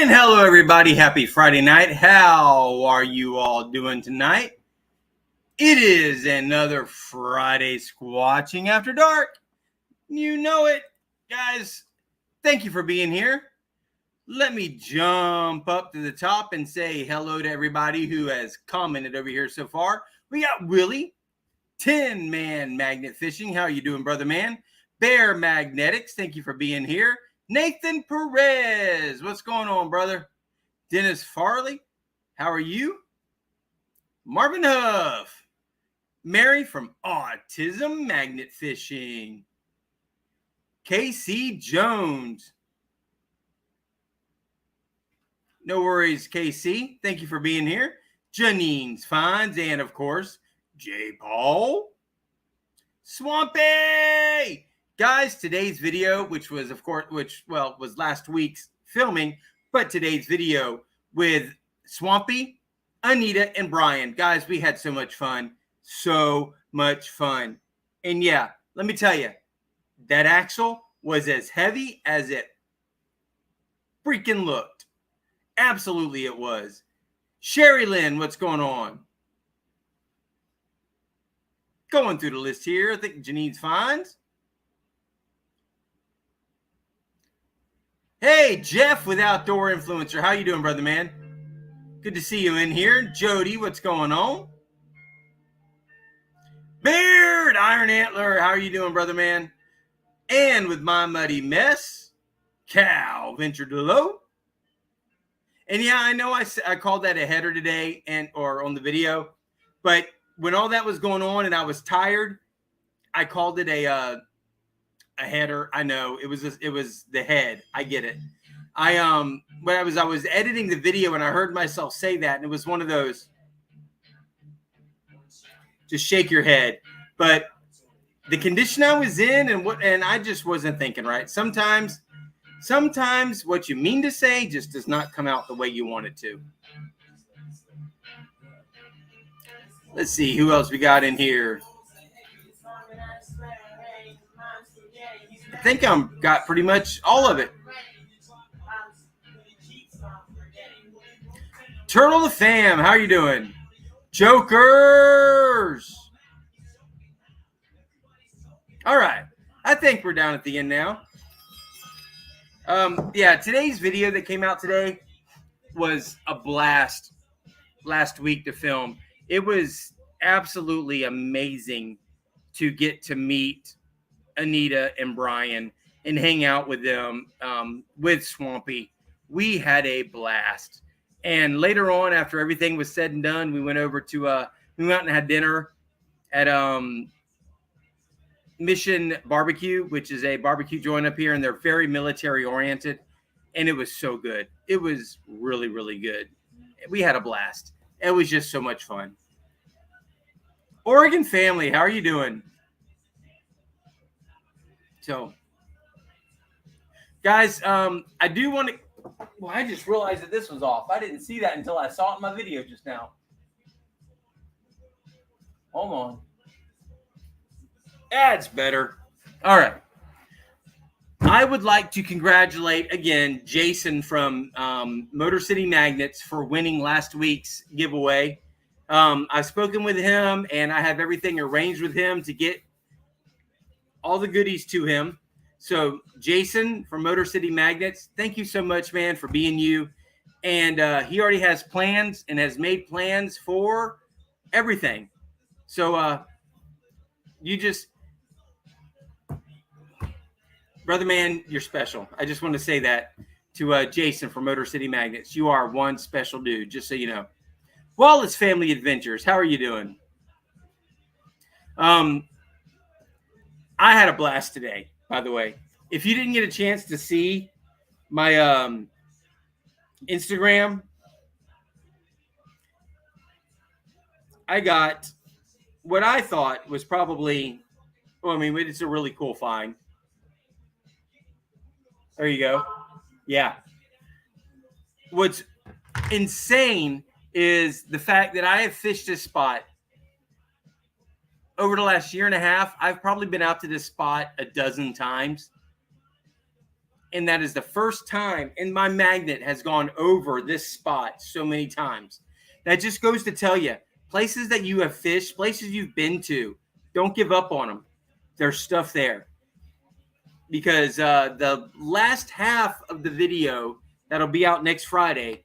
And hello, everybody. Happy Friday night. How are you all doing tonight? It is another Friday Squatching After Dark. You know it. Guys, thank you for being here. Let me jump up to the top and say hello to everybody who has commented over here so far. We got Willie, 10-Man Magnet Fishing. How are you doing, brother man? Bear Magnetics, thank you for being here. Nathan Perez, what's going on, brother? Dennis Farley, how are you? Marvin Huff, Mary from Autism Magnet Fishing. KC Jones. No worries, KC. Thank you for being here. Janine's Finds, and of course, J. Paul. Swampy! Guys, today's video, which was last week's filming, but today's video with Swampy, Anita, and Brian. Guys, we had so much fun. So much fun. And yeah, let me tell you, that axle was as heavy as it freaking looked. Absolutely it was. Sherry Lynn, what's going on? Going through the list here. I think Janine's Finds. Hey, Jeff with Outdoor Influencer. How you doing, brother man? Good to see you in here. Jody, what's going on? Beard, Iron Antler. How are you doing, brother man? And with My Muddy Mess, Cal Venture Delow. And yeah, I know I called that a header today or on the video, but when all that was going on and I was tired, I called it a header. I know it was the head. I get it. I was editing the video and I heard myself say that, and it was one of those just shake your head. But the condition I was in and I just wasn't thinking right. Sometimes what you mean to say just does not come out the way you want it to. Let's see who else we got in here. I think I'm got pretty much all of it. Turtle the Fam, how are you doing? Jokers. All right. I think we're down at the end now. Yeah, today's video that came out today was a blast last week to film. It was absolutely amazing to get to meet Anita and Brian and hang out with them with Swampy. We had a blast. And later on, after everything was said and done, we went over to we went out and had dinner at Mission Barbecue, which is a barbecue joint up here, and they're very military oriented. And it was so good. It was really, really good. We had a blast. It was just so much fun. Oregon family, how are you doing? So, guys, I do want to. Well, I just realized that this was off. I didn't see that until I saw it in my video just now. Hold on. That's better. All right. I would like to congratulate again Jason from Motor City Magnets for winning last week's giveaway. I've spoken with him, and I have everything arranged with him to get all the goodies to him. So, Jason from Motor City Magnets, thank you so much, man, for being you. And he already has plans and has made plans for everything. So, you just, brother man, you're special. I just want to say that to Jason from Motor City Magnets. You are one special dude, just so you know. Wallace Family Adventures, how are you doing? I had a blast today, by the way. If you didn't get a chance to see my Instagram, I got what I thought was probably, well, I mean, it's a really cool find. There you go. Yeah. What's insane is the fact that I have fished this spot over the last year and a half. I've probably been out to this spot a dozen times. And that is the first time, and my magnet has gone over this spot so many times. That just goes to tell you, places that you have fished, places you've been to, don't give up on them. There's stuff there. Because the last half of the video that'll be out next Friday,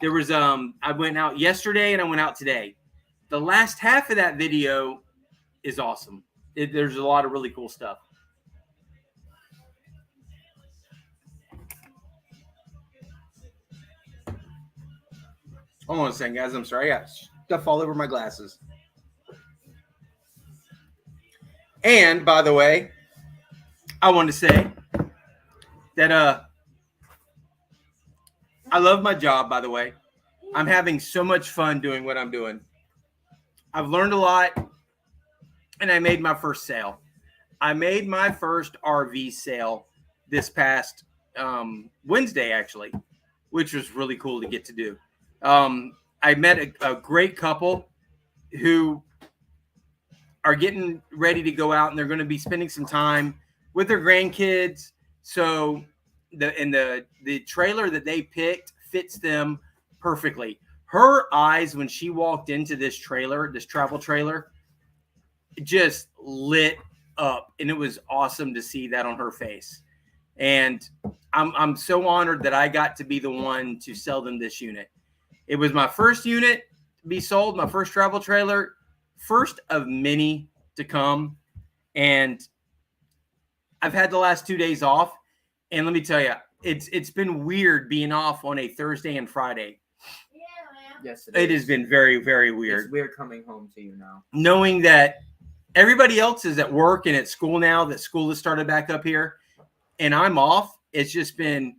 there was I went out yesterday and I went out today. The last half of that video is awesome. There's a lot of really cool stuff. Hold on a second, guys. I'm sorry. I got stuff all over my glasses. And, by the way, I want to say that I love my job, by the way. I'm having so much fun doing what I'm doing. I've learned a lot, and I made my first sale. I made my first RV sale this past Wednesday, actually, which was really cool to get to do. I met a great couple who are getting ready to go out, and they're going to be spending some time with their grandkids. So the trailer that they picked fits them perfectly. Her eyes when she walked into this trailer, this travel trailer, just lit up, and it was awesome to see that on her face. And I'm so honored that I got to be the one to sell them this unit. It was my first unit to be sold, my first travel trailer, first of many to come. And I've had the last 2 days off. And let me tell you, it's been weird being off on a Thursday and Friday. Yes, it has been very, very weird. It's weird coming home to you now. Knowing that everybody else is at work and at school now, that school has started back up here, and I'm off. It's just been,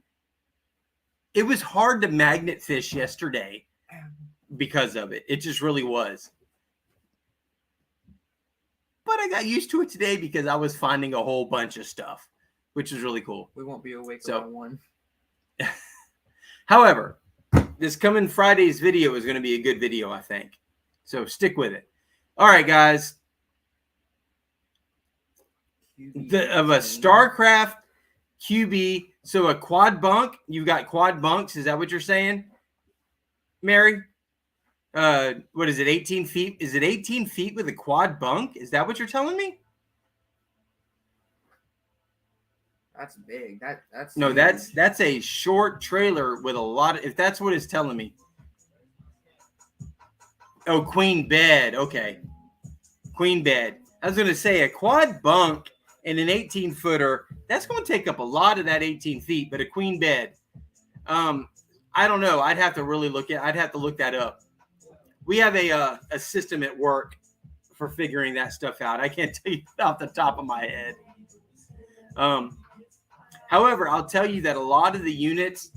it was hard to magnet fish yesterday because of it. It just really was. But I got used to it today because I was finding a whole bunch of stuff, which is really cool. We won't be awake around 1. However, this coming Friday's video is going to be a good video, I think. So stick with it. All right, guys. Of a StarCraft QB, so a quad bunk. You've got quad bunks. Is that what you're saying, Mary? What is it, 18 feet? Is it 18 feet with a quad bunk? Is that what you're telling me? That's big. That's no, huge. that's a short trailer with a lot of, if that's what it's telling me. Oh, queen bed. Okay. Queen bed. I was going to say a quad bunk and an 18-footer, that's going to take up a lot of that 18 feet, but a queen bed. I don't know. I'd have to really I'd have to look that up. We have a system at work for figuring that stuff out. I can't tell you off the top of my head. However, I'll tell you that a lot of the units,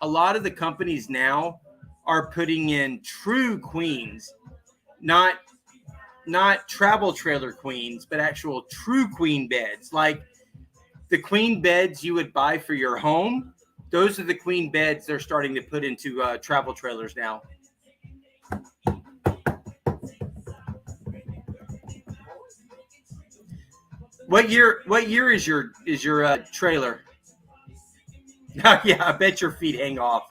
a lot of the companies now are putting in true queens, not travel trailer queens, but actual true queen beds. Like the queen beds you would buy for your home, those are the queen beds they're starting to put into travel trailers now. What year is your trailer? Yeah, I bet your feet hang off.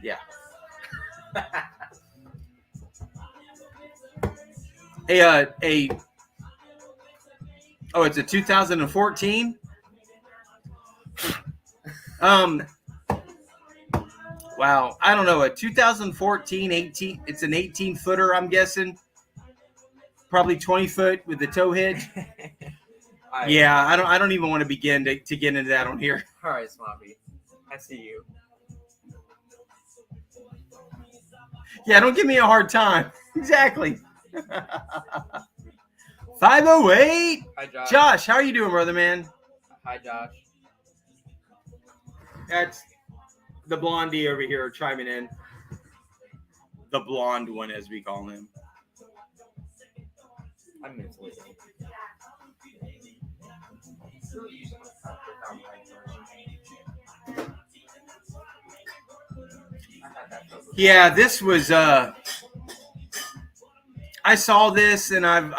Yeah. Oh, it's a 2014. Wow, I don't know, a 2014 18. It's an 18-footer, I'm guessing. Probably 20 foot with the tow hitch. Yeah, I don't even want to begin to get into that on here. All right, Swampy. I see you. Yeah, don't give me a hard time. Exactly. 508. Hi, Josh. Josh, how are you doing, brother, man? Hi, Josh. That's the blondie over here chiming in. The blonde one, as we call him. I'm mentally ill. Yeah, this was I saw this and I've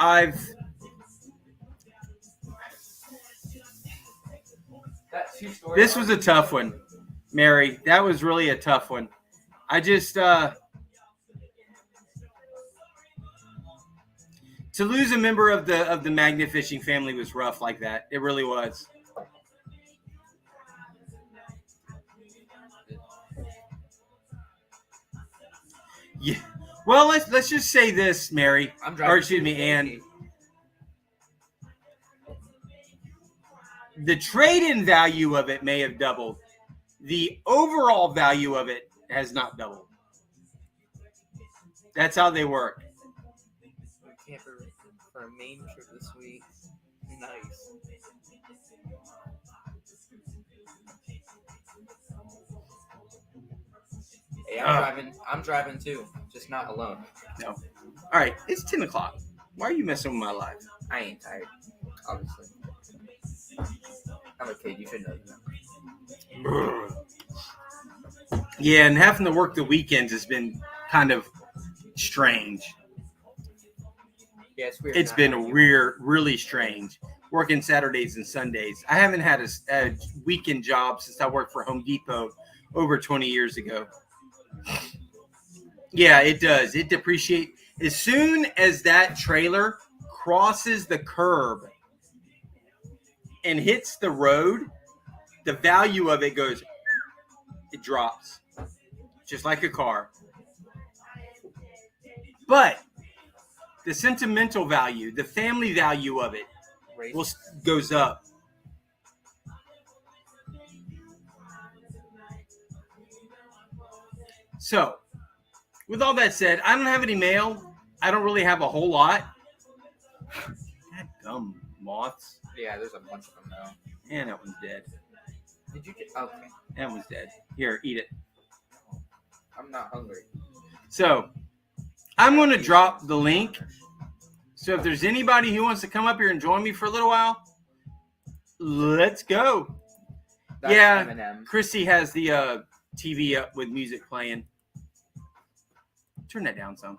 that two-story. This was a tough one, Mary. That was really a tough one. I just to lose a member of the magnet fishing family was rough like that. It really was. Yeah. Well, let's just say this, Mary. Or excuse me, Ann. The trade-in value of it may have doubled. The overall value of it has not doubled. That's how they work. Camper for a Maine trip this week. Nice. Hey, I'm driving too, just not alone. No. All right, it's 10 o'clock. Why are you messing with my life? I ain't tired, obviously. I'm a kid. You should know that. Yeah, and having to work the weekends has been kind of strange. Yeah, it's weird. It's been really strange. Working Saturdays and Sundays. I haven't had a weekend job since I worked for Home Depot over 20 years ago. Yeah, it does. It depreciates. As soon as that trailer crosses the curb and hits the road, the value of it it drops. Just like a car. But the sentimental value, the family value of it goes up. So, with all that said, I don't have any mail. I don't really have a whole lot. God gum moths. Yeah, there's a bunch of them now. And that one's dead. Did you just... Okay. That one's dead. Here, eat it. I'm not hungry. So, I'm going to drop the link. So, if there's anybody who wants to come up here and join me for a little while, let's go. That's yeah, M&M. Chrissy has the TV up with music playing. Turn that down some.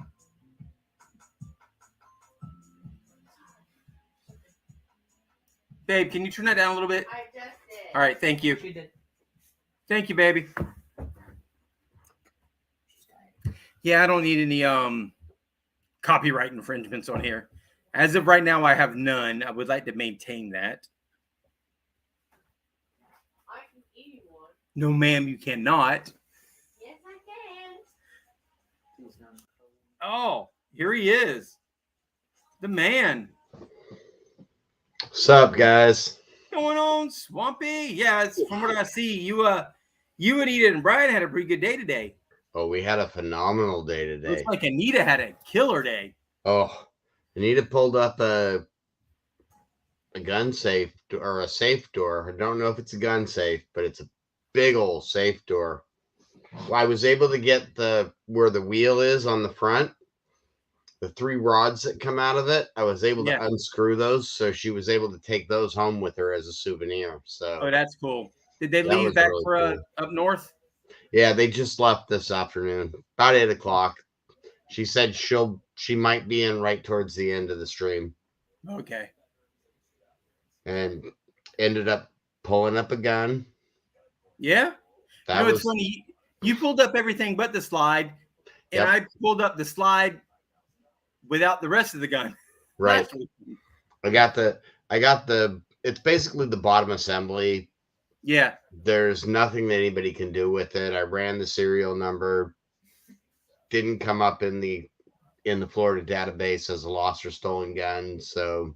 Babe, can you turn that down a little bit? I just did. All right, thank you. She did. Thank you, baby. Yeah, I don't need any copyright infringements on here. As of right now, I have none. I would like to maintain that. I can eat one. No, ma'am, you cannot. Yes, I can. Oh, here he is. The man. What's up, guys? What's going on, Swampy? Yeah, it's from what I see. You and Edith and Brian had a pretty good day today. Oh, we had a phenomenal day today. Looks like Anita had a killer day. Oh, Anita pulled up a gun safe or a safe door. I don't know if it's a gun safe, but it's a big old safe door. Well, I was able to get where the wheel is on the front, the 3 rods that come out of it. I was able to unscrew those, so she was able to take those home with her as a souvenir. So, oh, that's cool. Did they leave back really for cool. Up north? Yeah, they just left this afternoon, about 8 o'clock. She said she might be in right towards the end of the stream. Okay. And ended up pulling up a gun. Yeah. It's funny. You pulled up everything but the slide, and I pulled up the slide without the rest of the gun. Right. I got the. It's basically the bottom assembly. Yeah. There's nothing that anybody can do with it. I ran the serial number. Didn't come up in the Florida database as a lost or stolen gun. So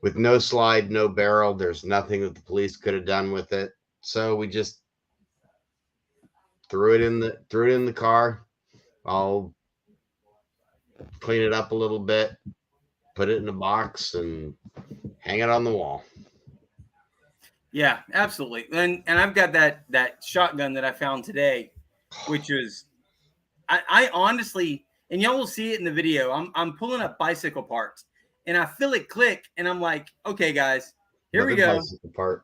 with no slide, no barrel, there's nothing that the police could have done with it. So we just threw it in the car. I'll clean it up a little bit, put it in a box, and hang it on the wall. Yeah, absolutely. And I've got that shotgun that I found today, which was I honestly, and y'all will see it in the video. I'm pulling up bicycle parts, and I feel it click, and I'm like, okay, guys, here we go.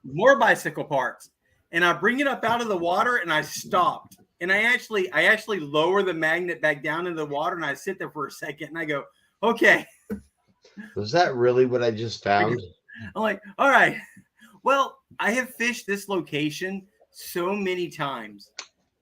More bicycle parts. And I bring it up out of the water, and I stopped. And I actually lower the magnet back down into the water, and I sit there for a second, and I go, okay. Was that really what I just found? I'm like, all right. Well, I have fished this location so many times.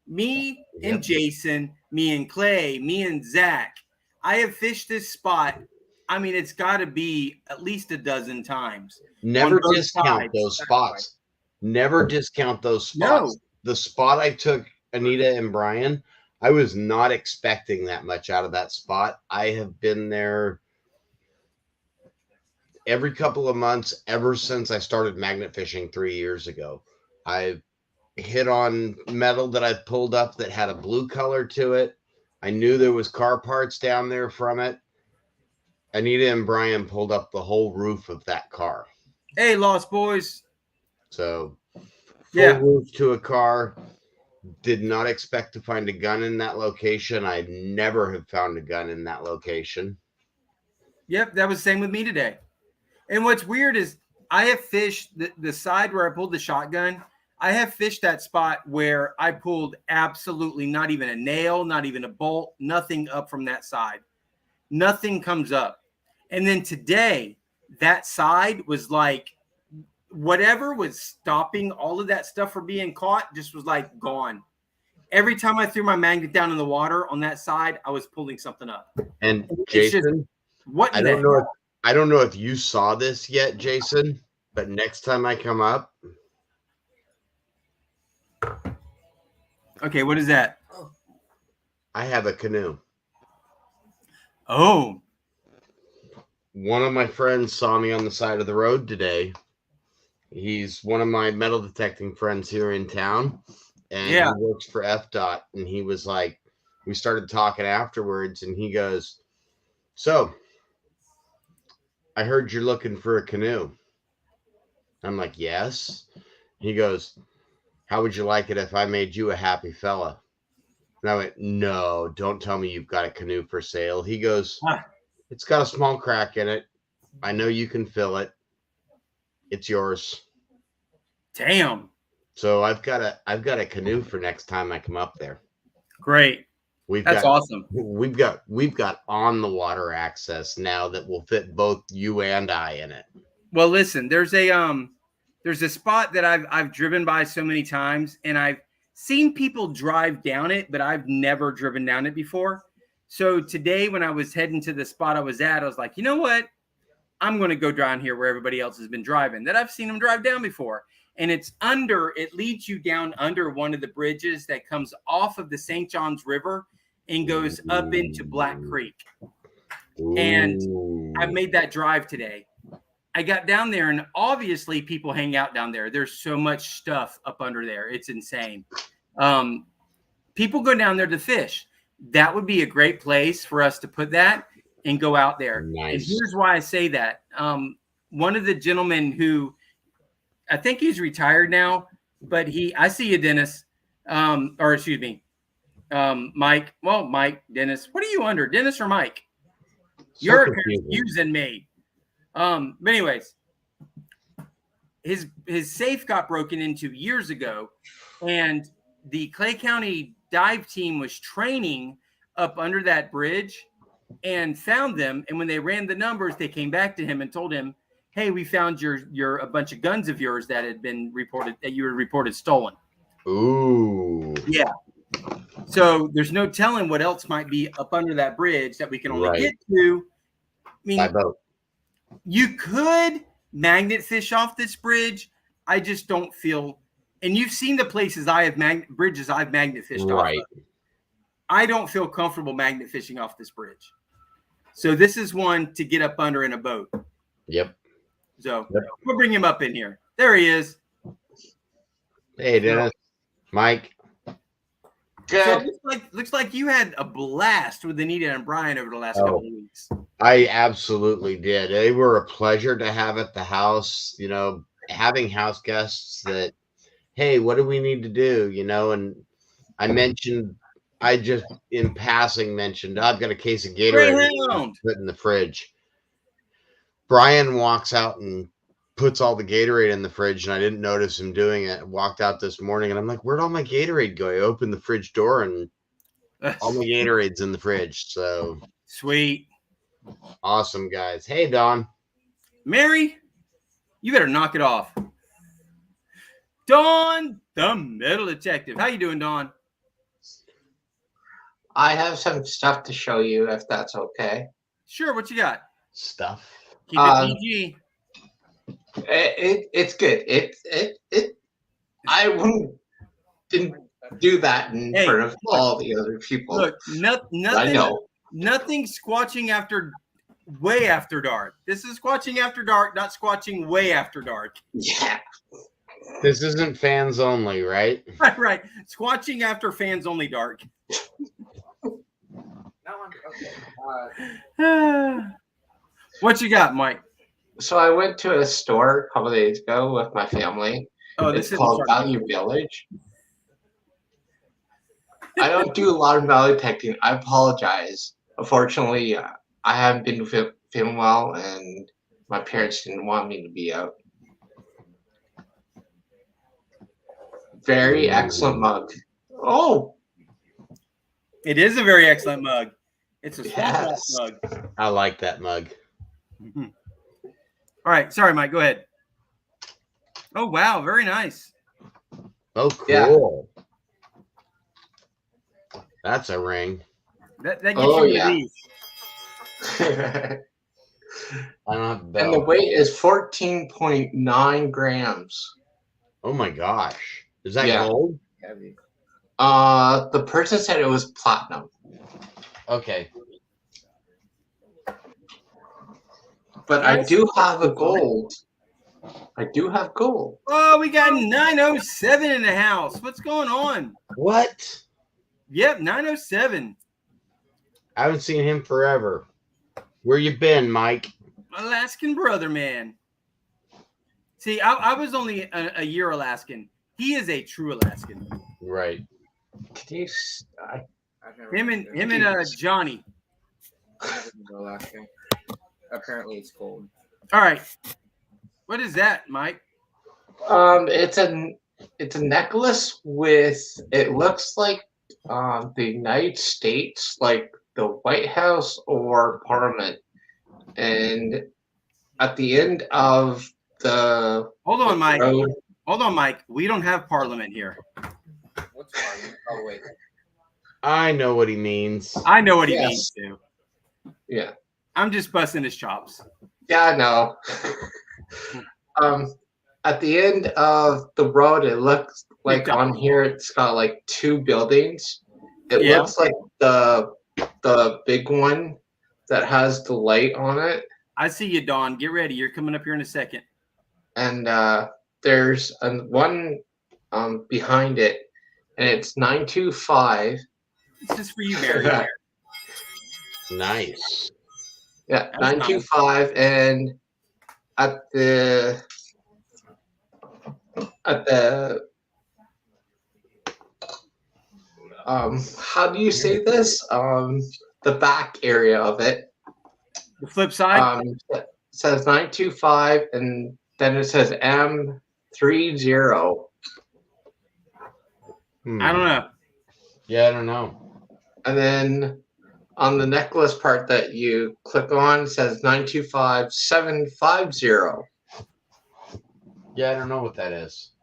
Me and Jason, me and Clay, me and Zach. I have fished this spot. I mean, it's got to be at least a dozen times. Never on both discount sides. those spots. Never discount those No. spots. The spot I took Anita and Brian, I was not expecting that much out of that spot. I have been there every couple of months ever since I started magnet fishing 3 years ago. I hit on metal that I pulled up that had a blue color to it. I knew there was car parts down there from it. Anita and Brian pulled up the whole roof of that car. Hey, Lost Boys. So Yeah. roof to a car. Did not expect to find a gun in that location. I never have found a gun in that location. Yep, that was the same with me today. And what's weird is I have fished the side where I pulled the shotgun. I have fished that spot where I pulled absolutely not even a nail, not even a bolt, nothing up from that side. Nothing comes up. And then today, that side was like whatever was stopping all of that stuff from being caught just was like gone. Every time I threw my magnet down in the water on that side, I was pulling something up. And It's Jason, just, what I in the don't know. hell? I don't know if you saw this yet, Jason. But next time I come up, Okay, what is that? I have a canoe. Oh, One of my friends saw me on the side of the road today. He's one of my metal detecting friends here in town, and Yeah. he works for FDOT. And he was like, we started talking afterwards, and he goes, "So, I heard you're looking for a canoe." I'm like, "Yes." He goes, "How would you like it if I made you a happy fella?" And I went, "No, don't tell me you've got a canoe for sale." He goes, Ah. "It's got a small crack in it. I know you can fill it. It's yours." damn. So I've got a canoe for next time I come up there. Great. That's awesome. We've got on the water access now that will fit both you and I in it. Well, listen, there's a spot that I've driven by so many times, and I've seen people drive down it, but I've never driven down it before. So today, when I was heading to the spot I was at, I was like, you know what? I'm going to go down here where everybody else has been driving, that I've seen them drive down before. And it leads you down under one of the bridges that comes off of the St. Johns River and goes up into Black Creek. And I made that drive today. I got down there, and obviously people hang out down there. There's so much stuff up under there. It's insane. People go down there to fish. That would be a great place for us to put that and go out there. Nice. And here's why I say that. One of the gentlemen who, I think he's retired now, but I see you, Dennis, or excuse me, Mike. Well, Mike, Dennis, what are you under, Dennis or Mike? You're confusing me. But anyways, his safe got broken into years ago, and the Clay County dive team was training up under that bridge and found them. And when they ran the numbers, they came back to him and told him, "Hey, we found your a bunch of guns of yours that had been reported, that you were reported stolen." Ooh. Yeah. So there's no telling what else might be up under that bridge that we can only get to. I mean, by boat. You could magnet fish off this bridge. I just don't feel, and you've seen the places bridges I've magnet fished off of. I don't feel comfortable magnet fishing off this bridge. So this is one to get up under in a boat. Yep. So we'll bring him up in here. There he is. Hey, Dennis. Mike. Good. So it looks like you had a blast with Anita and Brian over the last couple of weeks. I absolutely did. They were a pleasure to have at the house. You know, having house guests that, hey, what do we need to do? You know, and I just in passing mentioned, I've got a case of Gatorade put in the fridge. Brian walks out and puts all the Gatorade in the fridge, and I didn't notice him doing it. I walked out this morning, and I'm like, where'd all my Gatorade go? I opened the fridge door, and all my Gatorade's in the fridge. So sweet. Awesome, guys. Hey, Don. Mary, you better knock it off. Dawn, the Metal Detective. How you doing, Dawn? I have some stuff to show you if that's okay. Sure, what you got? Stuff. Keep it PG. It's good. I didn't do that in front of all the other people. Look, I know. Nothing squatching way after dark. This is squatching after dark, not squatching way after dark. Yeah. This isn't fans only, right? Right. Squatching after fans only dark. Okay. What you got, Mike? So I went to a store a couple of days ago with my family. Oh, It's called Value Village. I don't do a lot of value detecting. I apologize. Unfortunately, I haven't been feeling well, and my parents didn't want me to be out. Very excellent mug. Oh, It is a very excellent mug. It's a swamp yes. mug. I like that mug. Mm-hmm. All right. Sorry, Mike. Go ahead. Oh, wow. Very nice. Oh, cool. Yeah. That's a ring. That gives you relief. I don't have a belt. And the weight is 14.9 grams. Oh my gosh. Is that Yeah. gold? Heavy. The person said it was platinum. Okay. But I do have a gold. I do have gold. Oh, we got 907 in the house. What's going on? What? Yep, 907. I haven't seen him forever. Where you been, Mike? Alaskan brother, man. See, I was only a year Alaskan. He is a true Alaskan. Right. Can you? I've never Him been and there. Johnny. I've never been to Alaska. Apparently, it's cold. All right. What is that, Mike? It's a necklace with. It looks like the United States, like the White House or Parliament, and at the end of the Hold on, Mike. road, Hold on, Mike. We don't have Parliament here. What's Parliament? Oh, wait. I know what he means. I know what he Yes. means to. yeah. I'm just busting his chops. Yeah, I know. At the end of the road, it looks like on here it's got like two buildings. It Yeah. looks like the big one that has the light on it, I see you, Dawn. Get ready. You're coming up here in a second. and there's one behind it, and it's 925. This is for you, Barry. Nice. Yeah, That's 925, and at the how do you say this? The back area of it The flip side. it says 925, and then it says M30. I don't know. Yeah, I don't know. And then on the necklace part that you click on, it says 925750. Yeah, I don't know what that is.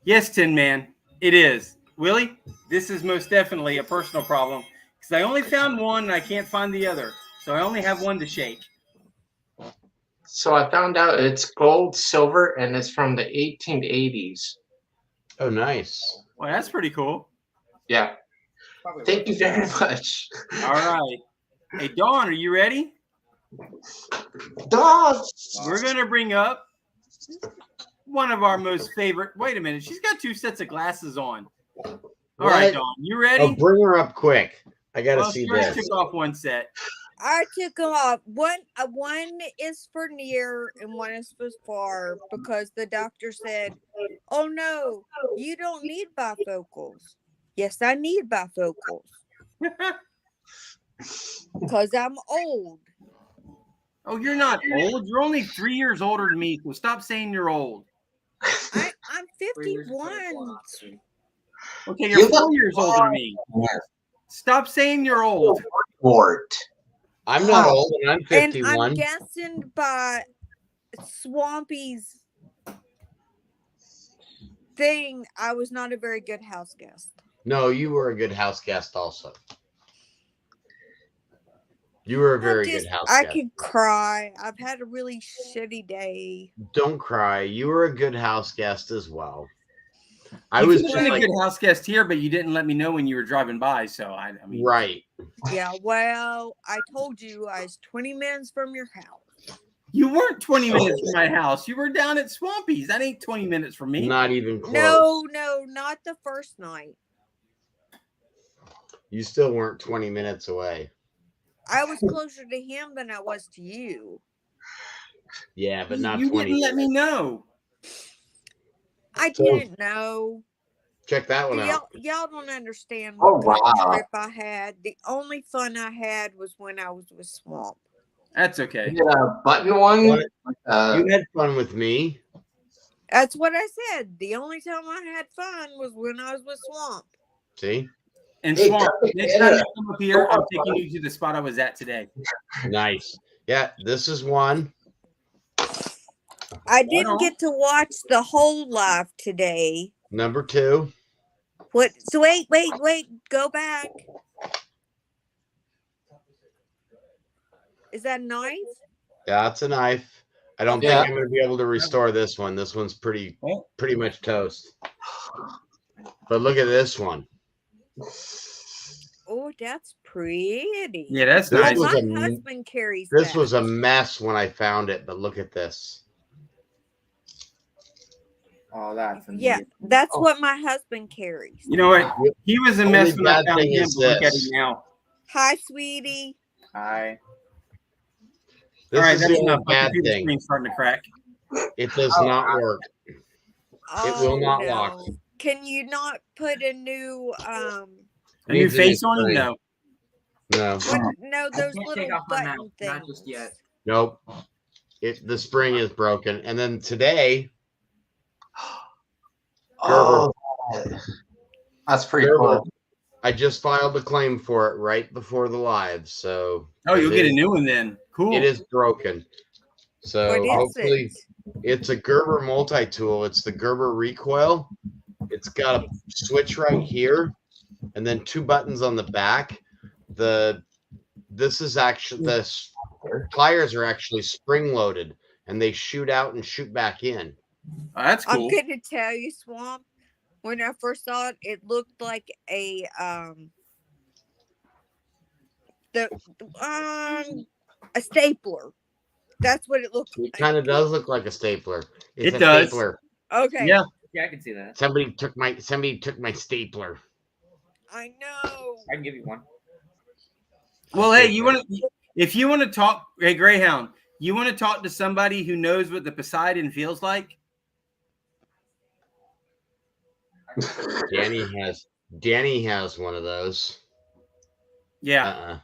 Yes, Tin Man. It is. Willie, this is most definitely a personal problem because I only found one and I can't find the other. So I only have one to shake. So I found out it's gold, silver, and it's from the 1880s. Oh, nice. Well, that's pretty cool. Yeah. Probably Thank you very much. All right. Hey, Dawn, are you ready? Dogs. We're going to bring up one of our most favorite. Wait a minute. She's got two sets of glasses on. All right, Dawn. You ready? Oh, bring her up quick. I got to Well, see she already this. took off one set. I took them off. One is for near and one is for far because the doctor said, "Oh no, you don't need bifocals." Yes, I need bifocals because I'm old. Oh, you're not old. You're only 3 years older than me. So stop saying you're old. I'm 51. Okay, you're 4 years older than me. Stop saying you're old. Wart. I'm not old, and I'm And 51. I'm guessing by Swampy's thing, I was not a very good house guest. No, you were a good house guest also. You were a very good house I guest. could cry. I've had a really shitty day. Don't cry. You were a good house guest as well. I You was could just have been like, a good house guest here, but you didn't let me know when you were driving by. So I mean, right. Yeah, well, I told you I was 20 minutes from your house. You weren't 20 minutes from my house. You were down at Swampy's. That ain't 20 minutes from me. Not even close. No, not the first night. You still weren't 20 minutes away. I was closer to him than I was to you. Yeah, but not you 20 didn't let me know. I didn't know. Check that one out. Y'all don't understand Oh, what kind of wow. trip I had. The only fun I had was when I was with Swamp. That's okay. You get a button one. You had fun with me. That's what I said. The only time I had fun was when I was with Swamp. See? And Hey, Swamp, Captain next time you Canada. come up here, I'm taking you to the spot I was at today. Nice. Yeah, this is one. I didn't get to watch the whole live today. Number 2. What? So wait. Go back. Is that a knife? Yeah, it's a knife. I don't Yeah. think I'm going to be able to restore this one. This one's pretty much toast. But look at this one. Oh, that's pretty. Yeah, that's This nice. was My husband carries This that. was a mess when I found it, but look at this. Oh, that's Yeah, that's what my husband carries. You know what? He was a mess when I Only bad found thing him, is but look at this. him now. Hi, sweetie. Hi. This All right, is that's the only enough. My bad computer thing. screen's starting to crack. It does not work. It will not lock. Can you not put a new A new Needs a face new on him? screen. No. No. no, I those can't little take off my button mouth. things. Not just yet. Nope. The spring is broken. And then today, Oh, that's pretty cool. I just filed a claim for it right before the live. So Oh, you'll get a new one then. Cool. It is broken. So What is hopefully it? it's a Gerber multi-tool. It's the Gerber recoil. It's got a switch right here and then 2 buttons on the back. This is actually the pliers are actually spring loaded and they shoot out and shoot back in. Oh, that's cool. I'm gonna tell you, Swamp. When I first saw it, it looked like a stapler. That's what it looked It like. kind of does look like a stapler. It's It a does. stapler. Okay. Yeah. Yeah, I can see that. Somebody took my stapler. I know. I can give you one. Well, hey, if you want to talk, hey, Greyhound, you want to talk to somebody who knows what the Poseidon feels like? Danny has one of those. Yeah.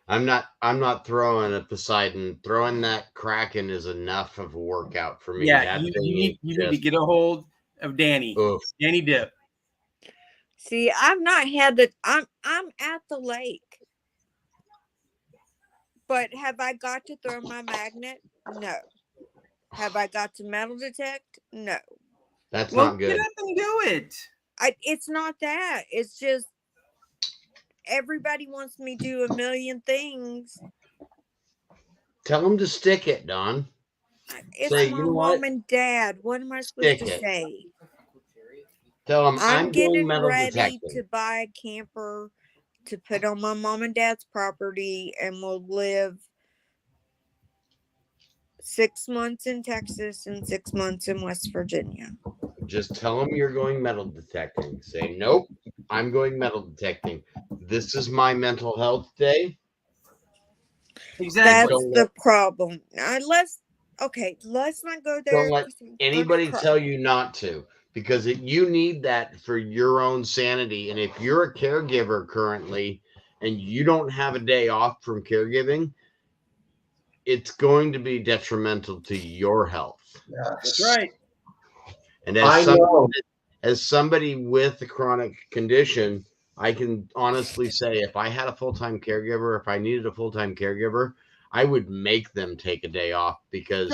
I'm not throwing a Poseidon. Throwing that Kraken is enough of a workout for me. Yeah, you need to get a hold of Danny. Oof. Danny Dip. See, I've not had the. I'm at the lake, but have I got to throw my magnet? No. Have I got to metal detect? No. That's not good. Get up and do it. It's not that. It's just everybody wants me to do a million things. Tell them to stick it, Don. It's Say, my you know mom what? and dad. What am I supposed Stick to it. say? Tell them I'm I'm going getting metal ready detecting. to buy a camper to put on my mom and dad's property, and we'll live 6 months in Texas and 6 months in West Virginia. Just tell them you're going metal detecting. Say, nope, I'm going metal detecting. This is my mental health day. Exactly. That's the problem. Let's not go there. Don't let anybody tell you not to, because you need that for your own sanity. And if you're a caregiver currently and you don't have a day off from caregiving, it's going to be detrimental to your health. That's right. And as somebody with a chronic condition, I can honestly say if I had a full-time caregiver, if I needed a full-time caregiver, I would make them take a day off, because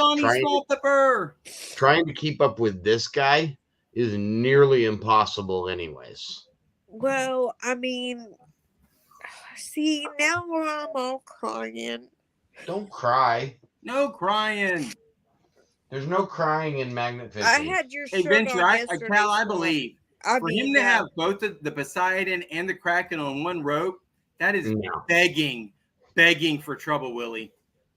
trying to keep up with this guy is nearly impossible anyways. Well, I mean, see, now I'm all crying. Don't cry. No crying. There's no crying in magnet fishing. I had your Hey, shirt Venture, on yesterday. Cal, I Swamp. believe I for mean, him to have both the Poseidon and the Kraken on one rope, that is No. begging for trouble, Willie.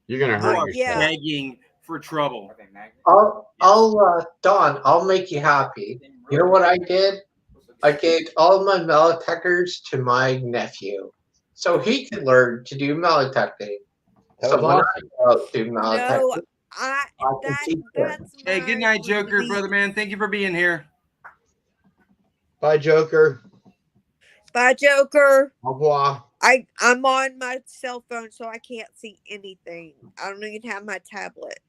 You're gonna hurt yourself. yeah. Begging for trouble. Don, I'll make you happy. You know what I did? I gave all of my melodetectors to my nephew, so he could learn to do melodetecting. That So was when awesome. I go out do melodetecting, No, can teach him. that's Hey, good night, my Joker, really- brother man. Thank you for being here. Bye, Joker. Bye, Joker. Au revoir. I'm on my cell phone, so I can't see anything. I don't even have my tablet.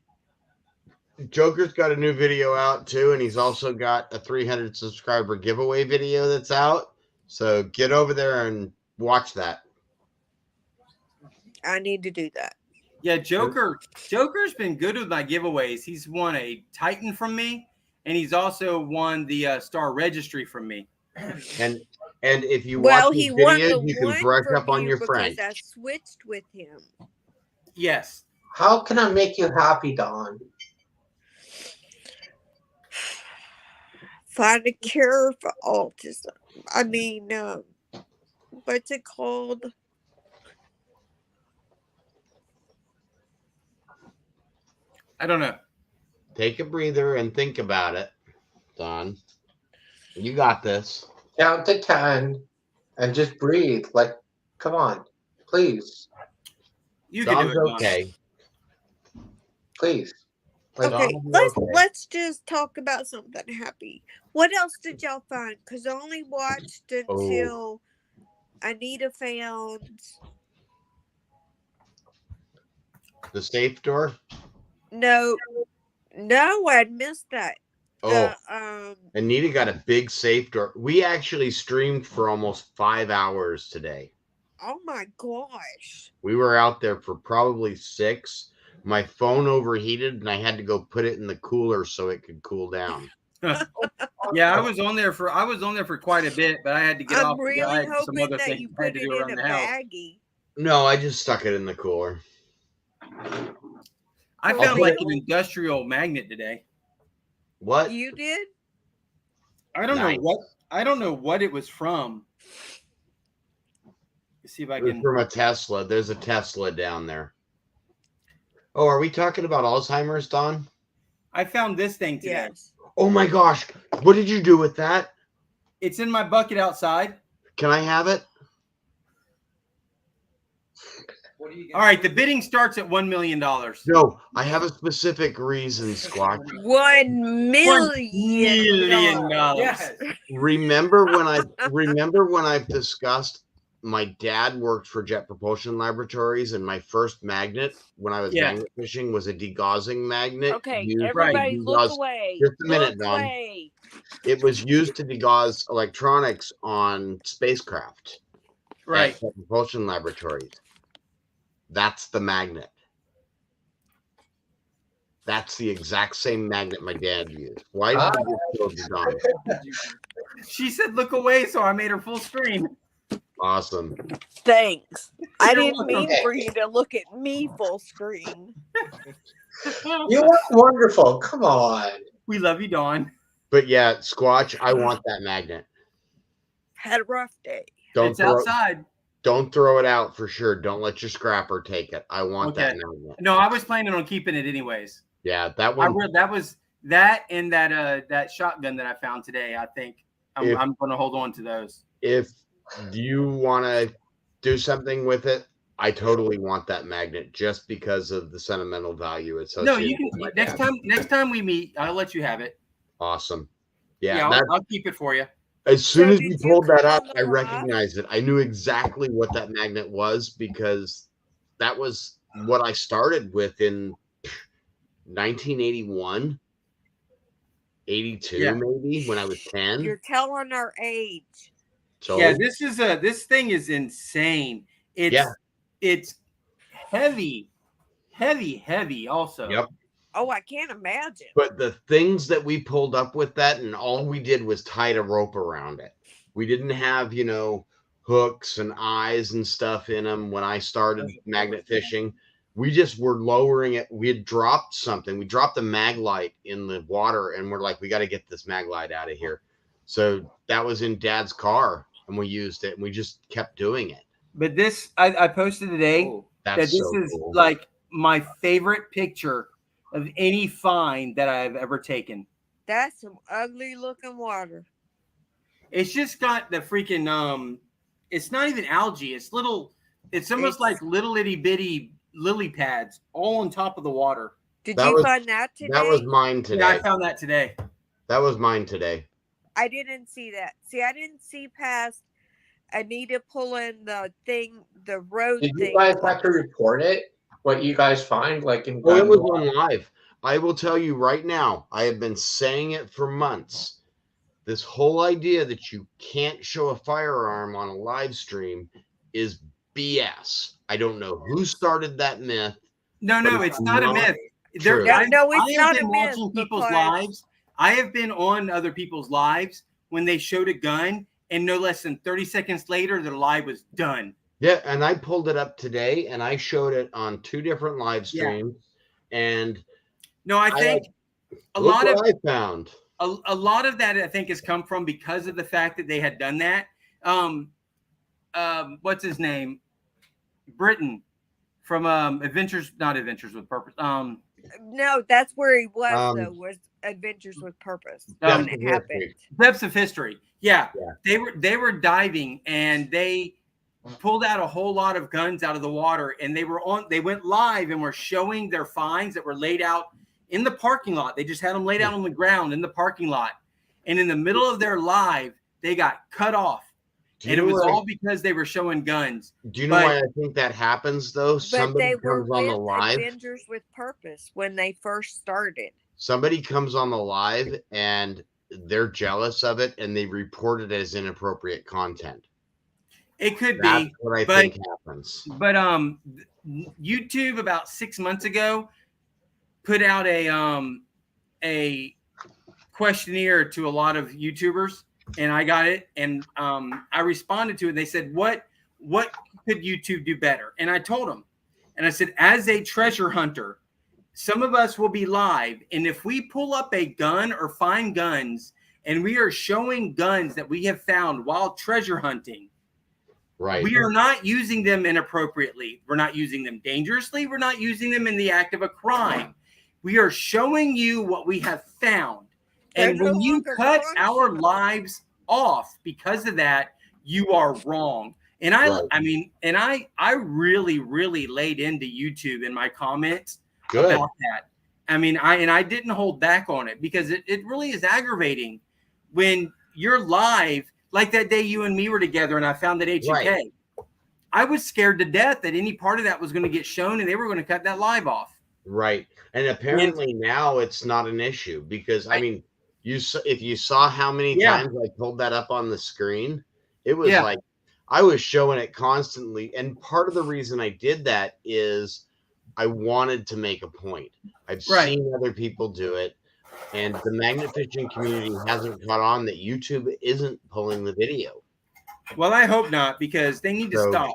Joker's got a new video out too, and he's also got a 300 subscriber giveaway video that's out. So get over there and watch that. I need to do that. Yeah, Joker's been good with my giveaways. He's won a Titan from me, and he's also won the Star Registry from me. And if you Well, watch he his won the videos, you can one brush from up on you your because French. I switched with him. Yes. How can I make you happy, Don? Find a cure for autism. I mean, what's it called? I don't know. Take a breather and think about it, Don. You got this. Count to 10 and just breathe. Like, come on, please, You can do Don's it, Don. okay. please. Like, Okay, Don will be let's okay. let's just talk about something happy. What else did y'all find? Because I only watched until Anita found. The safe door. No, I'd missed that. Oh, The, Anita got a big safe door. We actually streamed for almost 5 hours today. oh my gosh. We were out there for probably 6. My phone overheated and I had to go put it in the cooler so it could cool down. Yeah, I was on there for quite a bit, but I had to get I'm off. really I had some hoping other that things you I had put to it do in around a the house. baggie. No, I just stuck it in the cooler. I For found like real? an industrial magnet today. What? You did? I don't Nice. know what it was from. Let's see if I It was can. from a Tesla. There's a Tesla down there. Oh, are we talking about Alzheimer's, Don? I found this thing today. Yes. Oh my gosh. What did you do with that? It's in my bucket outside. Can I have it? All right, the bidding starts at $1 million. No, I have a specific reason, Squatch. $1 million. Yes. Remember when I've discussed my dad worked for Jet Propulsion Laboratories, and my first magnet when I was Yeah. magnet fishing was a degaussing magnet. Okay, used to everybody look degauss- away. Just a minute, Look Don. away. It was used to degauss electronics on spacecraft Right. at Jet Propulsion Laboratories. That's the magnet. That's the exact same magnet my dad used. Why did you just kill Don? She said, "Look away," so I made her full screen. Awesome. Thanks. I You're didn't mean welcome. for you to look at me full screen. you look wonderful. Come on. We love you, Dawn. But yeah, Squatch, I want that magnet. Had a rough day. It's outside. Don't throw it out for sure. Don't let your scrapper take it. I want that Okay. magnet. No, I was planning on keeping it anyways. Yeah, that I one. read that was that and that shotgun that I found today. I think If- I'm going to hold on to those. If you want to do something with it, I totally want that magnet just because of the sentimental value associated. No, you can with my next dad. time we meet, I'll let you have it. Awesome. Yeah, Yeah, that, I'll keep it for you. as soon So as did you you pulled that come up, on the I live? recognized it. I knew exactly what that magnet was because that was what I started with in 1981, 82, Yeah. maybe when I was 10. You're telling our age. So Yeah, this thing is insane. It's Yeah. it's heavy also. Yep. Oh, I can't imagine. But the things that we pulled up with that, and all we did was tied a rope around it. We didn't have, hooks and eyes and stuff in them when I started magnet fishing. We just were lowering it. We had dropped something. We dropped a mag light in the water, and we're like, we got to get this mag light out of here. So that was in Dad's car, and we used it, and we just kept doing it. But this, I posted today Ooh. that That's this so is cool. like my favorite picture of any find that I've ever taken. That's some ugly looking water. It's just got the freaking it's not even algae. It's little. It's almost like little itty bitty lily pads all on top of the water. Did That you was- find that today? That was mine today. Yeah, I found that today. That was mine today. I didn't see that. See, I didn't see past Anita pulling the road Did thing. you guys have to report it? What you guys find, like in Oh, it gun was law? on live. I will tell you right now, I have been saying it for months. This whole idea that you can't show a firearm on a live stream is BS. I don't know who started that myth. No, But it's not a myth. true. No, it's I have not been a myth watching people's because- lives. I have been on other people's lives when they showed a gun, and no less than 30 seconds later, their live was done. Yeah, and I pulled it up today, and I showed it on 2 different live streams. And No, I think a look lot of what I found. a lot of that I think has come from because of the fact that they had done that. What's his name? Britain from not Adventures with Purpose. No, that's where he was though. Um, Was Adventures with Purpose Depths when of it happened. Depths of History. Yeah. Yeah. They were diving and they pulled out a whole lot of guns out of the water, and they went live and were showing their finds that were laid out in the parking lot. They just had them laid out on the ground in the parking lot, and in the middle of their live, they got cut off, and it was all because they were showing guns. Do you know why I think that happens though? But Somebody they were comes on the with live. Adventures with Purpose when they first started. Somebody comes on the live and they're jealous of it, and they report it as inappropriate content. It could That's be, what I but- think happens. but YouTube about 6 months ago put out a questionnaire to a lot of YouTubers, and I got it, and I responded to it. They said, what could YouTube do better? And I told them, and I said, as a treasure hunter, some of us will be live, and if we pull up a gun or find guns and we are showing guns that we have found while treasure hunting, Right. we are not using them inappropriately. We're not using them dangerously. We're not using them in the act of a crime. We are showing you what we have found. And They're no when you longer cut our functional. lives off because of that, you are wrong. And I really, really laid into YouTube in my comments Good. about that. I didn't hold back on it because it really is aggravating when you're live, like that day you and me were together and I found that HK. Right. I was scared to death that any part of that was going to get shown and they were going to cut that live off. Right. And apparently now it's not an issue because if you saw how many times I pulled that up on the screen, it was like I was showing it constantly. And part of the reason I did that is I wanted to make a point. I've seen other people do it, and the magnet fishing community hasn't caught on that YouTube isn't pulling the video. Well, I hope not, because they need to stop.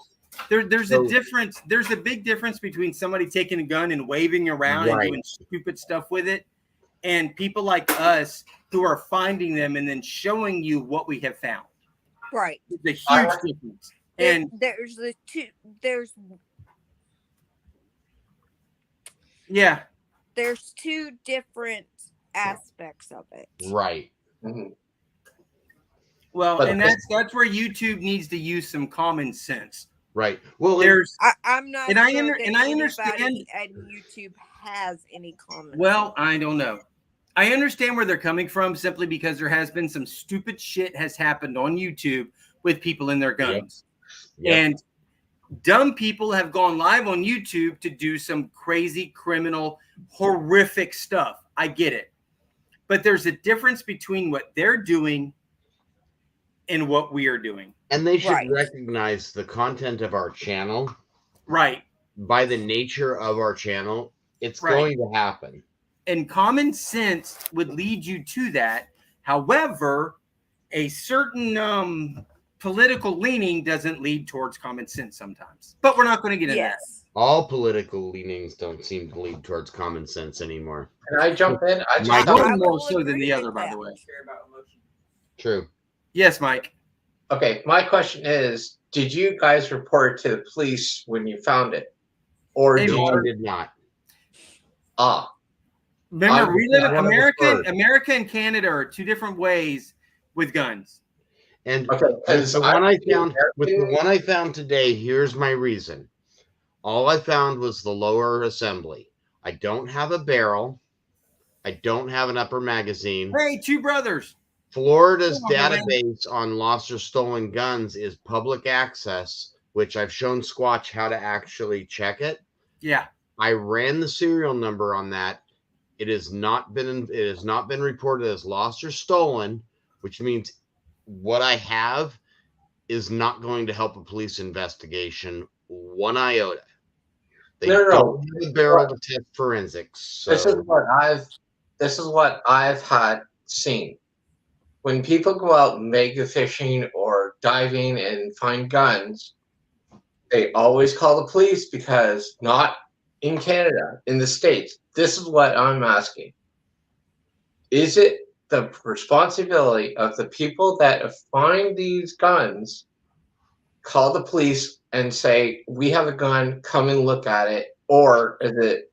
There's a difference. There's a big difference between somebody taking a gun and waving around and doing stupid stuff with it, and people like us who are finding them and then showing you what we have found. Right. It's a huge difference. And there's two different aspects of it. Right. Mhm. Well, and that's where YouTube needs to use some common sense. Right. Well, I'm not. And I sure that understand. anybody at YouTube has any comments. Well, I don't know. I understand where they're coming from simply because there has been some stupid shit has happened on YouTube with people in their guns. Yep. And dumb people have gone live on YouTube to do some crazy, criminal, horrific stuff. I get it. But there's a difference between what they're doing and what we are doing. And they should recognize the content of our channel. Right. By the nature of our channel, it's going to happen. and common sense would lead you to that. However, a certain political leaning doesn't lead towards common sense sometimes. But we're not going to get into that. Yes. All political leanings don't seem to lead towards common sense anymore. Can I jump in? I just Michael? have One I more will so than agree the with other, by that. the way. True. Yes, Mike. Okay, my question is, did you guys report to the police when you found it? Or Hey, did No, I you did not. Remember, we live in one of the first. America and Canada are two different ways with guns. And Okay, with because the one I found today, here's my reason. All I found was the lower assembly. I don't have a barrel. I don't have an upper magazine. Hey, two brothers. Florida's Come on, man. database on lost or stolen guns is public access, which I've shown Squatch how to actually check it. Yeah. I ran the serial number on that. It has not been reported as lost or stolen, which means what I have is not going to help a police investigation one iota. They No. don't have a barrel to test forensics. So This is what I've had seen. When people go out mega fishing or diving and find guns, they always call the police because not in Canada, in the States. This is what I'm asking. Is it the responsibility of the people that find these guns call the police and say, we have a gun, come and look at it? Or is it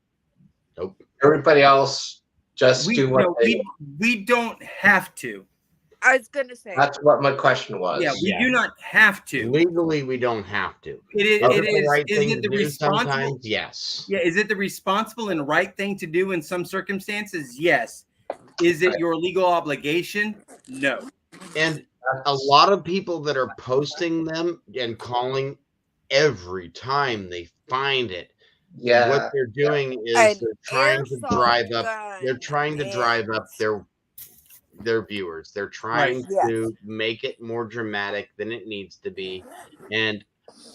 Nope. everybody else just do what we don't have to. I was gonna say That's what my question was. Yeah, we do not have to. Legally, we don't have to. It is. Is It it the is. right Is thing it to the do responsible? sometimes? Yes. Yeah. Is it the responsible and right thing to do in some circumstances? Yes. Is it your legal obligation? No. And a lot of people that are posting them and calling every time they find it. Yeah. What they're doing is An they're trying to airsoft drive up. gun They're trying to and- drive up their viewers. They're trying Right. to make it more dramatic than it needs to be. And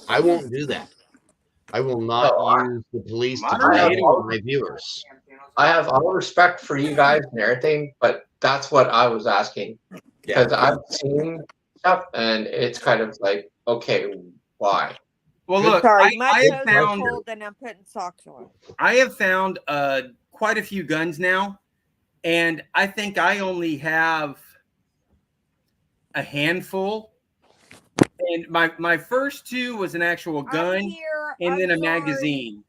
I won't do that. I will not use the police to Moderating. drive my viewers. I have all respect for you guys and everything, but that's what I was asking. Because I've seen stuff and it's kind of like, okay, why? Well, look, Sorry, my I toes have are found cold and I'm putting socks on. quite a few guns now, and I think I only have a handful. And my first two was an actual gun and then a magazine,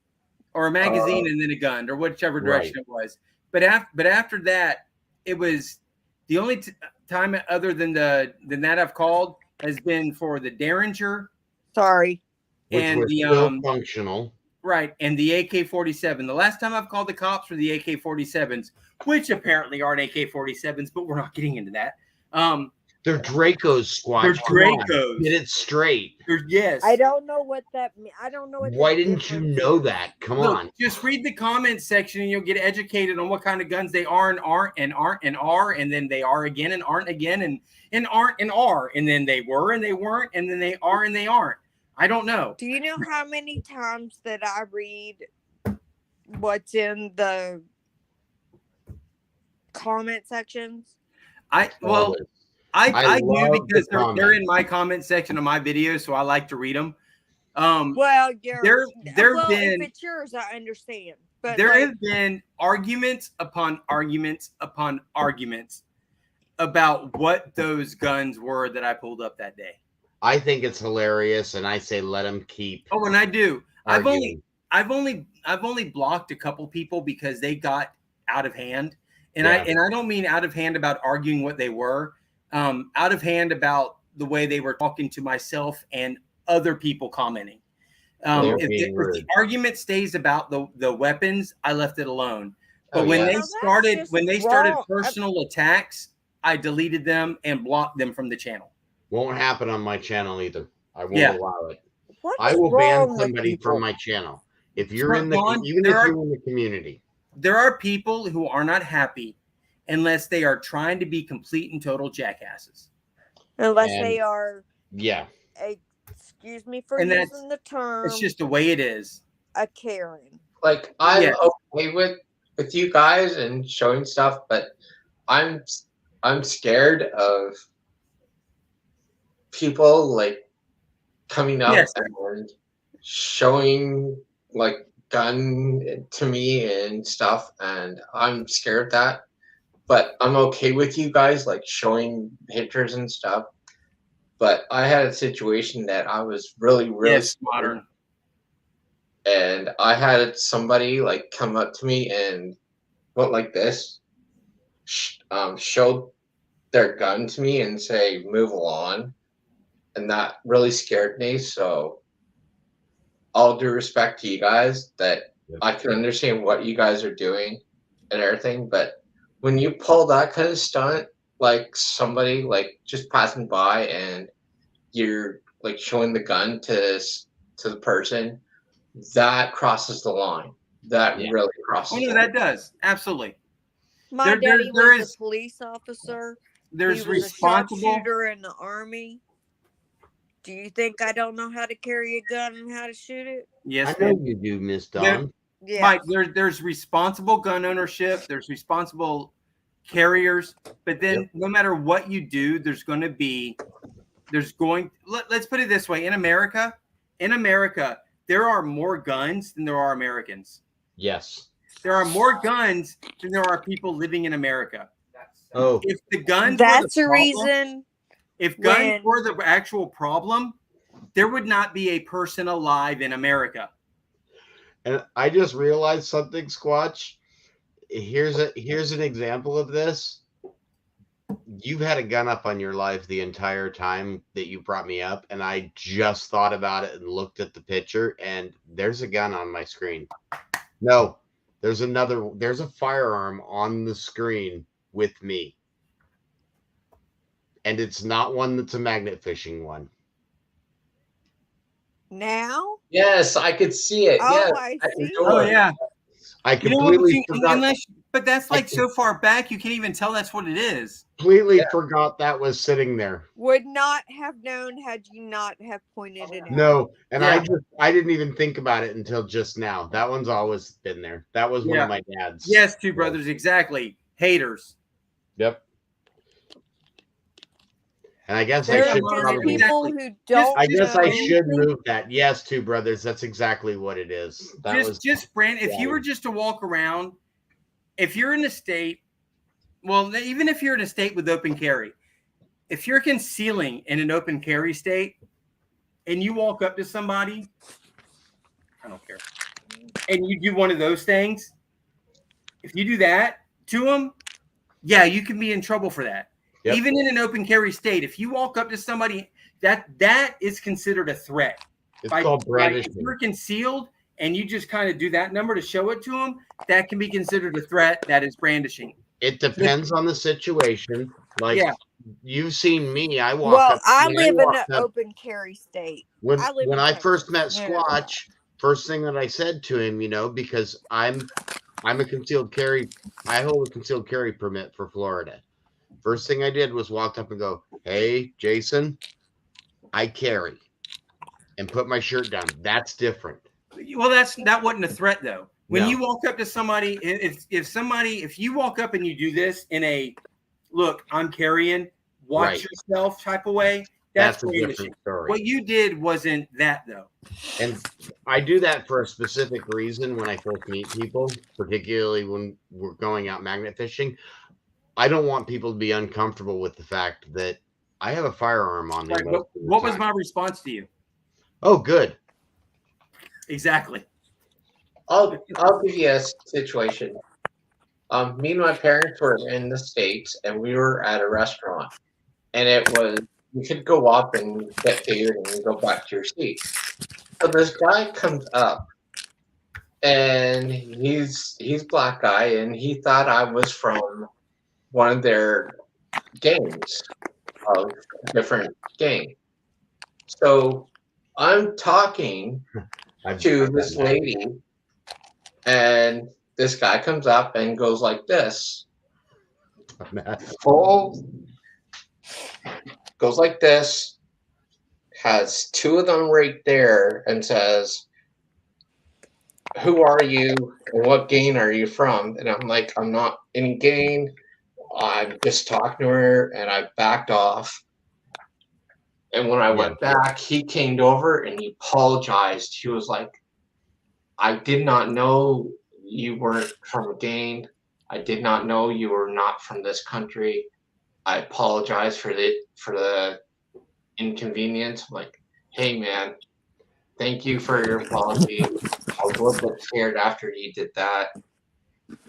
or a magazine and then a gun, or whichever direction it was. But after that, it was the only time other than that I've called has been for the Derringer. Sorry. Which And was the still functional. Right, and the AK-47. The last time I've called the cops for the AK-47s, which apparently aren't AK-47s, but we're not getting into that. They're Dracos, Squatch. They're Come on, Dracos. get it straight. Yes. I don't know what that means. I don't know what. Why the didn't you difference know is. that? Come Look, on. just read the comments section and you'll get educated on what kind of guns they are and aren't and aren't and are, and then they are again and aren't again and aren't and are, and then they were and they weren't, and then they are and they aren't. I don't know. Do you know how many times that I read what's in the comment sections? I do love because the they're in my comment section of my videos, so I like to read them. Well, there well, been if it's yours, I understand. But there like, have been arguments upon arguments upon arguments about what those guns were that I pulled up that day. I think it's hilarious, and I say let them keep. Oh, and I do. arguing. I've only blocked a couple people because they got out of hand, and Yeah. I don't mean out of hand about arguing what they were, out of hand about the way they were talking to myself and other people commenting. They're If being the rude. argument stays about the weapons, I left it alone. But Oh, when yeah. they Now, that's started just started wrong. personal attacks, I deleted them and blocked them from the channel. Won't happen on my channel either. I won't Yeah. allow it. What's I will ban wrong with somebody people? from my channel if you're in the Ron, even if you're in the community. There are people who are not happy unless they are trying to be complete and total jackasses. Unless And- they are, Yeah, excuse me for And that's- using the term, It's just the way it is. a Karen. Like, I'm Yeah. okay with with you guys and showing stuff, but I'm scared of people like coming up Yes. and showing like gun to me and stuff, and I'm scared of that. But I'm okay with you guys like showing pictures and stuff. But I had a situation that I was really Yes, scared, modern. and I had somebody like come up to me and went like this, showed their gun to me and say move along, and that really scared me. So all due respect to you guys, that Yep. I can understand what you guys are doing and everything, but when you pull that kind of stunt, like somebody like just passing by and you're like showing the gun to the person, that crosses the line. That Yeah. really Oh crosses no, the that line. does absolutely. My daddy There was a is police officer. He there's was a responsible. sharpshooter in the army. Do you think I don't know how to carry a gun and how to shoot it? Yes, I know ma'am. you do, Miss There, Dawn. Yeah. Mike, there's responsible gun ownership. There's responsible carriers, but then no matter what you do, there's going to be let's put it this way: in America, there are more guns than there are Americans. Yes. There are more guns than there are people living in America. Oh, If the guns were That's the the problem, reason if guns when were the actual problem, there would not be a person alive in America. and I just realized something, Squatch. Here's an example of this. You've had a gun up on your life the entire time that you brought me up, and I just thought about it and looked at the picture, and there's a gun on my screen. No, there's a firearm on the screen with me. And it's not one that's a magnet fishing one. now. Yes, I could see it. Yes, Oh, I at your see. Oh door. yeah. I You know what? completely forgot. But that's like so far back, you can't even tell that's what it is. Completely Yeah. forgot that was sitting there. Would not have known had you not have pointed it out. No, and Yeah. I didn't even think about it until just now. That one's always been there. That was one Yeah. of my dad's. Yes, two brothers, exactly. Haters. Yep. And I guess There I are should just probably. people Exactly. who don't I guess know. I should move that. Yes, two brothers. That's exactly what it is. That was Just Brand. If you were just to walk around, if you're in a state, well, even if you're in a state with open carry, if you're concealing in an open carry state, and you walk up to somebody, I don't care, and you do one of those things, if you do that to them, yeah, you can be in trouble for that. Yep. Even in an open carry state, if you walk up to somebody, that is considered a threat. It's called If brandishing. you're concealed and you just kind of do that number to show it to them, that can be considered a threat. That is brandishing. It depends on the situation. Like Yeah. you've seen me, I walk Well, up. I when live in walked an up- open carry state. when I live when in I first met Texas. No. Squatch, first thing that I said to him, because I'm a concealed carry. I hold a concealed carry permit for Florida. First thing I did was walked up and go, "Hey, Jason, I carry," and put my shirt down. That's different. Well, that wasn't a threat though. When No. you walk up to somebody, if you walk up and you do this in a look, I'm carrying, watch Right. yourself type of way, That's a brandishing. different story. What you did wasn't that though. And I do that for a specific reason when I first meet people, particularly when we're going out magnet fishing. I don't want people to be uncomfortable with the fact that I have a firearm on me. Right, Most of the what was time. my response to you? Oh, good. Exactly. I'll give you a situation. Me and my parents were in the States, and we were at a restaurant, and it was you could go up and get food and go back to your seat. So this guy comes up, and he's black guy, and he thought I was from one of their games, of a different game. So I'm talking to this lady, and this guy comes up and goes like this. Full goes like this, has two of them right there, and says, who are you and what gang are you from? And I'm like, I'm not any gang. I'm just talking to her, and I backed off. And when I went back, he came over and he apologized. He was like, I did not know you weren't from a gang. I did not know you were not from this country. I apologize for the inconvenience. I'm like, hey man, thank you for your apology. I was a little bit scared after you did that.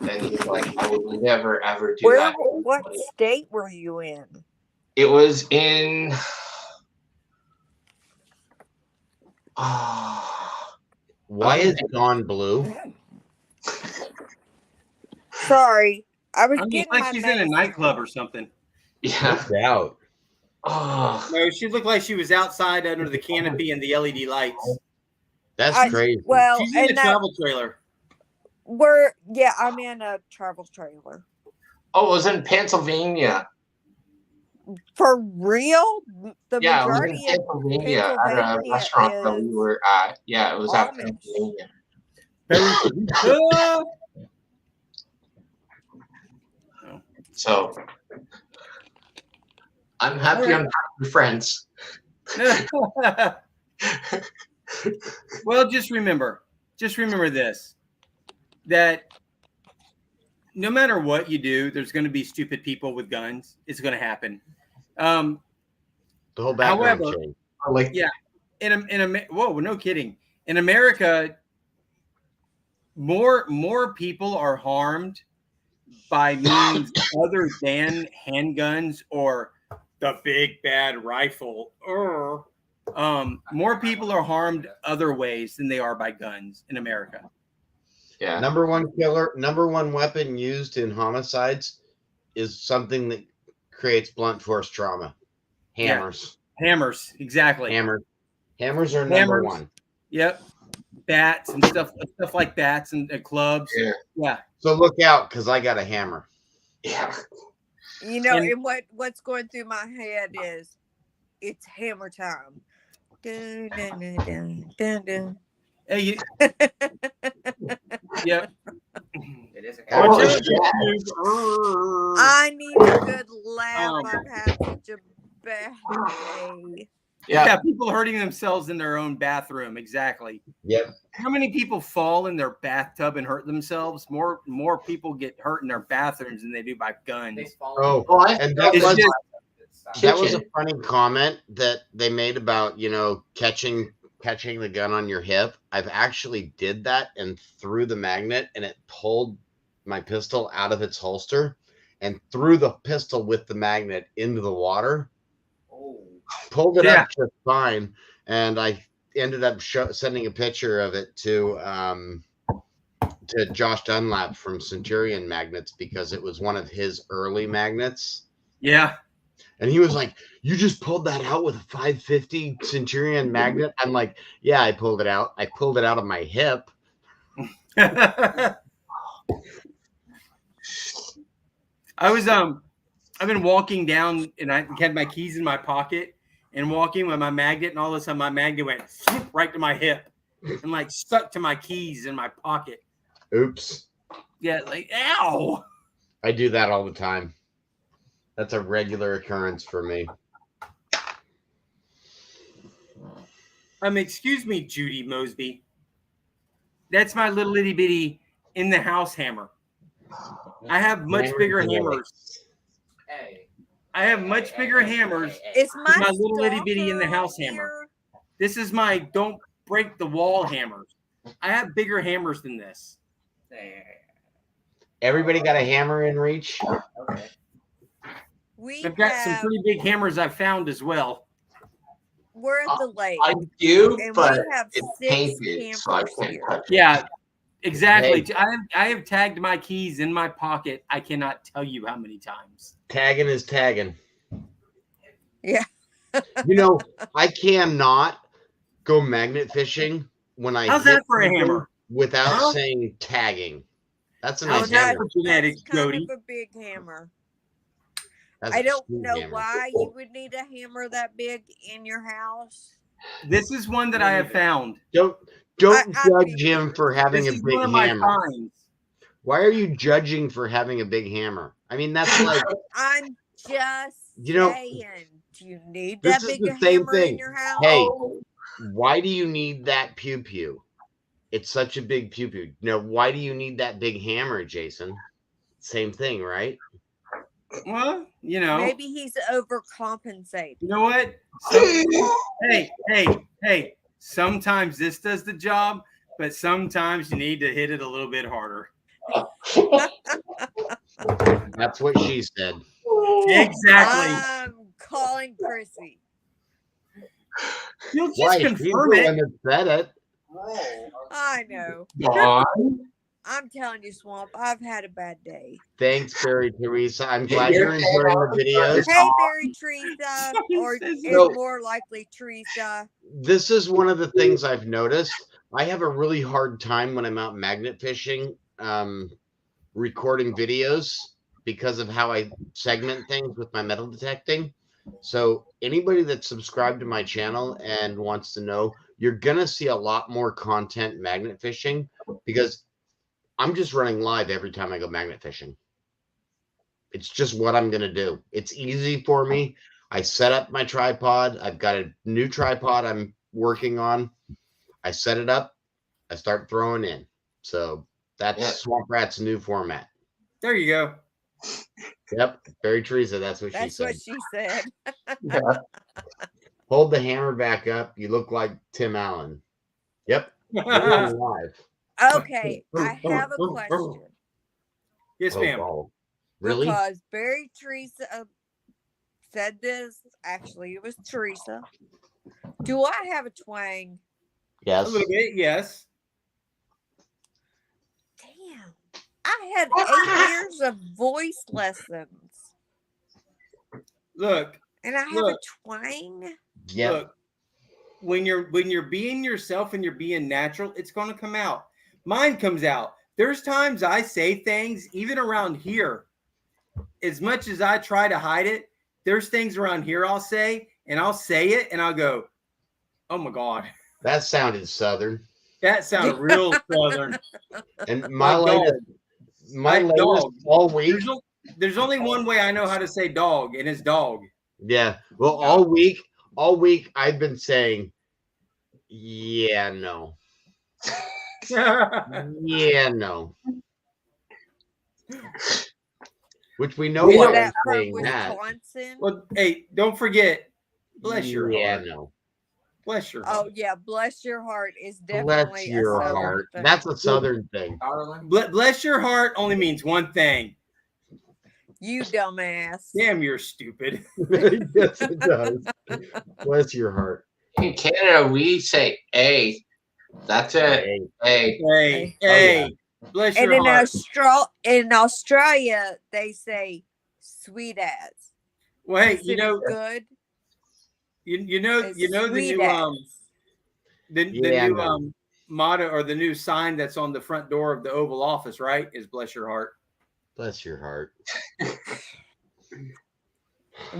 And he's like, I would never ever do that. What state were you in? It was in Why is Dawn blue? Sorry, I was I mean, getting it's like my she's in a medicine. nightclub or something. yeah. Out. Oh, No, she looked like she was outside under the canopy and the LED lights. That's I- crazy. Well, She's in a and that travel trailer. I'm in a travel trailer. it was in Pennsylvania. For real? The Yeah, it was in majority of Pennsylvania at a Pennsylvania restaurant that we is were at. Yeah, it was at Amish. Pennsylvania. So I'm happy I'm not your friends. Well, just remember this, that no matter what you do, there's going to be stupid people with guns. It's going to happen. The whole background However, change. I like yeah, whoa, no kidding. In America, more people are harmed by means other than handguns or the big bad rifle. More people are harmed other ways than they are by guns in America. yeah. Number one weapon used in homicides is something that creates blunt force trauma. Hammers. Yeah. Hammers, exactly. Hammers are number one. Yep. Bats and stuff like bats and clubs. Yeah. So look out, because I got a hammer. Yeah. You know, And- and what's going through my head is it's hammer time. Dun, dun, dun, dun, dun, dun. Hey, yep. It is a Oh, hammer. yeah. I need a good laugh. Um, I've had such a bad day. Yeah, people hurting themselves in their own bathroom. Exactly. Yep. How many people fall in their bathtub and hurt themselves? More people get hurt in their bathrooms than they do by guns. They fall Oh, Well, I and that It's was just- that was a kitchen. funny comment that they made about, catching the gun on your hip. I've actually did that and threw the magnet, and it pulled my pistol out of its holster and threw the pistol with the magnet into the water. Oh. Pulled it Yeah. up just fine, and I ended up sending a picture of it to Josh Dunlap from Centurion Magnets, because it was one of his early magnets. Yeah. And he was like, "You just pulled that out with a 550 Centurion magnet?" I'm like, "Yeah, I pulled it out. I pulled it out of my hip." I've been walking down and I had my keys in my pocket and walking with my magnet, and all of a sudden my magnet went right to my hip and like stuck to my keys in my pocket. Oops. Yeah, like ow. I do that all the time. That's a regular occurrence for me. Excuse me, Judy Mosby. That's my little itty bitty in the house hammer. I have much bigger hammers. Hey. I have much bigger hammers. Is my My little itty bitty in the stalker house hammer. here? This is my don't break the wall hammers. I have bigger hammers than this. Everybody got a hammer in reach? Okay. We I've got some have, pretty big hammers I've found as well. we're at the lake, I do, and but we have it's 6 painted, so I campers can't here. touch it. Yeah, exactly. Hey. I have tagged my keys in my pocket. I cannot tell you how many times. Tagging is tagging. Yeah. I cannot go magnet fishing when I How's hit that for a something hammer? without Huh? saying tagging. That's a How's nice that hammer. for genetics, That's kind Jody? of a big hammer. That's I a don't sweet know hammer. why you would need a hammer that big in your house. This is one that I have found. Don't I judge feel him you. for having This a is big one of my hammer. finds. Why are you judging for having a big hammer? I mean, that's like, I'm just you know, saying. Do you need this that is big the a same hammer in thing. your house? Hey, why do you need that pew pew? It's such a big pew pew. Now, why do you need that big hammer, Jason? Same thing, right? Well, Maybe he's overcompensating. you know what? Hey. Sometimes this does the job, but sometimes you need to hit it a little bit harder. That's what she said. Exactly. I'm calling Chrissy. You'll just Why? She's confirm the it. one that said it. I know. Dawn, I'm telling you, Swamp, I've had a bad day. Thanks, Barry Teresa. I'm Get glad your you're head enjoying out the of front videos. of Hey, Barry Teresa, He or says it's No. more likely Teresa. This is one of the things I've noticed. I have a really hard time when I'm out magnet fishing, recording videos because of how I segment things with my metal detecting. So anybody that's subscribed to my channel and wants to know, you're gonna see a lot more content magnet fishing because I'm just running live every time I go magnet fishing. It's just what I'm gonna do. It's easy for me. I set up my tripod. I've got a new tripod I'm working on. I set it up. I start throwing in. So that's Yeah. Swamp Rat's new format. There you go. Yep, Barry Teresa. That's what That's she said. what she said. Yeah. Hold the hammer back up. You look like Tim Allen. Yep, we're on live. Okay, I have a question. Yes, ma'am. Oh, really? Because Barry Teresa said this. Actually, it was Teresa. Do I have a twang? A Yes. little bit, yes. Damn. I had 8 years of voice lessons. Look, And I have Look. a twang? Yep. look. When you're being yourself and you're being natural, it's going to come out. Mine comes out. There's times I say things even around here. As much as I try to hide it, there's things around here I'll say, and I'll say it, and I'll go, "Oh my God, That sounded southern. that sounded real southern." And my Like latest, dog. all week. There's only one way I know how to say dog, and it's dog. Yeah. Well, all week I've been saying, yeah, no. Yeah, no. Which we know We why don't- I'm That from saying that. Wisconsin? Well, hey, don't forget, bless your Yeah, heart. no. Bless your Oh, heart. yeah. Bless your heart is Bless definitely a your southern heart. thing. That's a southern thing. Bless your heart only means one thing. You dumbass. Damn, you're stupid. Yes, it does. Bless your heart. In Canada, we say A. That's it. Hey, A. Hey, Oh, hey, bless And your heart. in Australia, they say sweet ass. Well, hey, Instead of good. you know It's the sweet new ass. the Yeah, new no. motto or the new sign that's on the front door of the Oval Office, right? Is bless your heart. Bless your heart.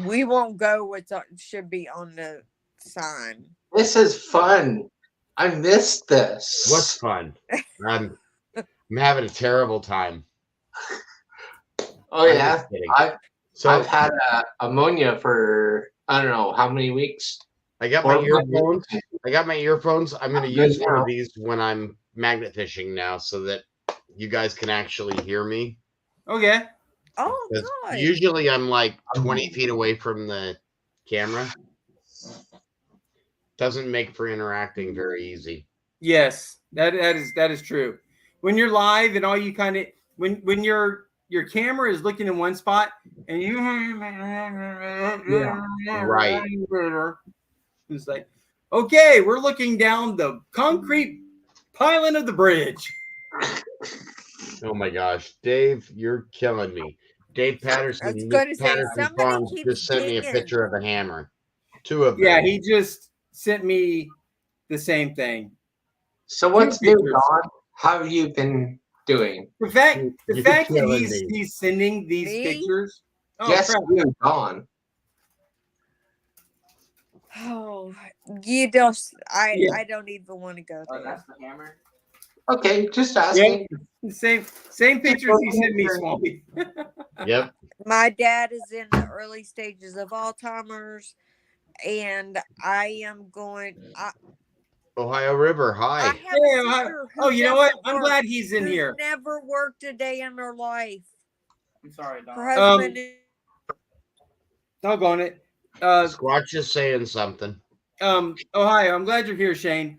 We won't go what should be on the sign. This is fun. I missed this. What's fun? I'm having a terrible time. Oh I'm yeah, just kidding. I've had ammonia for I don't know how many weeks. I got my Or- earphones. I'm going to Good use one now. of these when I'm magnet fishing now so that you guys can actually hear me. Okay. Oh, 'Cause God. usually I'm like 20 feet away from the camera. Doesn't make for interacting very easy. Yes, that is true. When you're live and all you kind of when your camera is looking in one spot and you Right. It's like, okay, we're looking down the concrete piling of the bridge. Oh my gosh. Dave, you're killing me. Dave Patterson, I was Nick gonna say, Patterson somebody Farms keeps just sent me a dinging. picture of a hammer. 2 of them. Yeah, he just sent me the same thing. So what's Two new, pictures. Don? How have you been doing? The fact You're that killing me. he's sending these Me? pictures. Oh, yes, crap. you, Don. Oh, You don't. Yeah. I don't even want to go Oh, there. that's the hammer. Okay, just asking. Yep. Same pictures you sent me, Swampy. Yep. My dad is in the early stages of Alzheimer's, and I am going. Ohio River. I Hi. have a Yeah, sister who oh, you know what? doesn't I'm work, glad he's in who's here. never worked a day in her life. I'm sorry, Dom. Her husband is Doggone it. Squatch is saying something. Ohio, I'm glad you're here, Shane.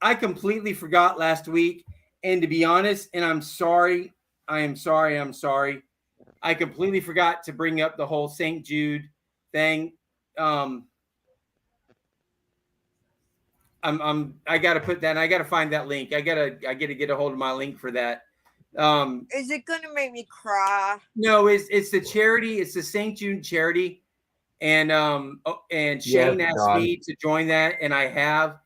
I completely forgot last week, and to be honest, and I'm sorry. I'm sorry. I completely forgot to bring up the whole St. Jude thing. I got to put that. I got to find that link. I gotta get a hold of my link for that. is it going to make me cry? No, it's the charity. It's the St. Jude charity, and Shane Yes, asked Don. me to join that, and I have,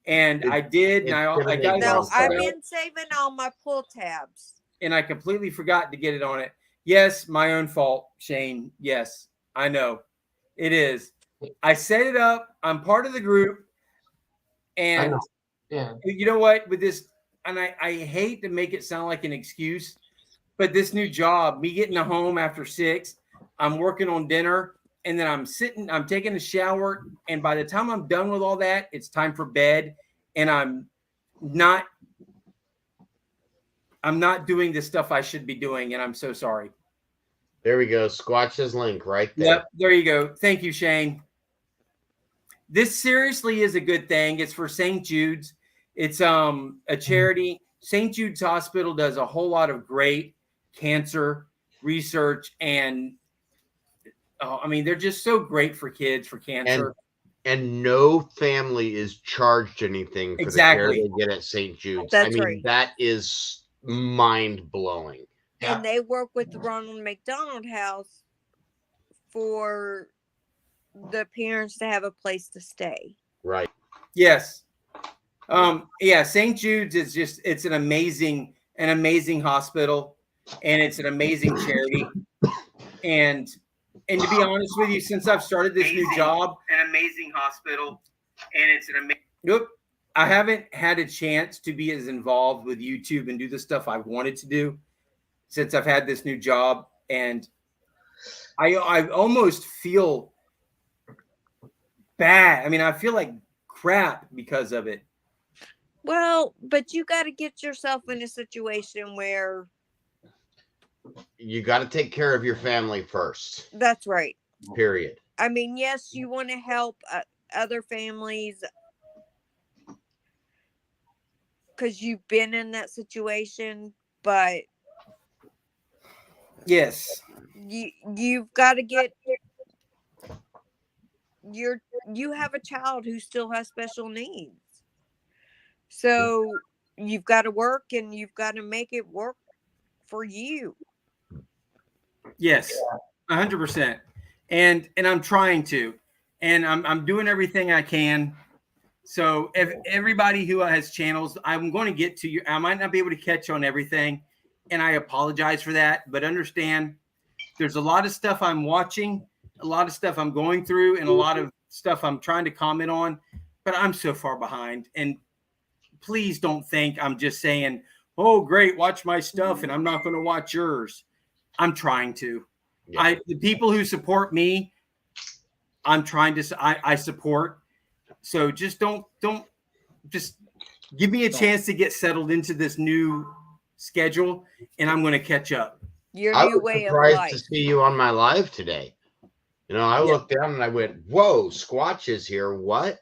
and I It's did, and gonna I got make it all No, set I've up, been saving all my pull tabs. and I completely forgot to get it on it. Yes, my own fault, Shane. Yes, I know it is. I set it up. I'm part of the group, I and know. Yeah. you know what? With this, and I hate to make it sound like an excuse, but this new job, me getting home after 6, I'm working on dinner, and then I'm taking a shower, and by the time I'm done with all that, it's time for bed, and I'm not doing the stuff I should be doing, and I'm so sorry. There we go. Squatch's link right there. Yep, there you go. Thank you, Shane. This seriously is a good thing. It's for St. Jude's. It's a charity. St. Jude's Hospital does a whole lot of great cancer research, and I mean, they're just so great for kids for cancer. And no family is charged anything for Exactly. the care they get at St. Jude's. That's I mean, right. that is mind blowing. Yeah. And they work with the Ronald McDonald House for the parents to have a place to stay. Right. Yes. Yeah, St. Jude's is it's an amazing hospital, and it's an amazing charity. And to be honest with you, since I've started this new job, an amazing hospital, and it's an amazing. Nope, I haven't had a chance to be as involved with YouTube and do the stuff I wanted to do since I've had this new job, and I almost feel bad. I mean, I feel like crap because of it. Well, but you got to get yourself in a situation where You got to take care of your family first. that's right. Period. I mean, yes, you want to help other families because you've been in that situation, but Yes. you've got to get you have a child who still has special needs. So you've got to work and you've got to make it work for you. Yes, 100%. And I'm trying to, and I'm doing everything I can. So if everybody who has channels, I'm going to get to you. I might not be able to catch on everything, and I apologize for that. But understand, there's a lot of stuff I'm watching, a lot of stuff I'm going through, and a lot of stuff I'm trying to comment on. But I'm so far behind, and please don't think I'm just saying, "Oh, great, watch my stuff," and I'm not going to watch yours. I'm trying to. Yeah. The people who support me, I'm trying to. I support. So just don't just give me a chance to get settled into this new schedule, and I'm going to catch up. Your I new was way of surprised life. to see you on my live today. You know, I Yeah. looked down and I went, "Whoa, Squatch is here." What?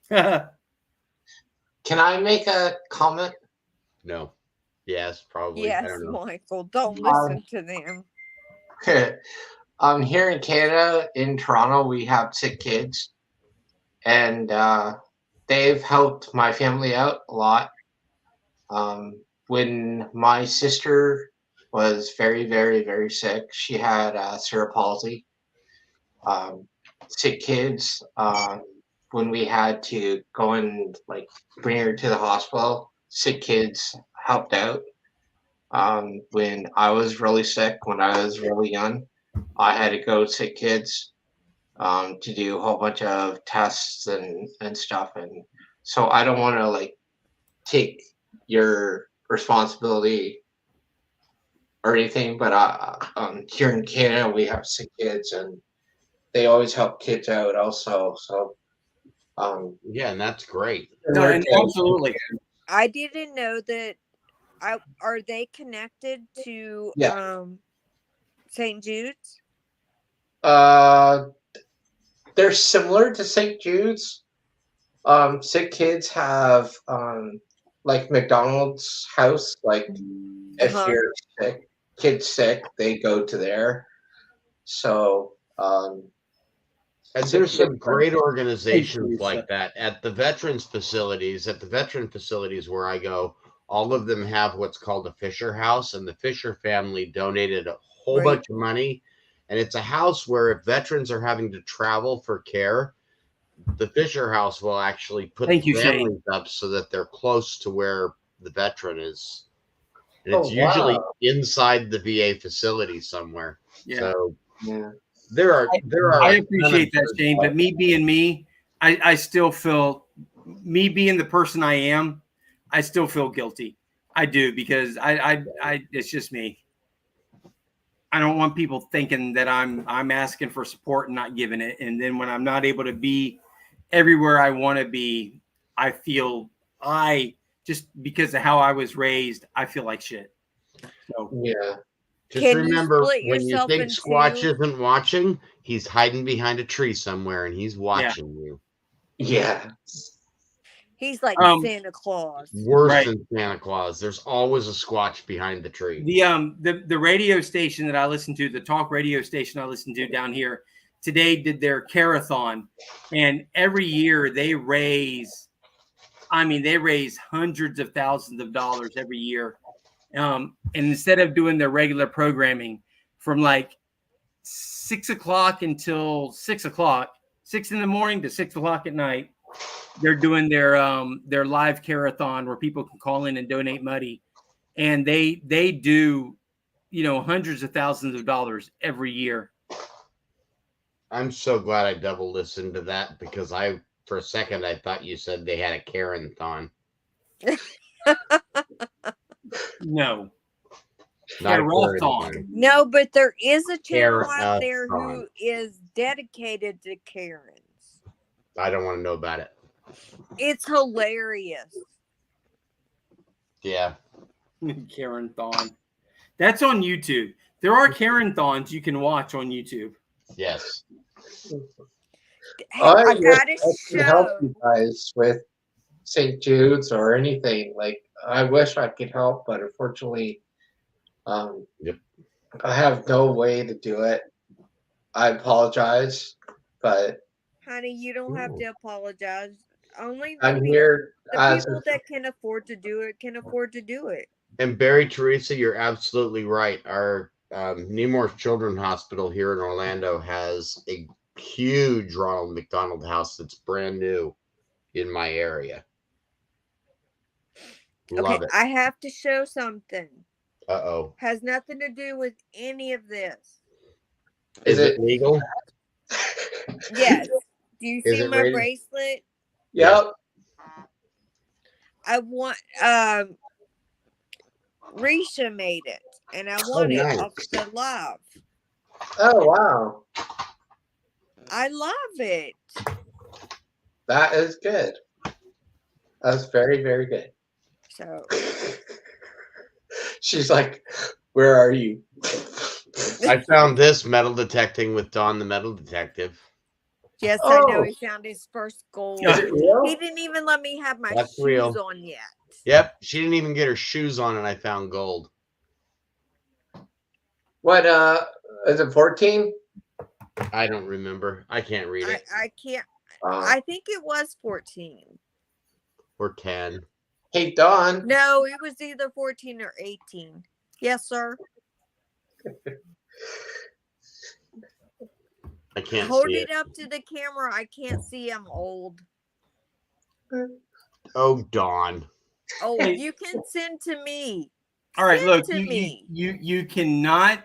Can I make a comment? No. Yes, probably. I Yes, don't know. Michael, don't listen to them. Here in Canada, in Toronto, we have sick kids, and they've helped my family out a lot. When my sister was very, very, very sick, she had cerebral palsy. Sick kids. When we had to go and like bring her to the hospital, sick kids helped out. When I was really sick, when I was really young, I had to go sick kids. to do a whole bunch of tests and stuff, and so I don't want to like take your responsibility or anything, but here in Canada we have sick kids and they always help kids out also. So Yeah, and that's great. No, and absolutely. I didn't know that. Are they connected to Yeah. St. Jude's? They're similar to St. Jude's. Sick kids have like McDonald's house. Like if Uh-huh. your kid's sick, they go to there. So And sick there's some kids- great organizations Teresa. like that at the veterans facilities. At the veteran facilities where I go, all of them have what's called a Fisher House, and the Fisher family donated a whole Right. bunch of money. And it's a house where if veterans are having to travel for care, the Fisher House will actually put Thank the you, Shane. families up so that they're close to where the veteran is. And Oh, it's usually wow. inside the VA facility somewhere. Yeah. So Yeah. there are I a ton appreciate of that, good Shane, but me being me, I still feel, me being the person I am, I still feel guilty. I do, because I it's just me. I don't want people thinking that I'm asking for support and not giving it, and then when I'm not able to be everywhere I want to be, I feel, just because of how I was raised, I feel like shit. So Yeah. Just Can you remember, split when you yourself think in Squatch two? isn't watching, he's hiding behind a tree somewhere and he's watching you. Yeah. He's like Um, Santa Claus. Worse Right. than Santa Claus. There's always a Squatch behind the tree. the radio station that I listen to, the talk radio station I listen to down here, today did their carathon, and every year they raise hundreds of thousands of dollars every year. And instead of doing their regular programming from like 6 o'clock until 6 o'clock, 6 in the morning to 6 o'clock at night, they're doing their live carathon where people can call in and donate money, and they do, hundreds of thousands of dollars every year. I'm so glad I double listened to that because for a second, I thought you said they had a Karen-thon. No, Not a Carathon. Karen-thon. No, but there is a channel out there Karen-thon. who is dedicated to Karens. I don't want to know about it. It's hilarious. Yeah. Karen Thon. That's on YouTube. There are Karen Thons you can watch on YouTube. Yes. Hey, I wish gotta I could help show. you guys with St. Jude's or anything. Like, I wish I could help, but unfortunately, Yep. I have no way to do it. I apologize, but Honey, you don't have to apologize. Only I'm here the as people that can afford to do it can afford to do it. And Barry, Teresa, you're absolutely right. Our Nemours Children's Hospital here in Orlando has a huge Ronald McDonald House that's brand new in my area. Love Okay, it. I have to show something. Uh-oh. Has nothing to do with any of this. Is it legal? Yes. Do you Is see it my rated? bracelet? Yep. I want Risha made it, and I want nice. it off the love. Oh, wow. I love it. That is good. That's very, very good. So She's like, where are you? I found this metal detecting with Don the Metal Detective. yes, I know Oh. he found his first gold. Is it real? He didn't even let me have my That's shoes real. on yet. Yep, she didn't even get her shoes on and I found gold. What, is it 14? I don't remember. I can't read it. I can't. I think it was 14. Or 10. Hey, Dawn. No, it was either 14 or 18. Yes, sir. I can't Hold see it up to the camera. I can't see. I'm old. Oh, Dawn. Oh, Hey. you can send to me. All right, Send look, to me. you cannot.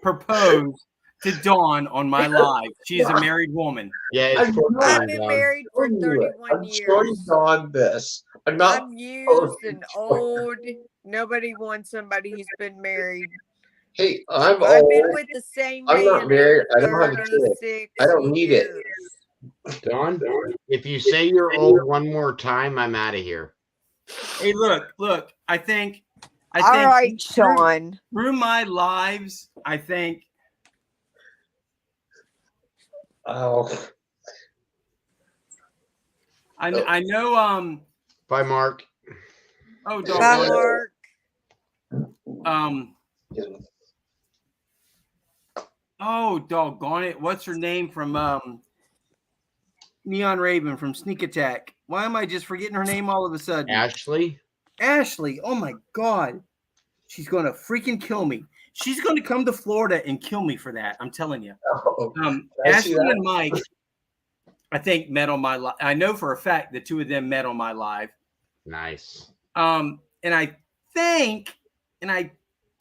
proposed to Dawn on my live. She is a married woman. Yeah, I'm it's for not- I've fun, been Dawn. married for I'm 31 showing years. Dawn this. I'm not. I'm used and old. Nobody wants somebody who's been married. Hey, I'm I've been old. with the same I'm not man married. for I don't have a kid. 36 I don't need it. years. Dawn, if you say you're old one more time, I'm out of here. Hey, look. I think All right, Sean. through my lives, I think Oh, I know. Bye, Mark. Oh, Bye, doggone Mark. it. Oh, doggone it. What's her name from Neon Raven from Sneak Attack? Why am I just forgetting her name all of a sudden? Ashley. Ashley. Oh my God. She's gonna freaking kill me. She's gonna come to Florida and kill me for that. I'm telling you. oh. I see Ashley that? and Mike, I think, met on my live. I know for a fact the two of them met on my live. Nice. And I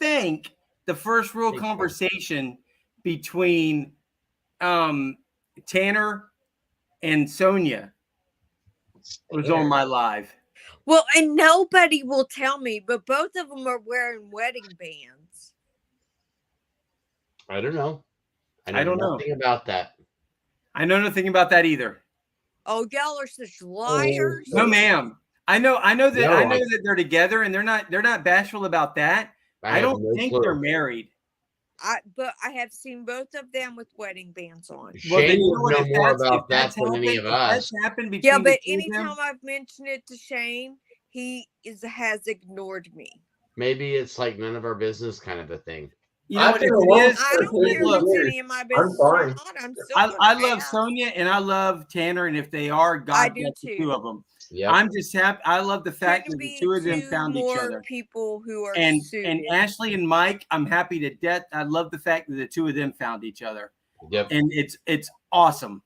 think the first real conversation between Tanner and Sonia was on my live. Well, and nobody will tell me, but both of them are wearing wedding bands. I don't know. I don't know. Nothing about that. I know nothing about that either. Oh, y'all are such liars. No, ma'am. I know that No, that they're together and they're not bashful about that. I have don't no think clue. they're married. But I have seen both of them with wedding bands on. Well, then Shane you know would what? know If more that's- about if that's that than any of happened- if us. That's happened between Yeah, but the two of them. anytime I've mentioned it to Shane, he has ignored me. Maybe it's like none of our business kind of a thing. You know I've what been it alone is? I don't care Look, if it's any of my business or fine. not. I'm still gonna I love ask. Sonia and I love Tanner, and if they are, God I do bless the too. two of them. Yeah. I'm just happy. I love the fact that Couldn't the be two of them two found each more other. people who are And suited. Ashley and Mike, I'm happy to death. I love the fact that the two of them found each other. Yep. And it's awesome.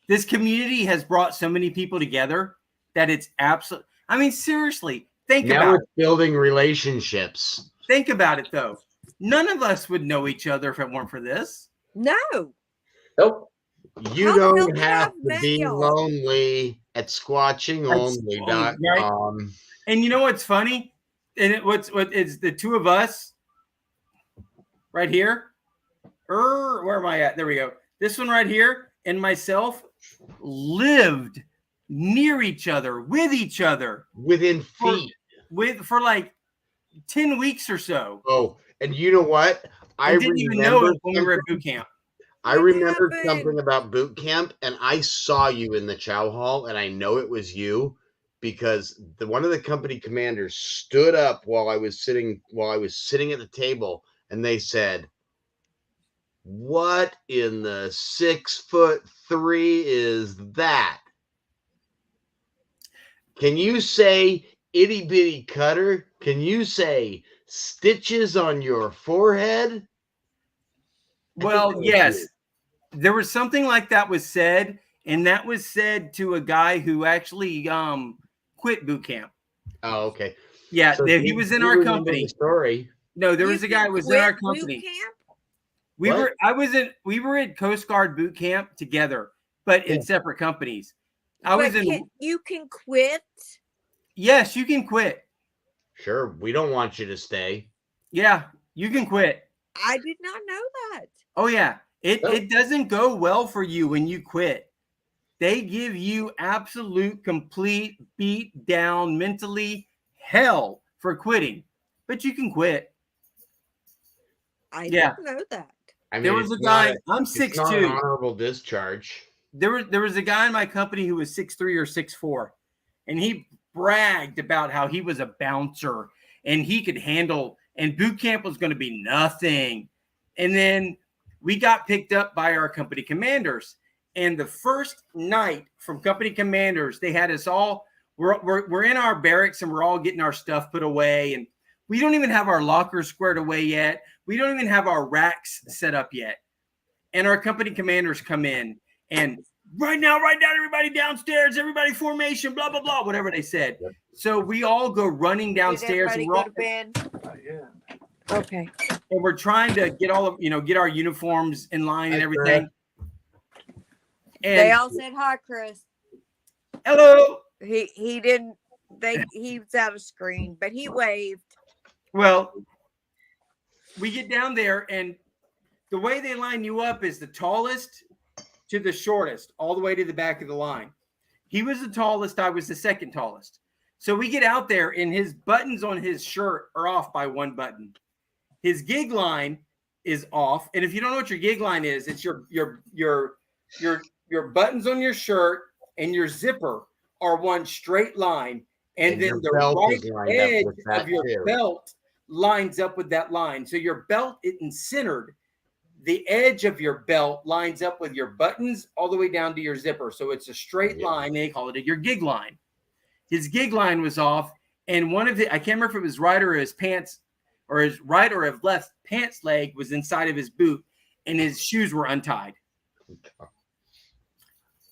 This community has brought so many people together that it's absolute. I mean, seriously, think Now about it's building relationships. Think about it though. None of us would know each other if it weren't for this. No. Nope. You How the hell don't did have I to met be y'all? lonely at squatchingonly.com. And you know what's funny? And what is the two of us right here? Where am I at? There we go. This one right here and myself lived near each other, with each other, Within feet. for like 10 weeks or so. Oh, and you know what? I didn't even know it when we were at boot camp. I What remembered happened? something about boot camp, and I saw you in the chow hall, and I know it was you because one of the company commanders stood up while I was sitting at the table, and they said, "What in the 6'3" is that? Can you say itty bitty cutter? Can you say stitches on your forehead?" Well, yes, there was something like that was said, and that was said to a guy who actually quit boot camp. Oh, okay. Yeah, So he you- was in you our remember company. the story. No, there You was a guy can who was in our quit boot company. camp? We What? were at Coast Guard boot camp together, but in separate companies. You can quit. Yes, you can quit. Sure, we don't want you to stay. Yeah, you can quit. I did not know that. Oh yeah. It doesn't go well for you when you quit. They give you absolute, complete, beat down, mentally hell for quitting. But you can quit. I Yeah. didn't know that. I mean, There was it's a guy, not I'm it's not an 6'2". honorable discharge. There was a guy in my company who was 6'3" or 6'4", and he bragged about how he was a bouncer and he could handle, and boot camp was going to be nothing. And then we got picked up by our company commanders. And the first night from company commanders, they had us all, we're in our barracks and we're all getting our stuff put away. And we don't even have our lockers squared away yet. We don't even have our racks set up yet. And our company commanders come in and right now, everybody downstairs, everybody formation, blah, blah, blah, whatever they said. So we all go running Did downstairs. everybody And we're go all, to bed? Okay. And we're trying to get get our uniforms in line and Hi, everything. And They all said hi, Chris. hello. He didn't. He was out of screen, but he waved. Well, we get down there, and the way they line you up is the tallest to the shortest, all the way to the back of the line. He was the tallest. I was the second tallest. So we get out there, and his buttons on his shirt are off by one button. His gig line is off, and if you don't know what your gig line is, it's your buttons on your shirt and your zipper are one straight line, and then your the belt right is lined up edge with that of your too. belt lines up with that line. So your belt isn't centered. The edge of your belt lines up with your buttons all the way down to your zipper. So it's a straight line. They call it your gig line. His gig line was off, and I can't remember if it was right or his pants, or his right or his left pants leg was inside of his boot, and his shoes were untied.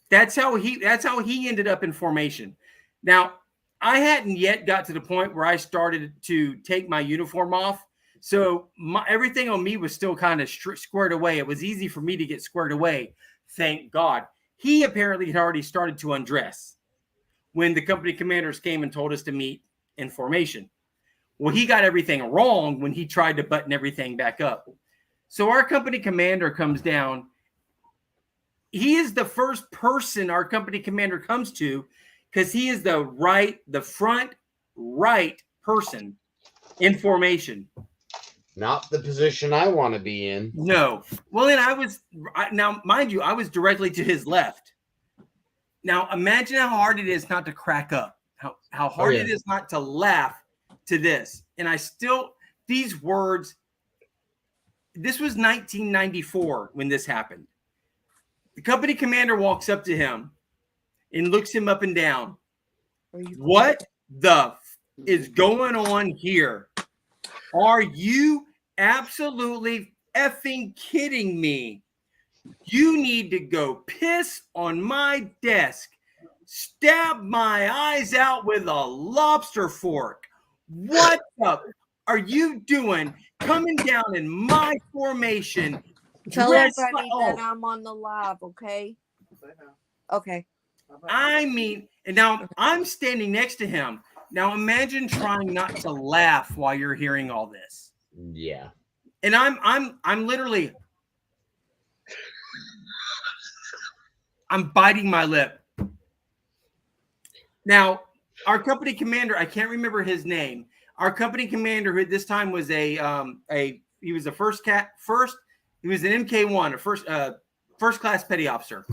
That's how he ended up in formation. Now, I hadn't yet got to the point where I started to take my uniform off. So everything on me was still kind of squared away. It was easy for me to get squared away. Thank God. He apparently had already started to undress when the company commanders came and told us to meet in formation. Well, he got everything wrong when he tried to button everything back up. So our company commander comes down. He is the first person our company commander comes to because he is the front right person in formation. Not the position I want to be in. No. Well, then now, mind you, I was directly to his left. Now, imagine how hard it is not to crack up, how hard it is not to laugh to this. And these words, this was 1994 when this happened. The company commander walks up to him and looks him up and down. What the is going on here? Are you absolutely effing kidding me? You need to go piss on my desk, stab my eyes out with a lobster fork. What the are you doing coming down in my formation? Tell everybody that I'm on the live, okay? Okay. I mean, and now I'm standing next to him. Now imagine trying not to laugh while you're hearing all this. Yeah. And I'm literally I'm biting my lip. Now, our company commander, I can't remember his name. Our company commander, who at this time was he was a he was an MK1, a first class petty officer,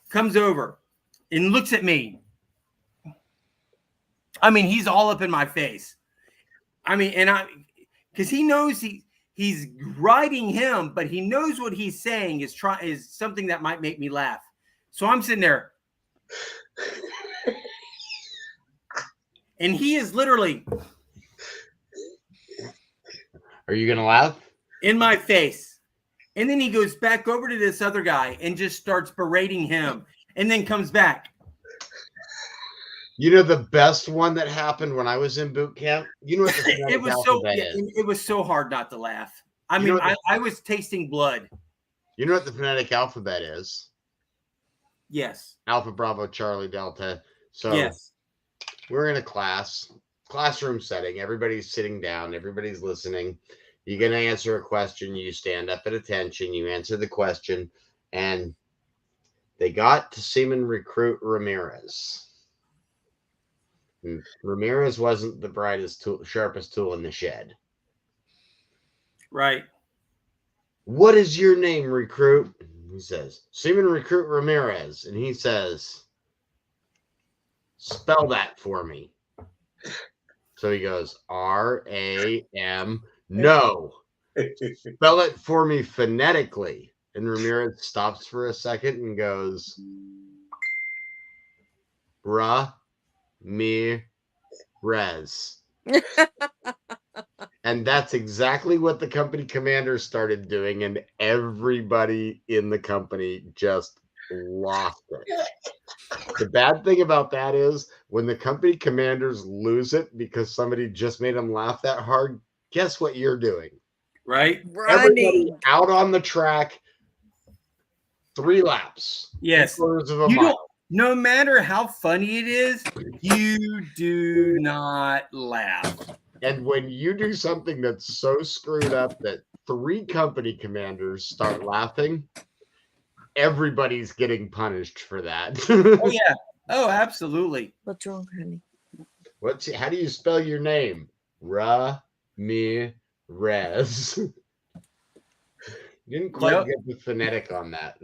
comes over and looks at me. I mean, he's all up in my face. I mean, because he knows he's writing him, but he knows what he's saying is something that might make me laugh. So I'm sitting there, and he is literally. Are you gonna laugh? In my face. And then he goes back over to this other guy and just starts berating him, and then comes back. You know the best one that happened when I was in boot camp? You know what the it was so hard not to laugh. I mean, I was tasting blood. You know what the phonetic alphabet is? Yes. Alpha, Bravo, Charlie, Delta. So yes. We're in a classroom setting. Everybody's sitting down. Everybody's listening. You're going to answer a question. You stand up at attention. You answer the question. And they got to Seaman Recruit Ramirez. And Ramirez wasn't the brightest tool, sharpest tool in the shed. Right. What is your name, recruit? He says, Seaman Recruit Ramirez. And he says, spell that for me. So he goes, R-A-M. No. Spell it for me phonetically. And Ramirez stops for a second and goes, Ra-mi-rez. And that's exactly what the company commander started doing, and everybody in the company just lost it. The bad thing about that is when the company commanders lose it because somebody just made them laugh that hard, Guess what you're doing? Right? Everybody Running. out on the track, 3 laps. Yes. 3/4 of a You mile. don't. No matter how funny it is, you do not laugh. And when you do something that's so screwed up that 3 company commanders start laughing, everybody's getting punished for that. Oh yeah. Oh, absolutely. What's wrong, honey? How do you spell your name? Ramirez. Didn't quite Yep. get the phonetic on that.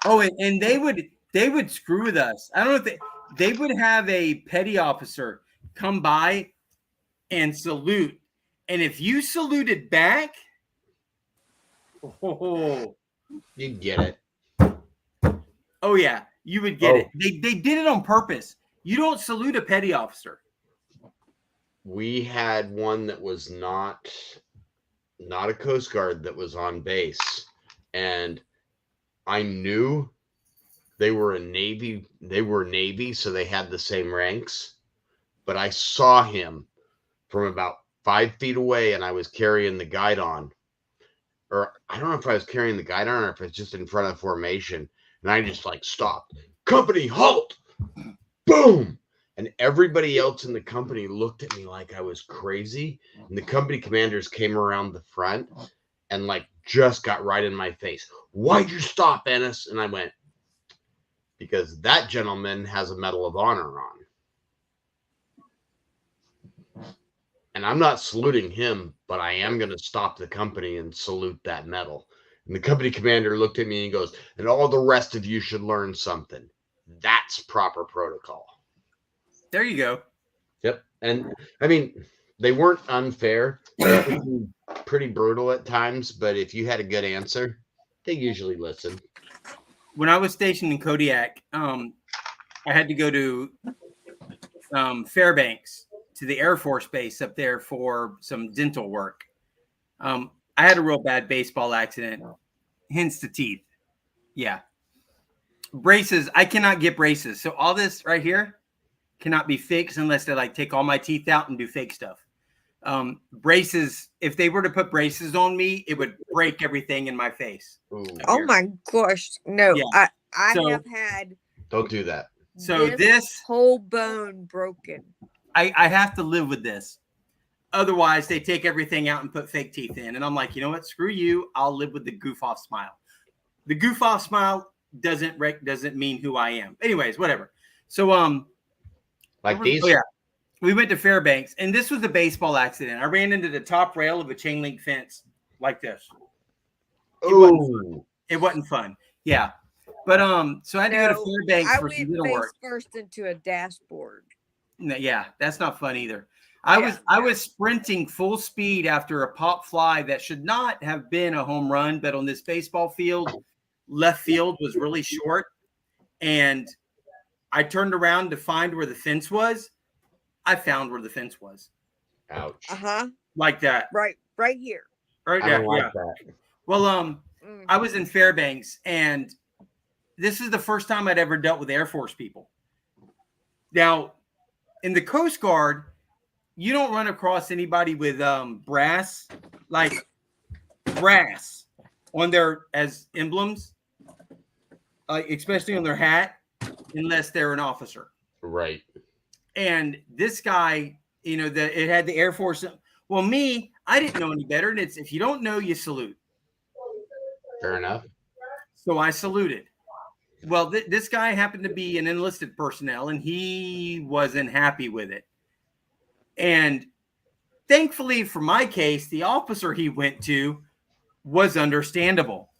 Oh, and they would screw with us. I don't know if they would have a petty officer come by and salute, and if you saluted back, oh You'd get it. Yeah, you would get it. Oh. They did it on purpose. You don't salute a petty officer. We had one that was not a Coast Guard that was on base, and I knew they were Navy, so they had the same ranks, but I saw him from about 5 feet away, and I was carrying the guidon, or I don't know if I was carrying the guidon or if it's just in front of formation, and I just like stopped. Company, halt! Boom! And everybody else in the company looked at me like I was crazy, and the company commanders came around the front and like just got right in my face. Why'd you stop, Ennis? And I went, because that gentleman has a Medal of Honor on. And I'm not saluting him, but I am going to stop the company and salute that medal. And the company commander looked at me and goes, and all the rest of you should learn something. That's proper protocol. There you go. Yep. And I mean, they weren't unfair. They could be pretty brutal at times, but if you had a good answer, they usually listen. When I was stationed in Kodiak, I had to go to Fairbanks, to the Air Force Base up there for some dental work. I had a real bad baseball accident, hence the teeth. Yeah. Braces, I cannot get braces. So all this right here cannot be fixed unless they like take all my teeth out and do fake stuff. Braces, if they were to put braces on me, it would break everything in my face. Ooh, Oh my gosh. No, Yeah. I So- have had don't do that. So this whole bone broken. I have to live with this. Otherwise, they take everything out and put fake teeth in. And I'm like, you know what? Screw you. I'll live with the goof off smile. The goof off smile doesn't mean who I am. Anyways, whatever. So Like these? Oh, yeah. We went to Fairbanks, and this was a baseball accident. I ran into the top rail of a chain link fence like this. It wasn't fun. Yeah. But so I had to go to Fairbanks for some dental work. First into a dashboard. No, yeah, that's not fun either. I was sprinting full speed after a pop fly that should not have been a home run, but on this baseball field, left field was really short, and I turned around to find where the fence was. I found where the fence was. Ouch. Like that. Right here. Right I there. don't like Yeah. that. Well, I was in Fairbanks, and this is the first time I'd ever dealt with Air Force people. Now, in the Coast Guard, you don't run across anybody with brass on their as emblems, especially on their hat, unless they're an officer. Right. And this guy, it had the Air Force. Well, I didn't know any better. And it's, if you don't know, you salute. Fair enough. So I saluted. Well, this guy happened to be an enlisted personnel, and he wasn't happy with it. And thankfully for my case, the officer he went to was understandable.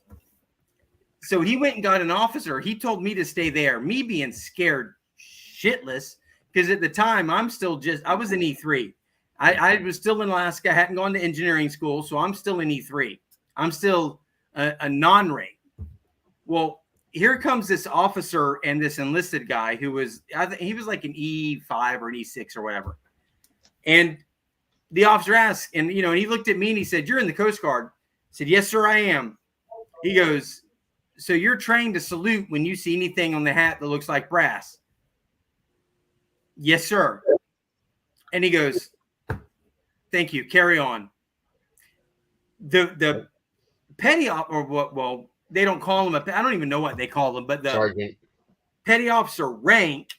So he went and got an officer. He told me to stay there, me being scared shitless, because at the time I was an E3. I was still in Alaska. I hadn't gone to engineering school, so I'm still in E3. I'm still a non-rate. Well, here comes this officer and this enlisted guy who was, he was like an E5 or an E6 or whatever. And the officer asked, and he looked at me and he said, "You're in the Coast Guard." I said, "Yes, sir, I am." He goes, "So you're trained to salute when you see anything on the hat that looks like brass?" "Yes, sir." And he goes, Thank you. Carry on. The petty op or what? Well, they don't call him I don't even know what they call him, but the Sergeant. petty officer rank,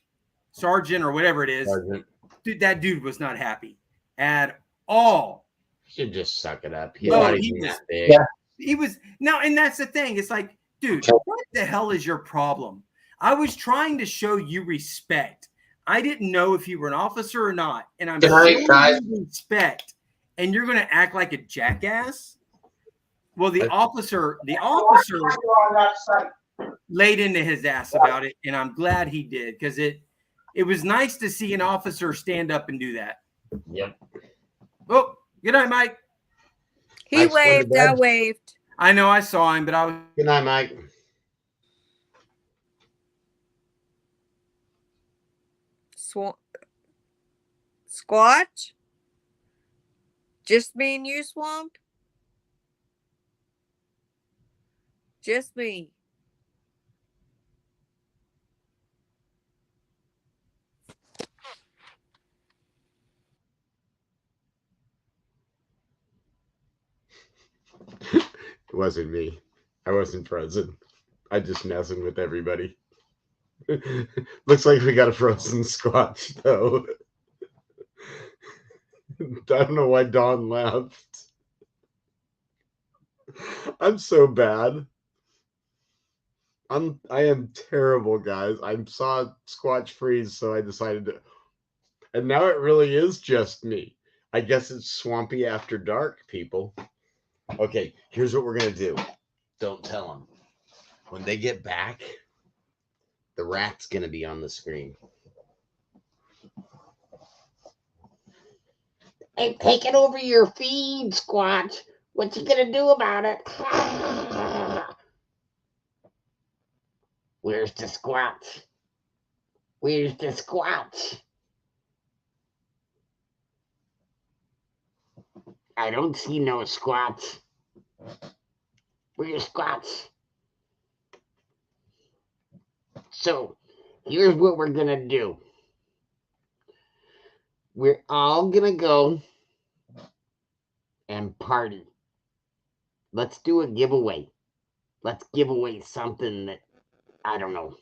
sergeant or whatever it is. Sergeant. Dude, that dude was not happy at all. Should just suck it up. He's No, not he even was- that big. Yeah. He was no, and that's the thing. It's like, dude, what the hell is your problem? I was trying to show you respect. I didn't know if you were an officer or not, and I'm Good night, showing guys. you respect, and you're going to act like a jackass. Well, the officer laid into his ass about it, and I'm glad he did because it was nice to see an officer stand up and do that. Yep. Oh, good night, Mike. He Mike's going to waved. I bed. waved. I know I saw him, but I was Good night, Mike. Squatch? Just me and you, Swamp? Just me. It wasn't me. I wasn't present. I just messing with everybody. Looks like we got a frozen Squatch, though. I don't know why Dawn left. I'm so bad. I am terrible, guys. I saw Squatch freeze, so I decided to. And now it really is just me. I guess it's Swampy After Dark, people. Okay, here's what we're gonna do. Don't tell them. When they get back, the rat's gonna be on the screen. Hey, taking over your feed, Squatch. What you gonna do about it? Where's the Squatch? Where's the Squatch? I don't see no Squatch. Where's Squatch? So, here's what we're gonna do. We're all gonna go and party. Let's do a giveaway. Let's give away something that, I don't know,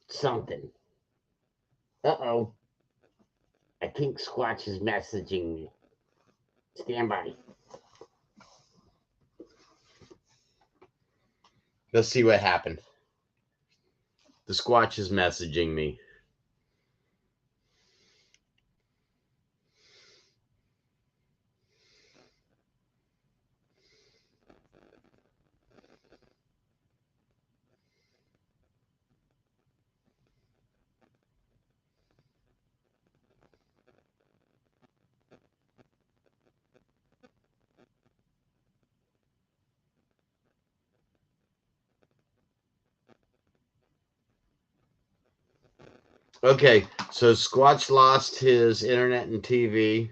something. Uh-oh. I think Squatch is messaging me. Stand by. Let's see what happened. The Squatch is messaging me. Okay, so Squatch lost his internet and TV.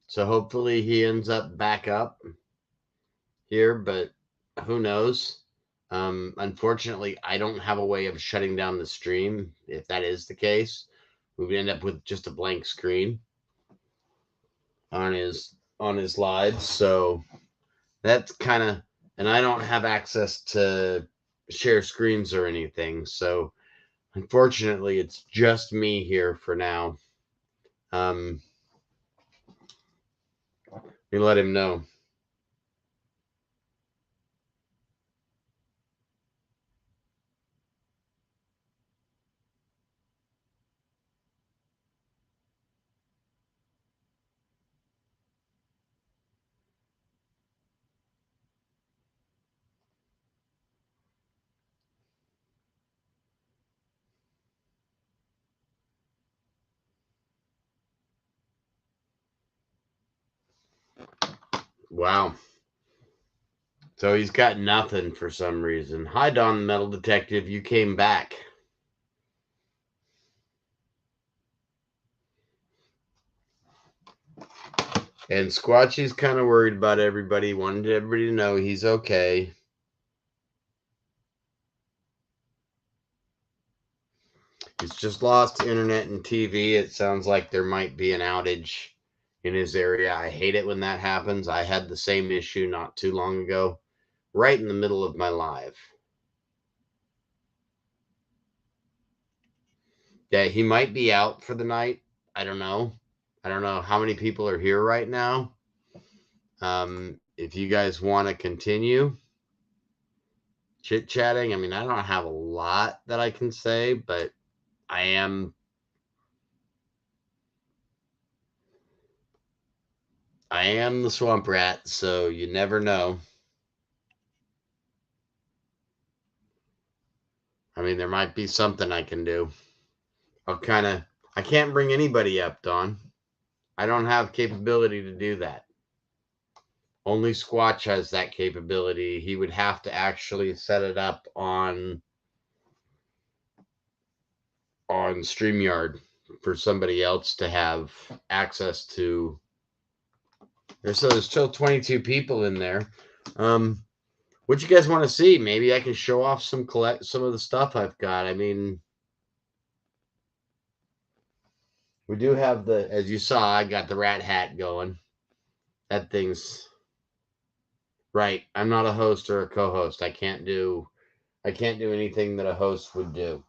So hopefully he ends up back up here, but who knows? Unfortunately, I don't have a way of shutting down the stream. If that is the case, we would end up with just a blank screen on his live. So that's kind of, and I don't have access to share screens or anything. So unfortunately, it's just me here for now. Let me let him know. Wow. So he's got nothing for some reason. Hi, Don the Metal Detective. You came back. And Squatchy's kind of worried about everybody. Wanted everybody to know he's okay. He's just lost internet and TV. It sounds like there might be an outage in his area. I hate it when that happens. I had the same issue not too long ago, right in the middle of my live. Yeah, he might be out for the night. I don't know. I don't know how many people are here right now. If you guys want to continue chit-chatting, I mean, I don't have a lot that I can say, but I am the swamp rat, so you never know. I mean, there might be something I can do. I can't bring anybody up, Don. I don't have capability to do that. Only Squatch has that capability. He would have to actually set it up on StreamYard for somebody else to have access to. So there's still 22 people in there. What you guys want to see? Maybe I can show off some of the stuff I've got. I mean, we do have as you saw, I got the rat hat going. That thing's right. I'm not a host or a co-host. I can't do anything that a host would do.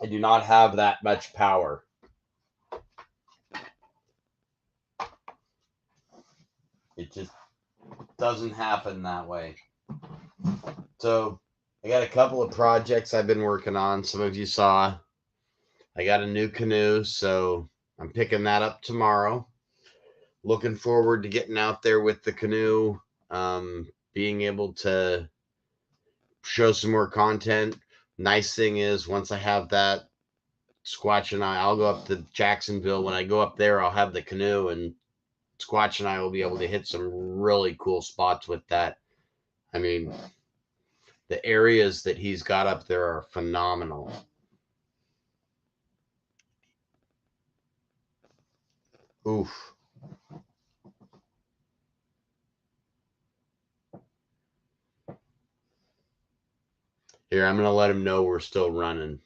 I do not have that much power. It just doesn't happen that way. So I got a couple of projects I've been working on. Some of you saw I got a new canoe, so I'm picking that up tomorrow. Looking forward to getting out there with the canoe, being able to show some more content. Nice thing is, once I have that, Squatch and I'll go up to Jacksonville. When I go up there, I'll have the canoe, and Squatch and I will be able to hit some really cool spots with that. I mean, the areas that he's got up there are phenomenal. Oof. Here, I'm going to let him know we're still running.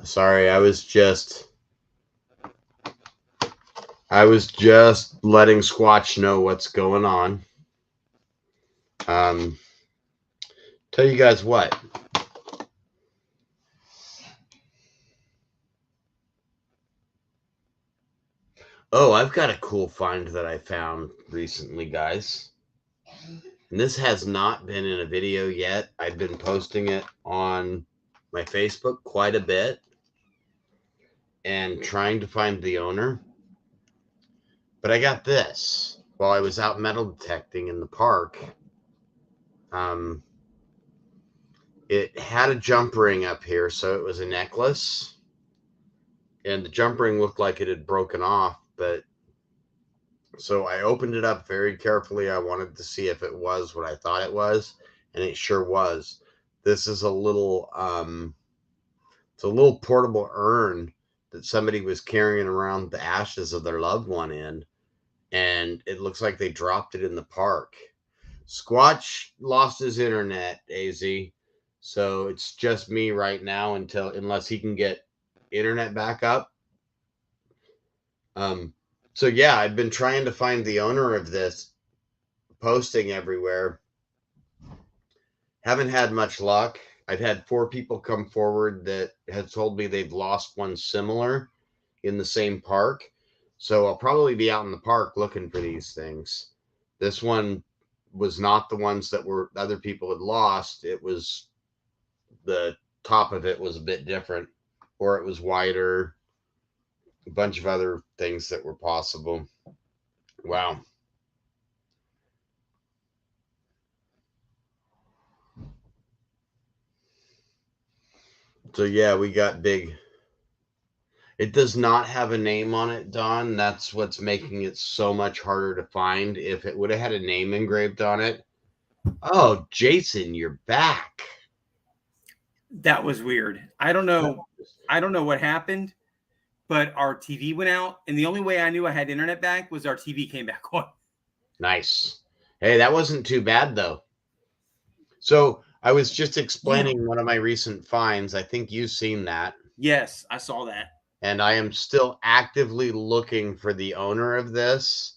Sorry, I was just letting Squatch know what's going on. Tell you guys what. Oh, I've got a cool find that I found recently, guys. And this has not been in a video yet. I've been posting it on my Facebook quite a bit and trying to find the owner. But I got this while I was out metal detecting in the park. It had a jump ring up here, so it was a necklace. And the jump ring looked like it had broken off, but so I opened it up very carefully. I wanted to see if it was what I thought it was, and it sure was. This is a little it's a little portable urn that somebody was carrying around the ashes of their loved one in, and it looks like they dropped it in the park. Squatch lost his internet, AZ, so it's just me right now unless he can get internet back up. So yeah, I've been trying to find the owner of this, posting everywhere. Haven't had much luck. I've had 4 people come forward that have told me they've lost one similar in the same park. So I'll probably be out in the park looking for these things. This one was not the ones that other people had lost. It was the top of it was a bit different, or it was wider. A bunch of other things that were possible. Wow. So yeah, we got big. It does not have a name on it, Don. That's what's making it so much harder to find. If it would have had a name engraved on it. Oh, Jason, you're back. That was weird. I don't know what happened, but our TV went out, and the only way I knew I had internet back was our TV came back on. Nice. Hey, that wasn't too bad though. So I was just explaining one of my recent finds. I think you've seen that. Yes, I saw that. And I am still actively looking for the owner of this.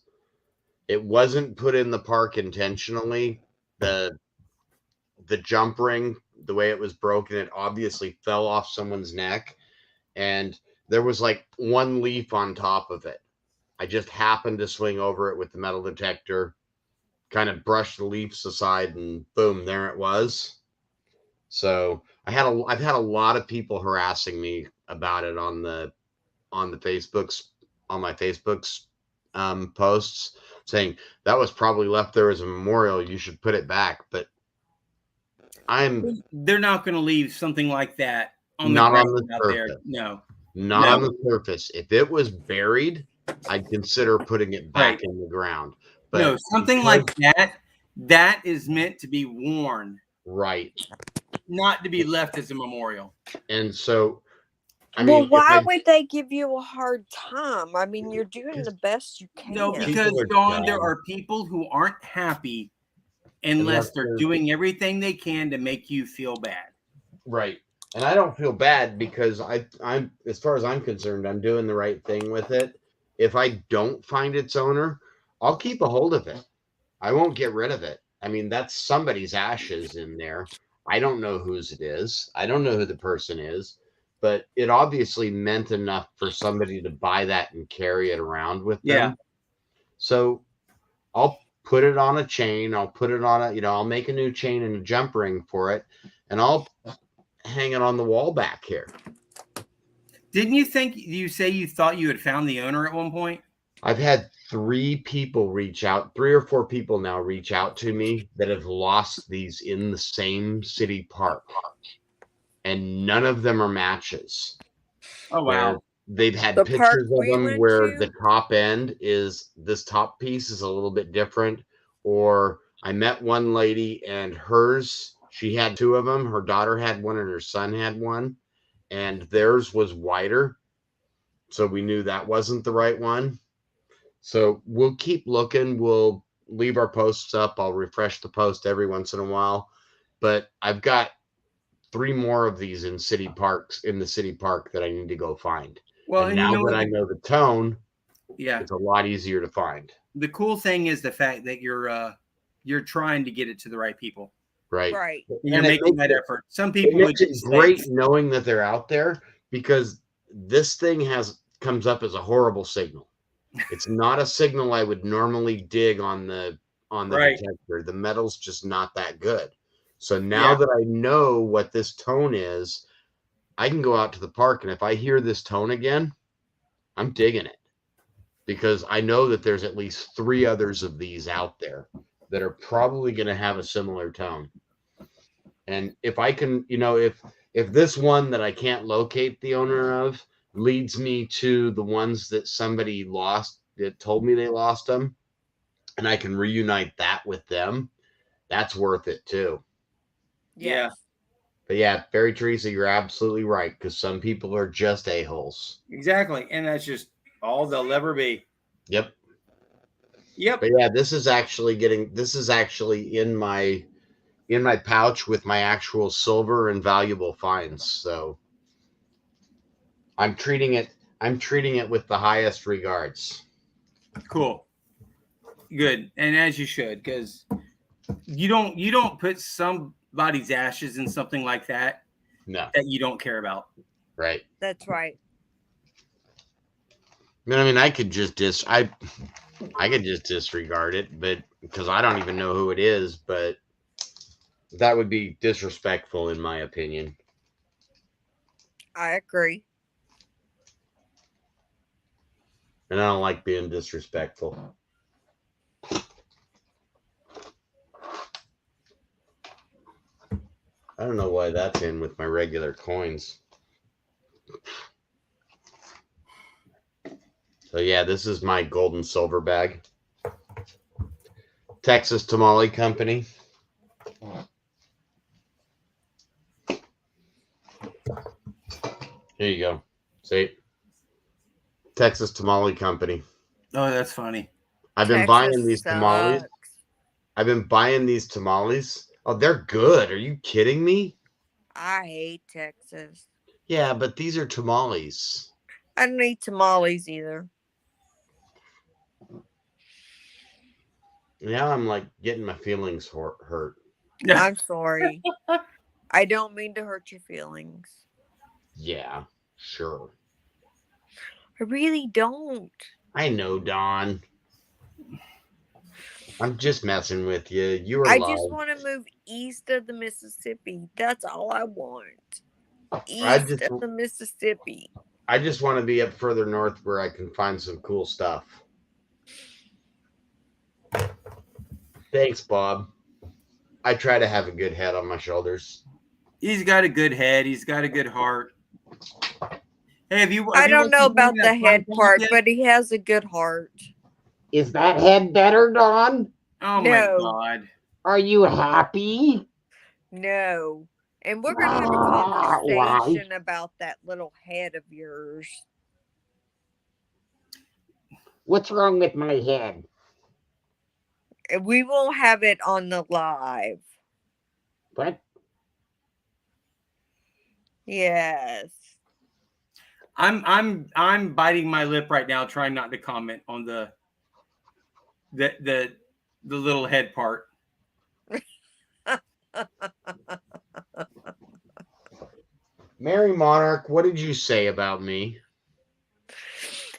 It wasn't put in the park intentionally. The jump ring, the way it was broken, it obviously fell off someone's neck, and there was like one leaf on top of it. I just happened to swing over it with the metal detector, kind of brushed the leaves aside, and boom, there it was. So I've had a lot of people harassing me about it on my Facebook's posts, saying that was probably left there as a memorial. You should put it back. But they're not going to leave something like that on not the on the out surface. there. No, not on the surface. If it was buried, I'd consider putting it back in the ground. But no, something like that is meant to be worn, right? Not to be left as a memorial. And so, I well, mean, why would they give you a hard time? I mean, you're doing the best you can. No, because Dawn, there are people who aren't happy unless they're doing everything they can to make you feel bad. Right. And I don't feel bad because I'm as far as I'm concerned, I'm doing the right thing with it. If I don't find its owner, I'll keep a hold of it. I won't get rid of it. I mean, that's somebody's ashes in there. I don't know whose it is. I don't know who the person is, but it obviously meant enough for somebody to buy that and carry it around with them. Yeah. So I'll put it on a chain. I'll put it on I'll make a new chain and a jump ring for it, and I'll hang it on the wall back here. Didn't you say you thought you had found the owner at one point? I've had 3 or 4 people now reach out to me that have lost these in the same city park, and none of them are matches. Oh, wow. They've had pictures of them where the top end is, this top piece is a little bit different. Or I met one lady and hers, she had 2 of them. Her daughter had one and her son had one, and theirs was wider. So we knew that wasn't the right one. So we'll keep looking. We'll leave our posts up. I'll refresh the post every once in a while. But I've got 3 more of these in the city park that I need to go find. Well, and now that I know the tone, it's a lot easier to find. The cool thing is the fact that you're trying to get it to the right people. Right. And you're making that effort. Some people it's great knowing that they're out there, because this thing comes up as a horrible signal. It's not a signal I would normally dig on the detector. The metal's just not that good. So now that I know what this tone is, I can go out to the park, and if I hear this tone again, I'm digging it, because I know that there's at least 3 others of these out there that are probably going to have a similar tone. And if I can, if this one that I can't locate the owner of leads me to the ones that somebody lost, that told me they lost them, and I can reunite that with them, that's worth it too. Yeah. But yeah, Fairy Teresa, you're absolutely right, because some people are just a-holes. Exactly. And that's just all they'll ever be. Yep. But yeah, this is actually in my pouch with my actual silver and valuable finds. So I'm treating it with the highest regards. Cool. Good. And as you should, because you don't put somebody's ashes in something like that. No. That you don't care about. Right. That's right. I mean, I could just disregard it, but because I don't even know who it is, but that would be disrespectful in my opinion. I agree. And I don't like being disrespectful. I don't know why that's in with my regular coins. So yeah, this is my gold and silver bag. Texas Tamale Company. Here you go. See? Texas Tamale Company. Oh, that's funny. I've been buying these tamales. I've been buying these tamales. Oh, they're good. Are you kidding me? I hate Texas. Yeah, but these are tamales. I don't eat tamales either. Now I'm like getting my feelings hurt. I'm sorry. I don't mean to hurt your feelings. Yeah, sure. I really don't. I know, Dawn. I'm just messing with you. You were I live. just want to move east of the Mississippi. That's all I want. East of the Mississippi. I just want to be up further north where I can find some cool stuff. Thanks, Bob. I try to have a good head on my shoulders. He's got a good head. He's got a good heart. Hey, I don't know about the head part, but he has a good heart. Is that head better, Dawn? Oh No. my God. Are you happy? No. And we're going to have a conversation about that little head of yours. What's wrong with my head? We won't have it on the live. What? Yes. I'm biting my lip right now, trying not to comment on the little head part. Mary Monarch, what did you say about me?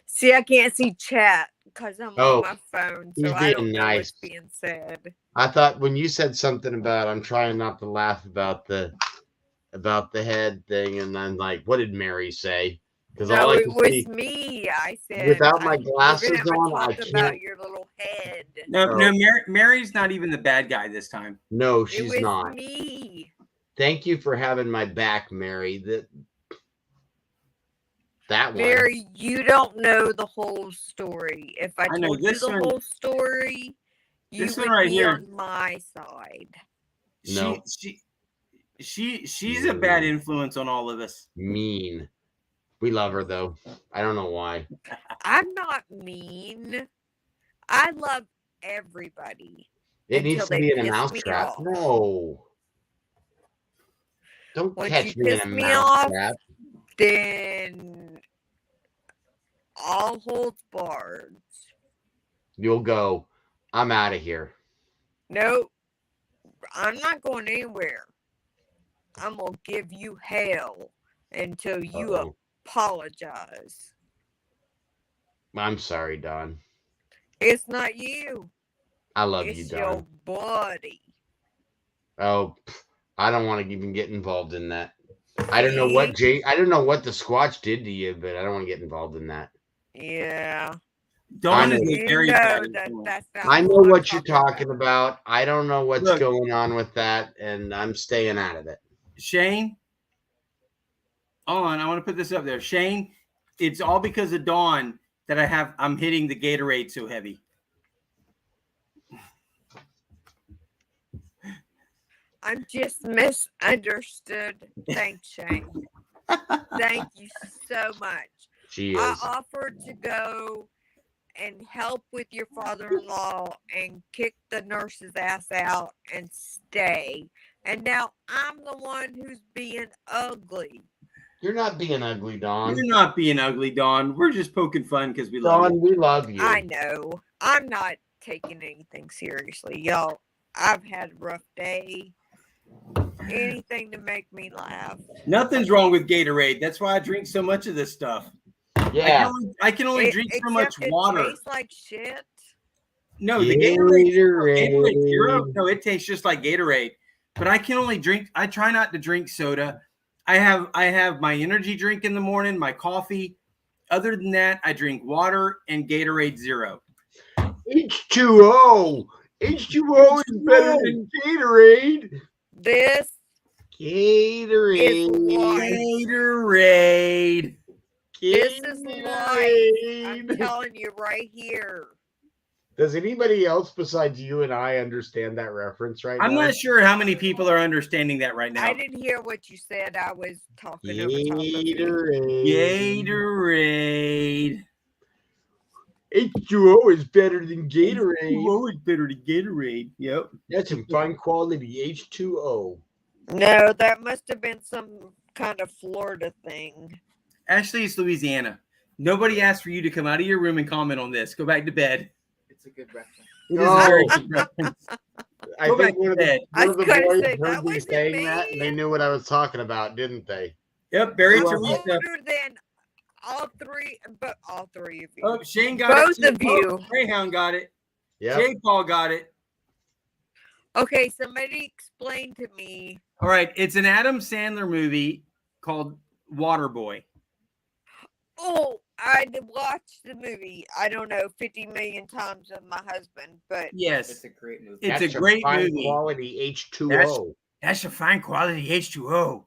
See, I can't see chat because I'm on my phone, so I don't know nice. what's being said. I thought when you said something about I'm trying not to laugh about the head thing, and I'm like, what did Mary say? Because no, it was me. I said without my glasses on, I can't. About your little head. No, Mary's not even the bad guy this time. No, she's not. Me. Thank you for having my back, Mary. That one. Mary, you don't know the whole story. If I told you the whole story, you would be on my side. No. She's a bad influence on all of us. Mean. We love her though. I don't know why. I'm not mean. I love everybody. It needs to be in a mousetrap. No. Don't catch me in a mousetrap. Then all holds barred. You'll go. I'm out of here. Nope. I'm not going anywhere. I'm going to give you hell until you apologize. I'm sorry, Don. It's not you. I love you, Don. It's your buddy. Oh, I don't want to even get involved in that. I don't know what I don't know what the Squatch did to you, but I don't want to get involved in that. Yeah. Dawn is a very bad. I know what you're talking about. I don't know what's going on with that, and I'm staying out of it. Shane, hold on. I want to put this up there. Shane, it's all because of Dawn that I'm hitting the Gatorade so heavy. I'm just misunderstood. Thanks, Shane. Thank you so much. I offered to go and help with your father-in-law and kick the nurse's ass out and stay. And now I'm the one who's being ugly. You're not being ugly, Dawn. You're not being ugly, Dawn. We're just poking fun because we love you. Dawn, we love you. I know. I'm not taking anything seriously, y'all. I've had a rough day. Anything to make me laugh. Nothing's wrong with Gatorade. That's why I drink so much of this stuff. Yeah. I can only drink so much water. It tastes like shit. No, the Gatorade Zero. No, it tastes just like Gatorade. But I can only drink. I try not to drink soda. I have my energy drink in the morning, my coffee. Other than that, I drink water and Gatorade Zero. H2O. H2O is better than Gatorade. This Gatorade. Gatorade. This is life. I'm telling you right here. Does anybody else besides you and I understand that reference right now? I'm not sure how many people are understanding that right now. I didn't hear what you said. I was talking over top of you. Gatorade. H2O is better than Gatorade. H2O is better than Gatorade. Yep. That's some fine quality H2O. No, that must have been some kind of Florida thing. Actually, it's Louisiana. Nobody asked for you to come out of your room and comment on this. Go back to bed. It's a good reference. It is a very good reference. I Go back think one to of the, bed. one of the I was gonna boys say, that heard me wasn't saying that, and me. they knew what I was talking about, didn't they? Yep, Barry I'm Teresa. older than all three of you. Oh, Shane got it. Both of you. Oh, Greyhound got it. Yeah. J. Paul got it. Okay, somebody explain to me. All right, it's an Adam Sandler movie called Waterboy. Oh, I watched the movie, I don't know, 50 million times with my husband, but Yes, It's a great movie. it's That's a great fine movie. quality H2O. That's a fine quality H2O.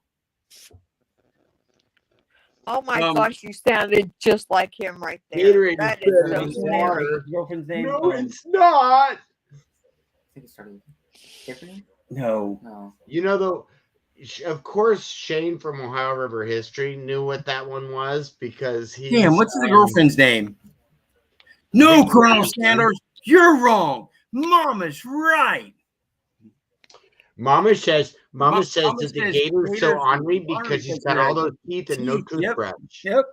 oh my Um, gosh, you sounded just like him right there. Gatorade That is is better so than scary. water. Girlfriend's name? No, it's not. I think it started with Tiffany? No. No. You know, though, of course, Shane from Ohio River History knew what that one was because he. Damn, what's the girlfriend's name? No, Nick Colonel Wilson. Sanders, you're wrong. Mama's right. Mama says Mama that the says gator's so Gator's ornery ornery because he's because got he all has those teeth and no teeth, yep. toothbrush. Yep.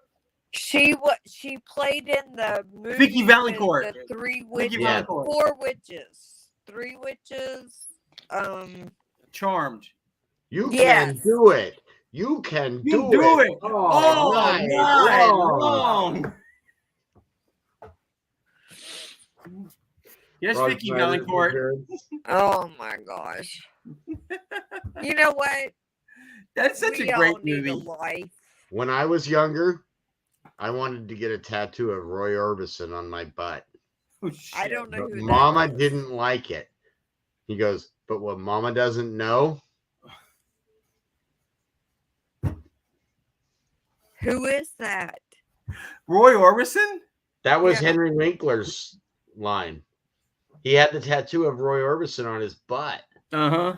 She played in the movie Vicky with Valancourt. the three Vicky witches, Yeah. Valancourt. 4 witches, 3 witches. Charmed. You Yes. can do it. You can You do do it. it. All All night night long. long. Yes, Rob Vicky Schneider's Valancourt. appearance. Oh my gosh. You know what? That's such We a all great need a movie. life. When I was younger, I wanted to get a tattoo of Roy Orbison on my butt. Oh, I shit. don't know But who Mama that is. didn't like it. He goes, but what Mama doesn't know, Who is that? Roy Orbison? that was Yeah. Henry Winkler's line. He had the tattoo of Roy Orbison on his butt. Uh-huh.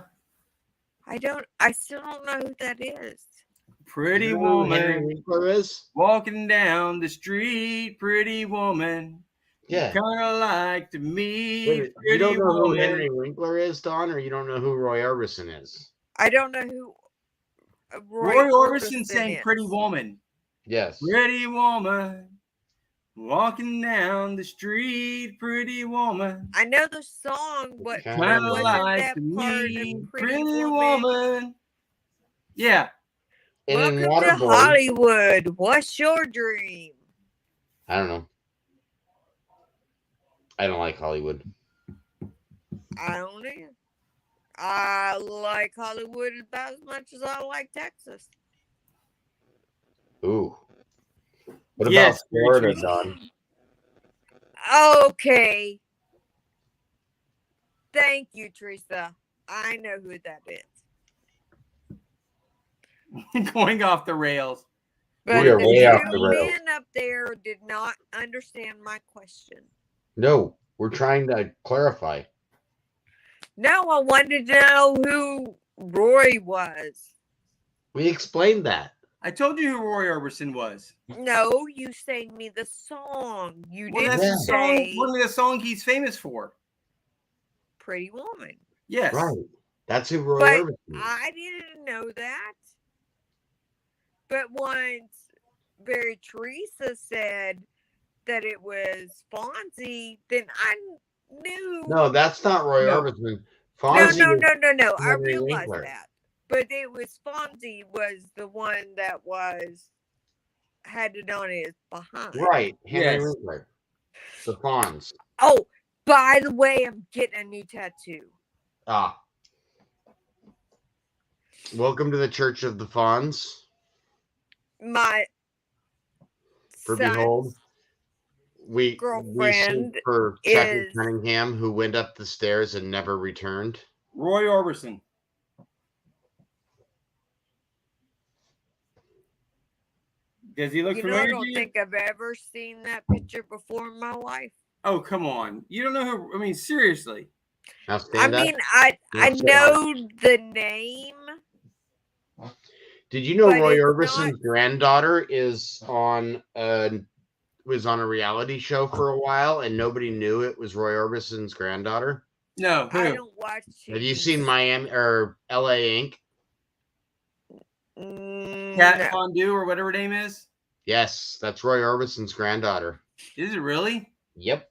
I still don't know who that is. Pretty You know who Henry woman Winkler is? walking down the street. Pretty woman. Yeah. Kind of like to me. Wait, you Pretty don't know who woman. Henry Winkler is, Don, or you don't know who Roy Orbison is? I don't know who Roy Orbison is. sang Pretty Woman. Yes. Pretty woman walking down the street. Pretty woman. I know the song, but Kinda Kind of wasn't like that to part me. of Pretty woman. Yeah. And in Welcome to Waterboy, Hollywood. What's your dream? I don't know. I don't like Hollywood. I don't know. I like Hollywood about as much as I like Texas. Ooh. What Yes, about Florida, Teresa. Don? Okay. Thank you, Teresa. I know who that is. Going off the rails. But We are the way off two the rails. men up there did not understand my question. No, we're trying to clarify. No, I wanted to know who Roy was. We explained that. I told you who Roy Orbison was. No, you sang me the song. You Well, didn't that's the song, say one of the song he's famous for. Pretty Woman. Yes. Right. That's who Roy But Orbison is. I didn't know that. But once Barry Teresa said that it was Fonzie, then I knew. No, that's not Roy No. Orbison. no, Fonzie no, was no, no. I Henry realized Winkler. that. But it was Fonzie was the one that had it on his behind. Right. Henry Yes. Winkler. The Fonz. Oh, by the way, I'm getting a new tattoo. Ah. Welcome to the Church of the Fawns. My For behold, son's we seek girlfriend for Chucky is Cunningham, who went up the stairs and never returned. Roy Orbison. Does he look you know, I familiar don't to you? think I've ever seen that picture before in my life. Oh, come on. You don't know who? I mean, seriously. Now I stand up. mean, I Yes, sir. know the name. Did you know but Roy it's Orbison's not- granddaughter was on a reality show for a while, and nobody knew it was Roy Orbison's granddaughter? No, who? I don't watch Have you TV. seen Miami or L.A. Inc.? Cat No. Fondue or whatever her name is? Yes, that's Roy Orbison's granddaughter. Is it really? Yep.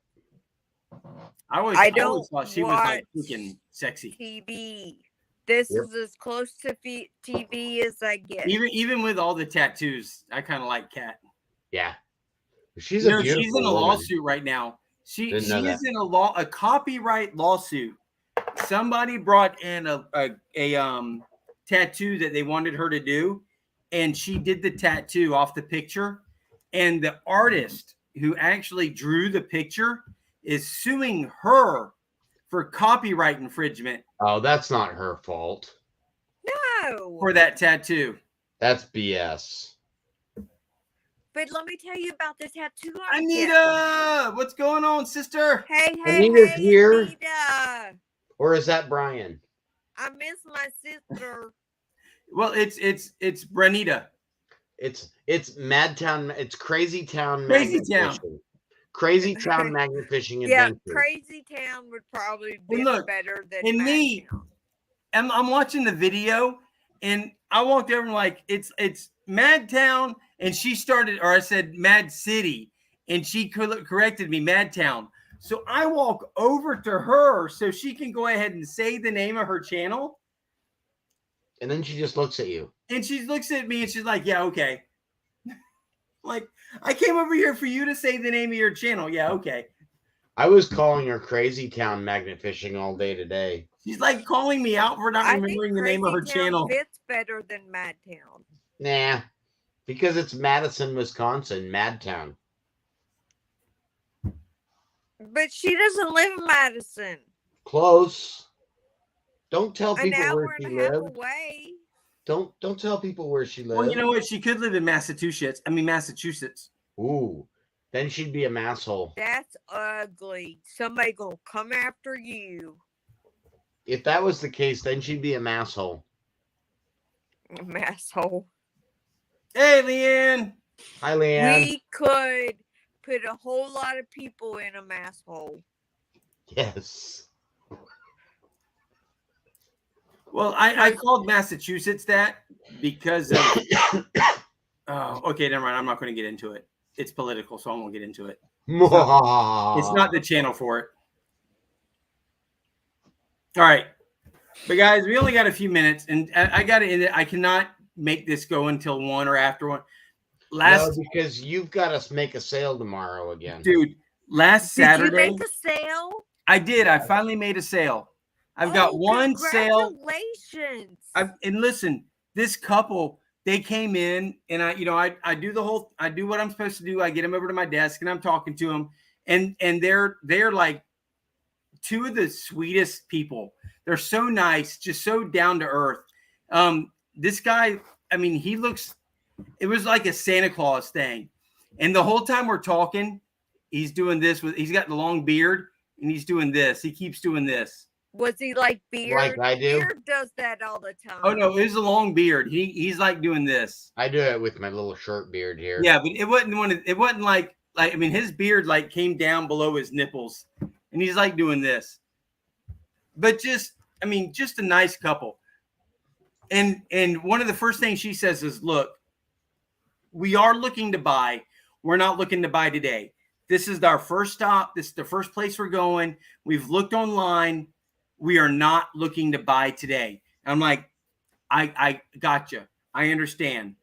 I always don't thought she was like watch freaking sexy. TV. This Yep. is as close to TV as I get. Even with all the tattoos, I kind of like Cat. Yeah. She's You a know, beautiful she's in a woman. lawsuit right now. She Didn't know is that. in a copyright lawsuit. Somebody brought in a tattoo that they wanted her to do, and she did the tattoo off the picture. And the artist who actually drew the picture is suing her for copyright infringement Oh, that's not her fault. No. for that tattoo. That's BS. But let me tell you about the tattoo I'm getting. Anita, what's going on, sister? Hey, Anita's here? Anita. Or is that Brian? I miss my sister. Well, it's Brenita. It's Madtown. It's Crazy Town Crazy Magnet Town. Fishing. Crazy Town Magnet Fishing Yeah, Adventure. Crazy Town would probably be look, better than and me, Madtown. I'm watching the video, and I walked over and like it's Madtown, and she started, or I said Mad City, and she corrected me, Madtown. So I walk over to her so she can go ahead and say the name of her channel, And then she just looks at you. and she looks at me and she's like, "Yeah, okay." Like, I came over here for you to say the name of your channel. Yeah, okay. I was calling her Crazy Town Magnet Fishing all day today. She's like calling me out for not I think remembering the name of her Crazy Town channel. fits better than Madtown. Nah, because it's Madison, Wisconsin, Madtown. But she doesn't live in Madison. Close. Don't tell An people where hour she and a half lives. away. Don't tell people where she lives. Well, you know what? She could live in Massachusetts. Ooh, then she'd be a masshole. That's ugly. Somebody gonna come after you. If that was the case, then she'd be a masshole. Asshole. Hey, Leanne. Hi, Leanne. We could put a whole lot of people in a mass hole. Yes. Well, I called Massachusetts that because of. Oh, okay, never mind. I'm not going to get into it. It's political, so I won't get into it. It's not the channel for it. All right. But guys, we only got a few minutes, and I got to end it. I cannot make this go until 1 or after 1. No, because you've got to make a sale tomorrow again. Dude, last Saturday. Did you make a sale? I did. I finally made a sale. I've got one sale. Congratulations. And listen, this couple, they came in, and I do what I'm supposed to do. I get them over to my desk, and I'm talking to them, and they're like two of the sweetest people. They're so nice, just so down to earth. This guy, I mean, it was like a Santa Claus thing. And the whole time we're talking, he's doing this he's got the long beard, and he's doing this. He keeps doing this. Was he like Beard? Like I do? Beard does that all the time. Oh no, it was a long beard. He's like doing this. I do it with my little short beard here. Yeah, but it wasn't like I mean, his beard like came down below his nipples, and he's like doing this. But just a nice couple. And one of the first things she says is, "Look, we are looking to buy. We're not looking to buy today. This is our first stop. This is the first place we're going. We've looked online. We are not looking to buy today." I'm like, I gotcha. I understand.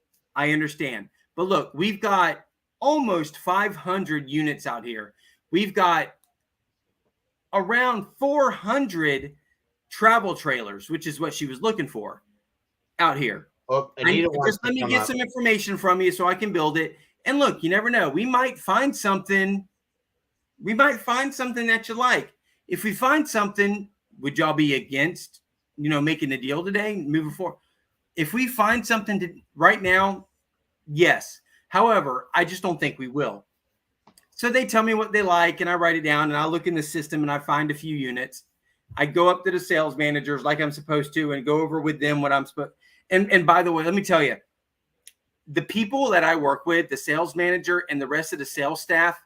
But look, we've got almost 500 units out here. We've got around 400 travel trailers, which is what she was looking for. out here. Oh, Anita wants Just let to me come get up. some information from you so I can build it. And look, you never know. We might find something. We might find something that you like. If we find something, would y'all be against, making a deal today, moving forward? If we find something right now, yes. However, I just don't think we will. So they tell me what they like, and I write it down, and I look in the system, and I find a few units. I go up to the sales managers like I'm supposed to and go over with them what I'm supposed. And by the way, let me tell you, the people that I work with, the sales manager and the rest of the sales staff,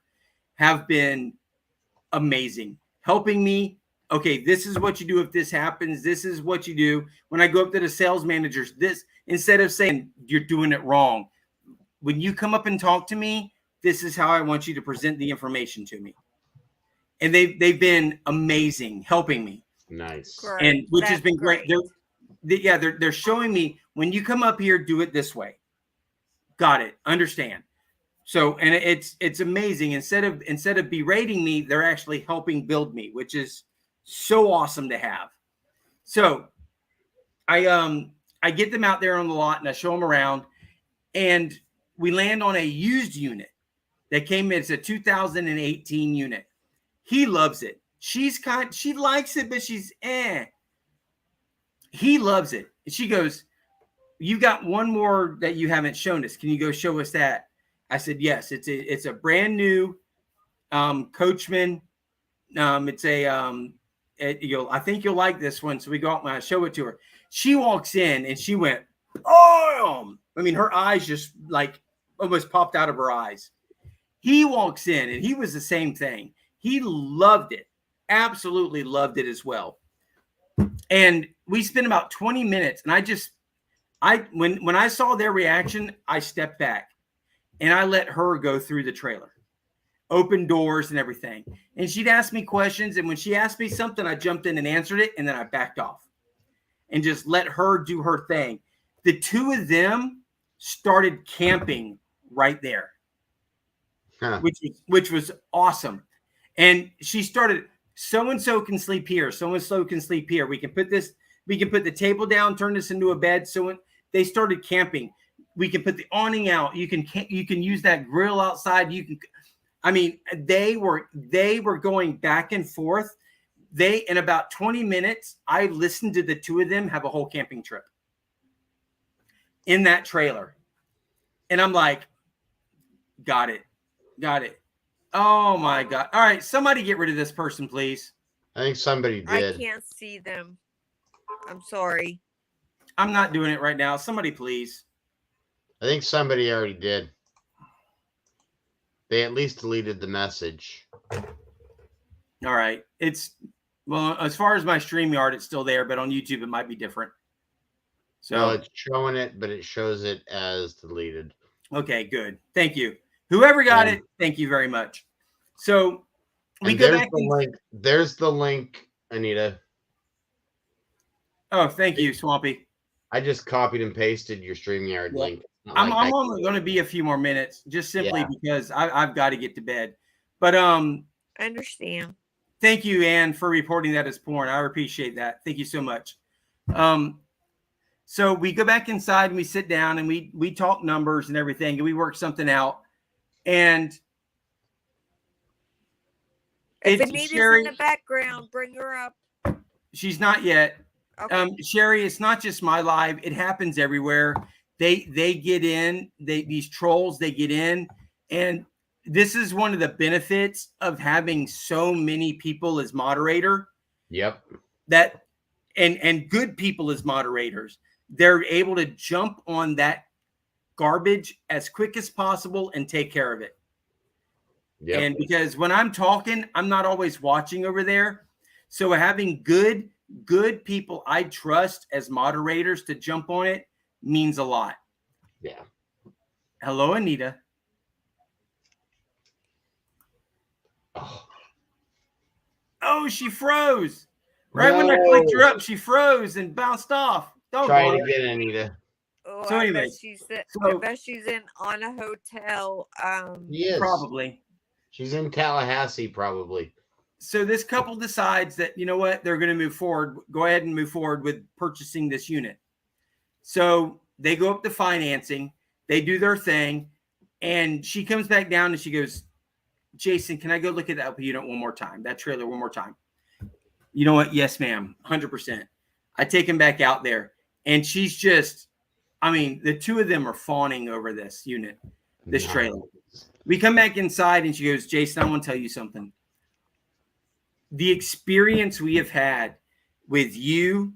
have been amazing, helping me. Okay, this is what you do if this happens. This is what you do. When I go up to the sales managers, this, instead of saying you're doing it wrong, when you come up and talk to me, this is how I want you to present the information to me. And they've been amazing helping me. Nice. Great. And which has That's been great. They're showing me, when you come up here, do it this way. Got it. Understand. So, and it's amazing. Instead of berating me, they're actually helping build me, which is so awesome to have. So I get them out there on the lot and I show them around, and we land on a used unit that came in. It's a 2018 unit. He loves it. She likes it, but she's He loves it. And she goes, "You got one more that you haven't shown us. Can you go show us that?" I said, "Yes." It's a brand new Coachman. I think you'll like this one. So we go out and I show it to her. She walks in and she went, "Oh!" I mean, her eyes just like almost popped out of her eyes. He walks in and he was the same thing. He loved it. Absolutely loved it as well. And we spent about 20 minutes, and when I saw their reaction, I stepped back and I let her go through the trailer, open doors and everything. And she'd ask me questions. And when she asked me something, I jumped in and answered it. And then I backed off and just let her do her thing. The two of them started camping right there, which was awesome. And she started, so-and-so can sleep here. So-and-so can sleep here. We can put the table down, turn this into a bed. So they started camping. We can put the awning out. You can use that grill outside. They were going back and forth. In about 20 minutes, I listened to the two of them have a whole camping trip in that trailer. And I'm like, got it. Oh my God. All right. Somebody get rid of this person, please. I think somebody did. I can't see them. I'm sorry. I'm not doing it right now. Somebody, please. I think somebody already did. They at least deleted the message. All right. Well, as far as my StreamYard, it's still there, but on YouTube, it might be different. So No, it's showing it, but it shows it as deleted. Okay, good. Thank you. Whoever got it, thank you very much. So we go back. There's the link, Anita. Oh, thank you, Swampy. I just copied and pasted your StreamYard link. I'm only going to be a few more minutes, just simply because I've got to get to bed. But I understand. Thank you, Ann, for reporting that as porn. I appreciate that. Thank you so much. So we go back inside and we sit down and we talk numbers and everything, and we work something out. And if Anita's in the background, bring her up. She's not yet. Okay. Sherry, it's not just my live. It happens everywhere. They get in. These trolls, they get in. And this is one of the benefits of having so many people as moderator. Yep. And good people as moderators. They're able to jump on that garbage as quick as possible and take care of it. Yep. And because when I'm talking, I'm not always watching over there. So having good people I trust as moderators to jump on it means a lot. Yeah. Hello, Anita. Oh, she froze. Right when I clicked her up, she froze and bounced off. Try it again, Anita. Oh, so anyway, I bet she's in on a hotel. Probably. She's in Tallahassee, probably. So this couple decides that, you know what, they're going to move forward. Go ahead and move forward with purchasing this unit. So they go up to financing, they do their thing, and she comes back down and she goes, Jason, can I go look at that unit one more time? That trailer one more time. You know what? Yes, ma'am. 100%. I take him back out there, and she's just, I mean, the two of them are fawning over this unit, this trailer. We come back inside, and she goes, Jason, I want to tell you something. The experience we have had with you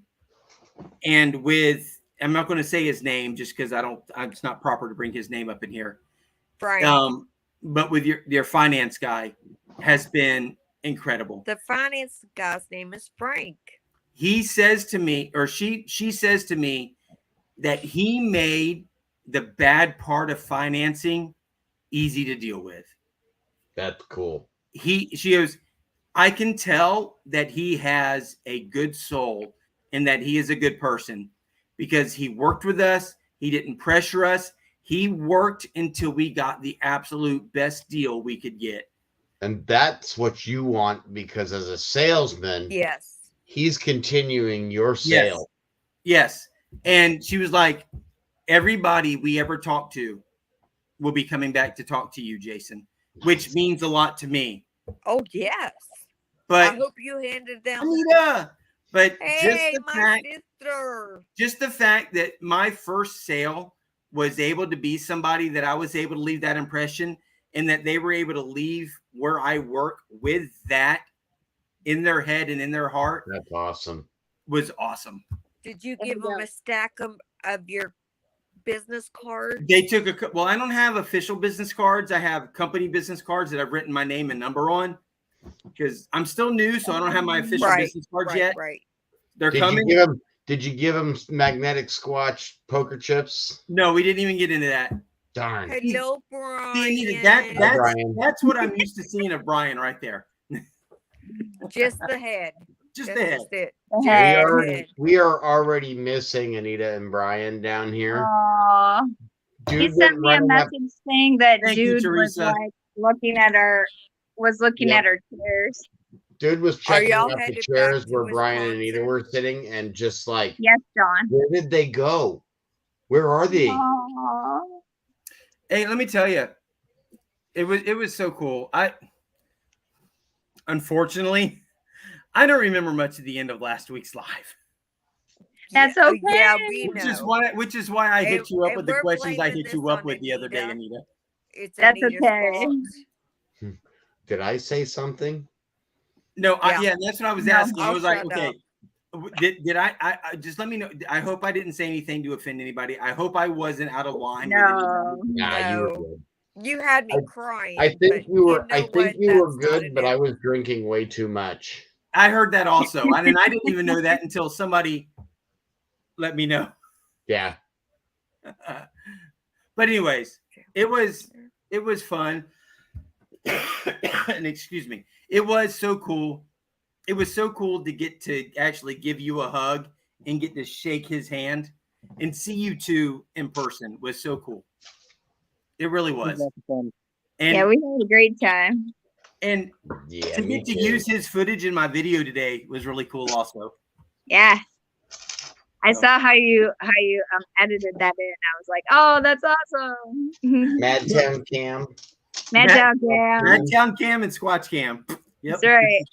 and with, I'm not going to say his name just because it's not proper to bring his name up in here. Frank. But with your finance guy has been incredible. The finance guy's name is Frank. He says to me, or she says to me, that he made the bad part of financing easy to deal with. That's cool. She goes, I can tell that he has a good soul and that he is a good person because he worked with us. He didn't pressure us. He worked until we got the absolute best deal we could get. And that's what you want, because as a salesman, yes, he's continuing your sale. Yes. And she was like, everybody we ever talk to will be coming back to talk to you, Jason, which means a lot to me. Oh, yes. But I hope you handed down. Anita, but hey, sister. Just the fact that my first sale was able to be somebody that I was able to leave that impression, and that they were able to leave where I work with that in their head and in their heart. That's awesome. Was awesome. Did you give them a stack of your business cards? They took well, I don't have official business cards. I have company business cards that I've written my name and number on because I'm still new, so I don't have my official business cards yet. Right. They're coming. Did you give them magnetic Squatch poker chips? No, we didn't even get into that. Darn. Hello, Brian. See, that's what I'm used to seeing of Brian right there. Just the head. Just the head. We are already missing Anita and Brian down here. Aww. He sent me a message saying that dude was like looking at our chairs. Dude was checking out the chairs where Brian and Anita were sitting and just like, yes, John. Where did they go? Where are they? Aww. Hey, let me tell you, it was so cool. Unfortunately, I don't remember much of the end of last week's live. That's okay. Yeah, we know. Which is why I hit you up with the questions I hit you up with the other day, Anita. That's okay. Did I say something? No, that's what I was asking. I was like, okay, did I just let me know. I hope I didn't say anything to offend anybody. I hope I wasn't out of line. No, you were good. You had me crying. I think you were. I think you were good, but I was drinking way too much. I heard that also, and I didn't even know that until somebody let me know. Yeah. But anyways, it was fun. And excuse me, it was so cool. It was so cool to get to actually give you a hug and get to shake his hand and see you two in person was so cool. It really was. And yeah, we had a great time. And to get to use his footage in my video today was really cool also. Yeah. I saw how you edited that in. I was like, oh, that's awesome. Madtown Cam. Madtown Cam and Squatch Cam. Yep. That's right.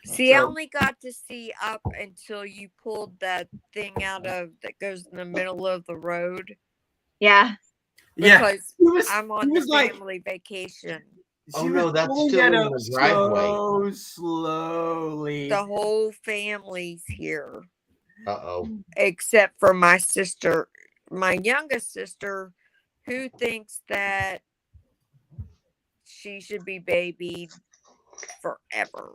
See, I only got to see up until you pulled that thing out of that goes in the middle of the road. Yeah. Because I'm on the family vacation. Oh no, that's still in the driveway. Slowly. The whole family's here. Uh-oh. Except for my sister, my youngest sister, who thinks that she should be babied forever.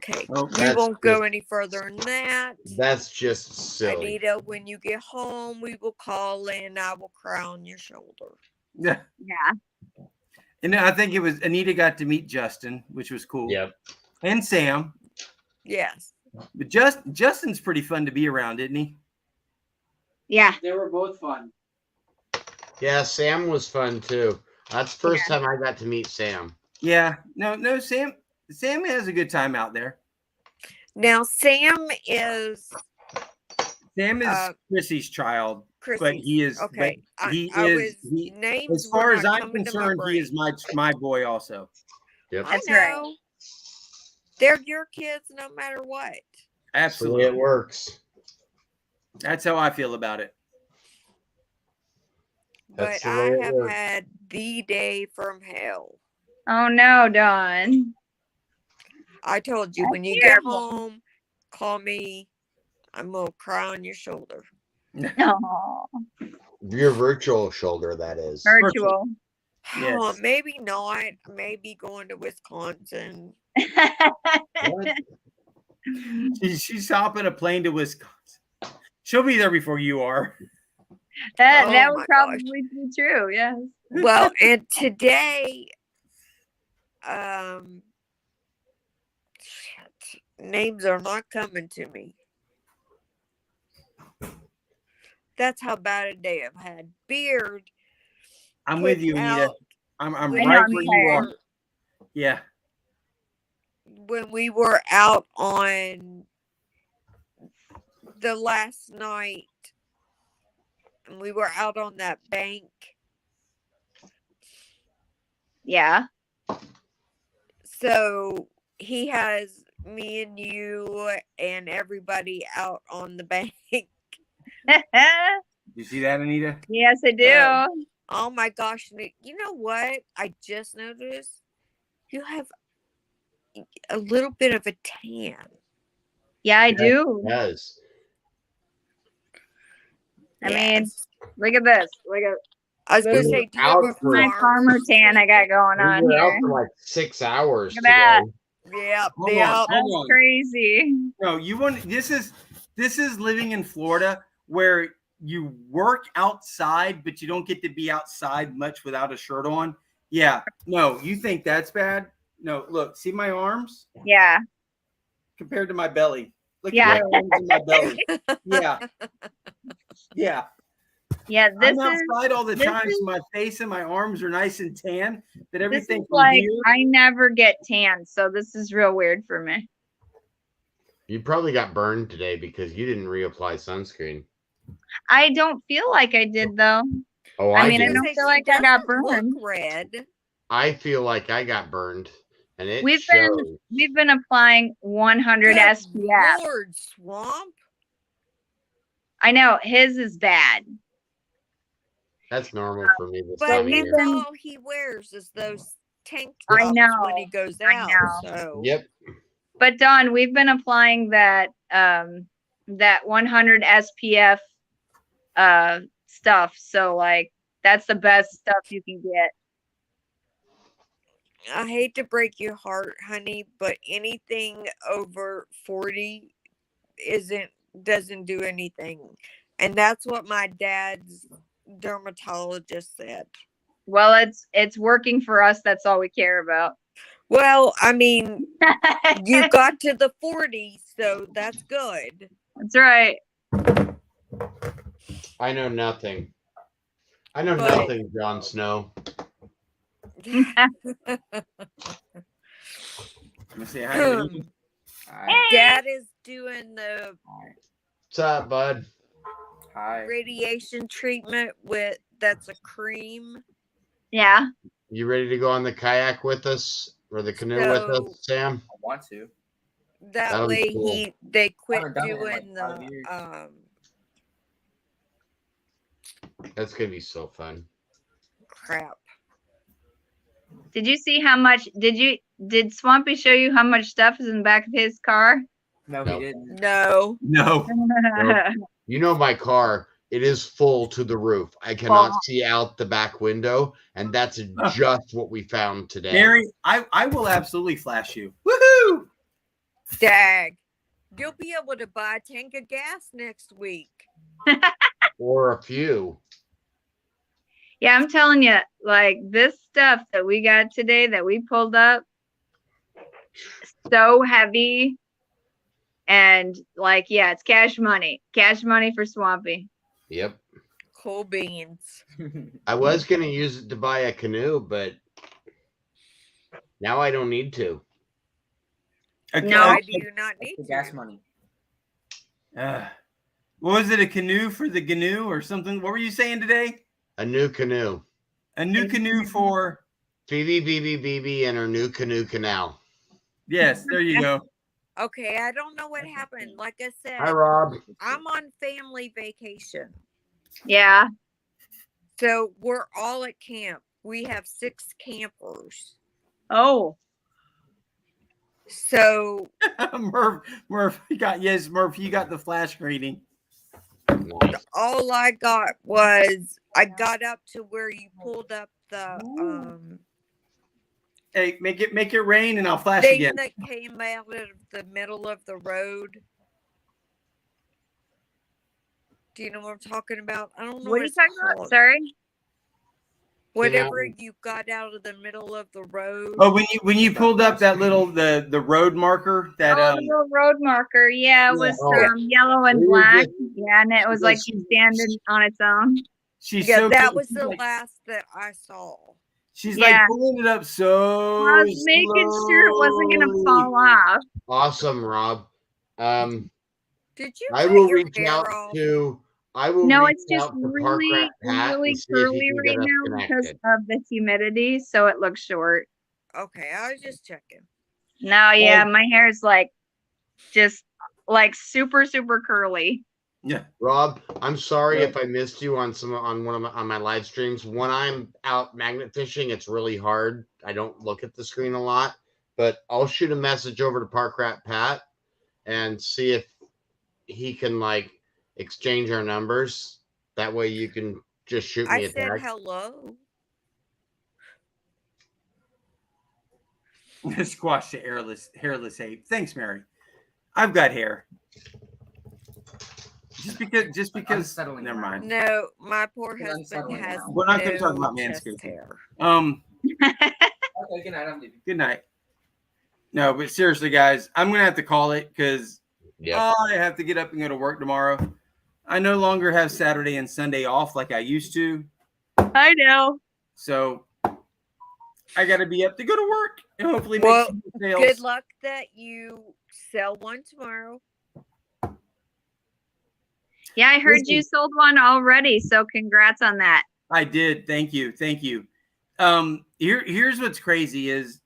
Okay, we won't go any further than that. That's just silly. Anita, when you get home, we will call in. I will cry on your shoulder. Yeah. Yeah. And I think it was Anita got to meet Justin, which was cool. Yep. And Sam. Yes. But Justin's pretty fun to be around, isn't he? Yeah. They were both fun. Yeah, Sam was fun too. That's the first time I got to meet Sam. Yeah. No, Sam has a good time out there. Now, Sam is Sam is Chrissy's child, but Chrissy's. he is Okay. But he I is. was He, names as far were as not I'm coming to my concerned, he is brain. my boy also. Yep. I That's know. right. They're your kids no matter what. That's the way Absolutely, it works. that's how I feel about it. That's But the way I it have works. had the day from hell. Oh no, Dawn. I told you, That's when you terrible. get home, call me. I'm going to cry on your shoulder. Oh, Your virtual shoulder, that is. virtual. Yes. Oh, maybe not. Maybe going to Wisconsin. What? She's hopping a plane to Wisconsin. She'll be there before you are. That Oh would my probably gosh. be true. Yes. Well, and today, shit, names are not coming to me. That's how bad a day I've had. Beard. I'm put with you, Anita. out I'm when I know, right I'm where we you are. tired. Yeah. when we were out on the last night, and we were out on that bank. Yeah. So he has me and you and everybody out on the bank. You see that, Anita? Yes, I do. So, oh my gosh. You know what? I just noticed you have a little bit of a tan. Yeah, I do. Yes. I mean, Yes. look at this. Look at I was going to We say, were do you have out a for my farmer tan I got going we on were out here. for like 6 hours Look at today. Yep, Hold yep. on. That's crazy. No, you want this is living in Florida where you work outside, but you don't get to be outside much without a shirt on. Yeah. No, you think that's bad? No, look, see my arms Yeah. compared to my belly. Look Yeah. at my arms and my belly. Yeah. Yeah. Yeah, this I'm is outside all the this time, is- so my face and my arms are nice and tan. But this everything is from like here, I never get tan, so this is real weird for me. You probably got burned today because you didn't reapply sunscreen. I don't feel like I did though. Oh, I I mean, I did. don't Say feel she like I got doesn't look burned. red. I feel like I got burned, and it We've showed. been applying 100 Good SPF. Lord, Swamp. I know his is bad. That's normal for me this But time of we've year. that's been- all he wears is those tank I tops know, when he goes I out. know. So Yep. But Dawn, we've been applying that 100 SPF stuff. So like that's the best stuff you can get. I hate to break your heart, honey, but anything over 40 doesn't do anything. And that's what my dad's dermatologist said. Well, it's working for us. That's all we care about. Well, I mean, you got to the 40, so that's good. That's right. I know nothing. I know But- nothing, Jon Snow. let me say hi to Anita. Dad is doing the What's up, bud? Hi. radiation treatment that's a cream. Yeah. You ready to go on the kayak with us or the canoe with So- us, Sam? I want to. That That'll be way cool. they quit haven't done it in, doing like, 5 years. the That's gonna be so fun. crap. Did you see how much? Did Swampy show you how much stuff is in the back of his car? No, No. he didn't. No. No. You know my car, it is full to the roof. I cannot Full. see out the back window, and that's just what we found today. Mary, I will absolutely flash you. Woohoo! Dag. You'll be able to buy a tank of gas next week. Or a few. Yeah, I'm telling you, like this stuff that we got today that we pulled up, so heavy. And like, yeah, it's cash money for Swampy. Yep. Cool beans. I was gonna use it to buy a canoe, but now I don't need to. No. Why do you not need the to? gas money. What was it? A canoe for the canoe or something? What were you saying today? A new canoe. A new canoe for Phoebe, BB, and her new canoe canal. Yes, there you go. Okay, I don't know what happened. Like I said, Hi, Rob. I'm on family vacation. Yeah. So we're all at camp. We have 6 campers. Oh. So Murph, you got the flash greeting. Nice. all I got was I got up to where you pulled up the Hey, make it rain and I'll flash thing again. that came out of the middle of the road. Do you know what I'm talking about? I don't know What are you it's talking about? called. Sorry. Whatever you got out of the middle of the road. Oh, when you pulled up that little the road marker that the little road marker. Yeah, it was yellow and black. Yeah, and it was like she's standing on its own. That was the last that I saw. She's like pulling it up so I was making sure it wasn't gonna fall off. Awesome, Rob. Did you? I will reach out to. No, it's just really, really curly right now because of the humidity, so it looks short. Okay, I was just checking. No, yeah, my hair is like just like super, super curly. Yeah, Rob, I'm sorry if I missed you on my live streams. When I'm out magnet fishing, it's really hard. I don't look at the screen a lot, but I'll shoot a message over to Park Rat Pat and see if he can like exchange our numbers. That way you can just shoot me a said text. hello. Squash the hairless ape. Thanks, Mary. I've got hair. Just because never mind. No, my poor husband has. We're not going to talk about manscaping. Hair. Okay, good night. I'm leaving. Good night. No, but seriously, guys, I'm going to have to call it because I have to get up and go to work tomorrow. I no longer have Saturday and Sunday off like I used to. I know. So I got to be up to go to work and hopefully make some sales. Good luck that you sell one tomorrow. Yeah, I heard you sold one already, so congrats on that. I did. Thank you. Thank you. Here's what's crazy is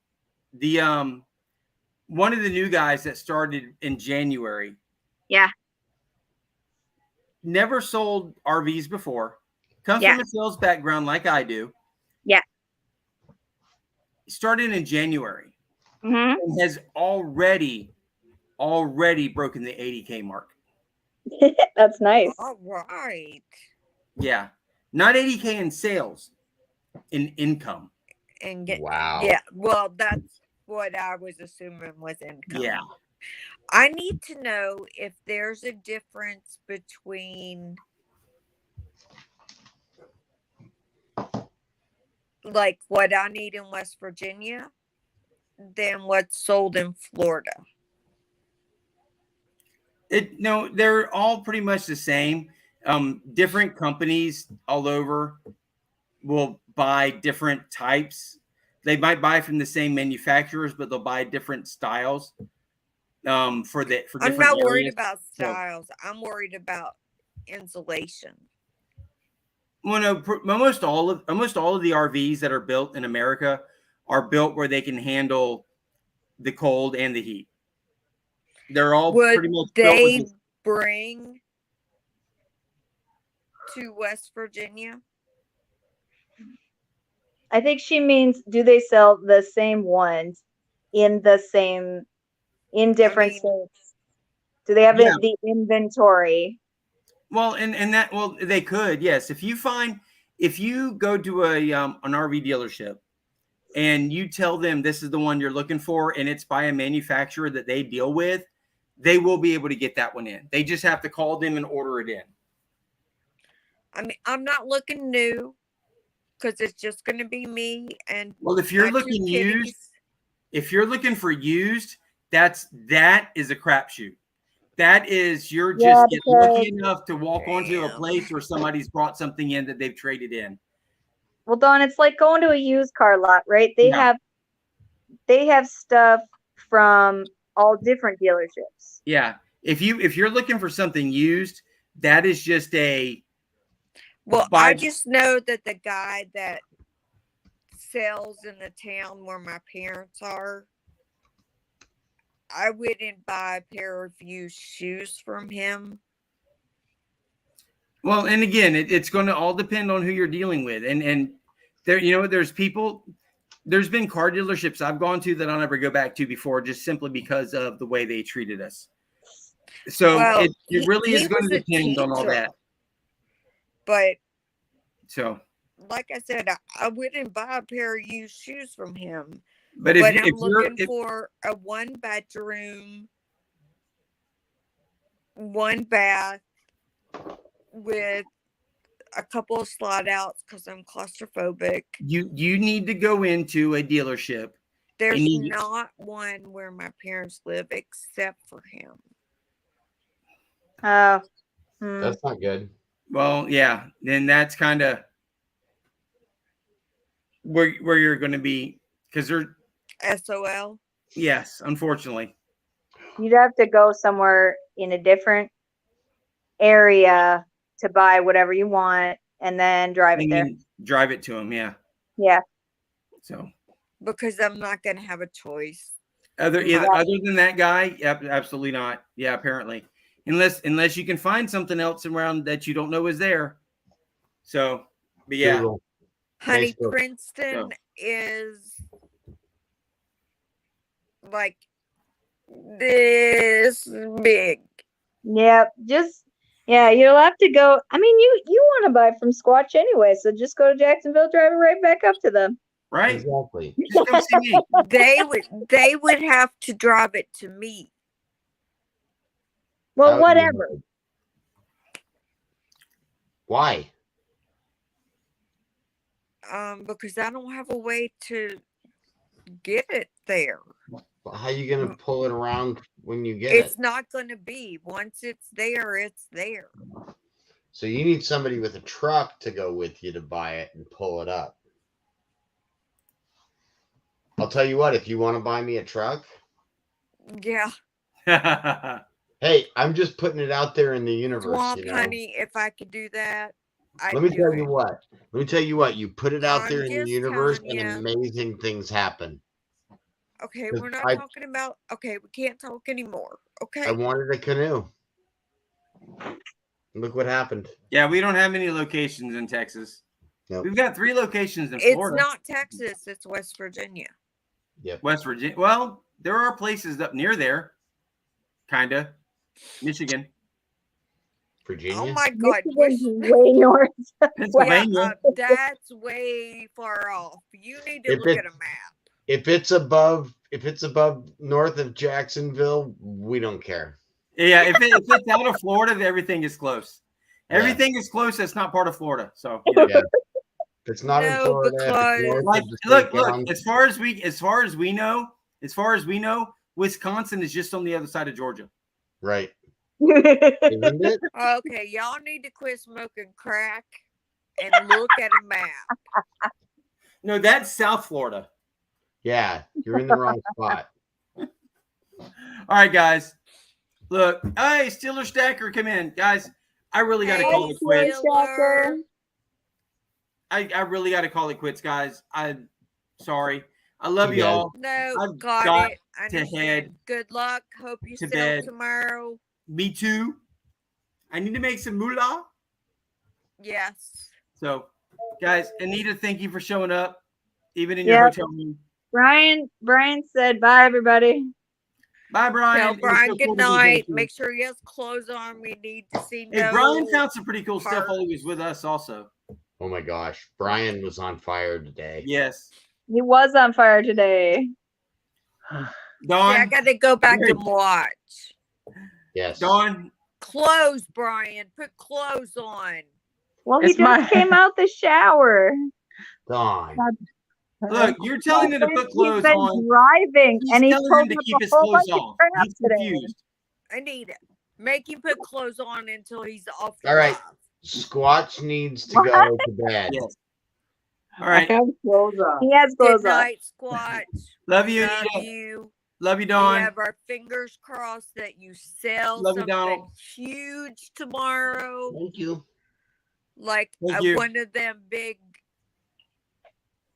the one of the new guys that started in January. Yeah. Never sold RVs before. Comes from a sales background like I do. Yeah. Started in January. Mm-hmm. And has already broken the 80K mark. That's nice. All right. Yeah. Not 80K in sales, in income. And wow. Yeah. Well, that's what I was assuming was income. Yeah. I need to know if there's a difference between like what I need in West Virginia than what's sold in Florida. No, they're all pretty much the same. Different companies all over will buy different types. They might buy from the same manufacturers, but they'll buy different styles. For different I'm not areas. worried about styles. I'm worried about insulation. Well, no, almost all of the RVs that are built in America are built where they can handle the cold and the heat. They're all pretty much built bring to West Virginia? I think she means, do they sell the same ones in different states? Do they have the inventory? Well, and they could, yes. If you go to an RV dealership and you tell them this is the one you're looking for and it's by a manufacturer that they deal with, they will be able to get that one in. They just have to call them and order it in. I mean, I'm not looking new because it's just going to be me and. Well, if you're looking used, if you're looking for used, that is a crapshoot. That is, you're just getting lucky enough to walk onto a place where somebody's brought something in that they've traded in. Well, Dawn, it's like going to a used car lot, right? They have stuff from all different dealerships. Yeah. If you're looking for something used, that is just a. Well, I just know that the guy that sells in the town where my parents are, I wouldn't buy a pair of used shoes from him. Well, and again, it's going to all depend on who you're dealing with, and there, there's people. There's been car dealerships I've gone to that I'll never go back to before, just simply because of the way they treated us. So Well, it really is going to was a depend on all teacher. that. But So, like I said, I wouldn't buy a pair of used shoes from him. but I'm if looking for a 1-bedroom, 1 bath with a couple of slide outs because I'm claustrophobic. you need to go into a dealership. There's not one where my parents live except for him. Oh, That's not good. Well, yeah, then that's kind of where you're going to be, because they're SOL. Yes, unfortunately. You'd have to go somewhere in a different area to buy whatever you want and then drive it there. Drive it to them, yeah. Yeah. So. Because I'm not going to have a choice. Other than that guy, yep, absolutely not. Yeah, apparently, unless you can find something else around that you don't know is there. So, but yeah, Google. Honey, Facebook. Princeton is like this big. Yep. You'll have to go. I mean, you want to buy from Squatch anyway, so just go to Jacksonville, drive it right back up to them. Right. Exactly. Just come see me. They would have to drive it to me. Well, whatever. Why? Because I don't have a way to get it there. How are you going to pull it around when you get it? It's not going to be. Once it's there, it's there. So you need somebody with a truck to go with you to buy it and pull it up. I'll tell you what, if you want to buy me a truck. Yeah. Hey, I'm just putting it out there in the universe. Swamp Honey, if I could do that. Let me tell you what. You put it out there in the universe and you. amazing things happen. Okay, we're not talking about. Okay, we can't talk anymore. Okay. I wanted a canoe. Look what happened. Yeah, we don't have any locations in Texas. Nope. We've got 3 locations in Florida. It's not Texas. It's West Virginia. Yep. West Virginia. Well, there are places up near there. Kinda. Michigan. Virginia. Oh my God. Way north. Pennsylvania. Yeah, that's way far off. You need to look at a map. If it's above north of Jacksonville, we don't care. Yeah, if it's out of Florida, everything is close. Everything is close that's not part of Florida. So yeah. If it's not in Florida, look, as far as we know, Wisconsin is just on the other side of Georgia. Right. Isn't it? Okay, y'all need to quit smoking crack and look at a map. No, that's South Florida. Yeah, you're in the wrong spot. All right, guys. Look, hey, Steeler Stacker, come in. Guys, I really got to call it quits. I really got to call it quits, guys. I'm sorry. I love you all. No, I've got it. to head. Good luck. Hope you to sell bed tomorrow. Me too. I need to make some moolah. Yes. So, guys, Anita, thank you for showing up, even in your hotel room. Brian said bye, everybody. Bye, Brian. Tell Brian good night. Make sure he has clothes on. We need to see. Hey, Brian found some pretty cool stuff while he was with us, also. Oh my gosh, Brian was on fire today. Yes, he was on fire today. Dawn, I got to go back and watch. Yes, Dawn. Clothes, Brian. Put clothes on. Well, he just came out the shower. Dawn. Look, you're telling him to put clothes on. Driving, and he's telling him to keep his clothes off. He's confused. I need it. Make him put clothes on until he's off. All right, Squatch needs to go to bed. Yes. All right. He has clothes on. Good night, Squatch. Love you. Love you. Love you, We Dawn. have our fingers crossed that you sell Love you, something Donald. huge tomorrow. Thank you. Like Thank you. one of them big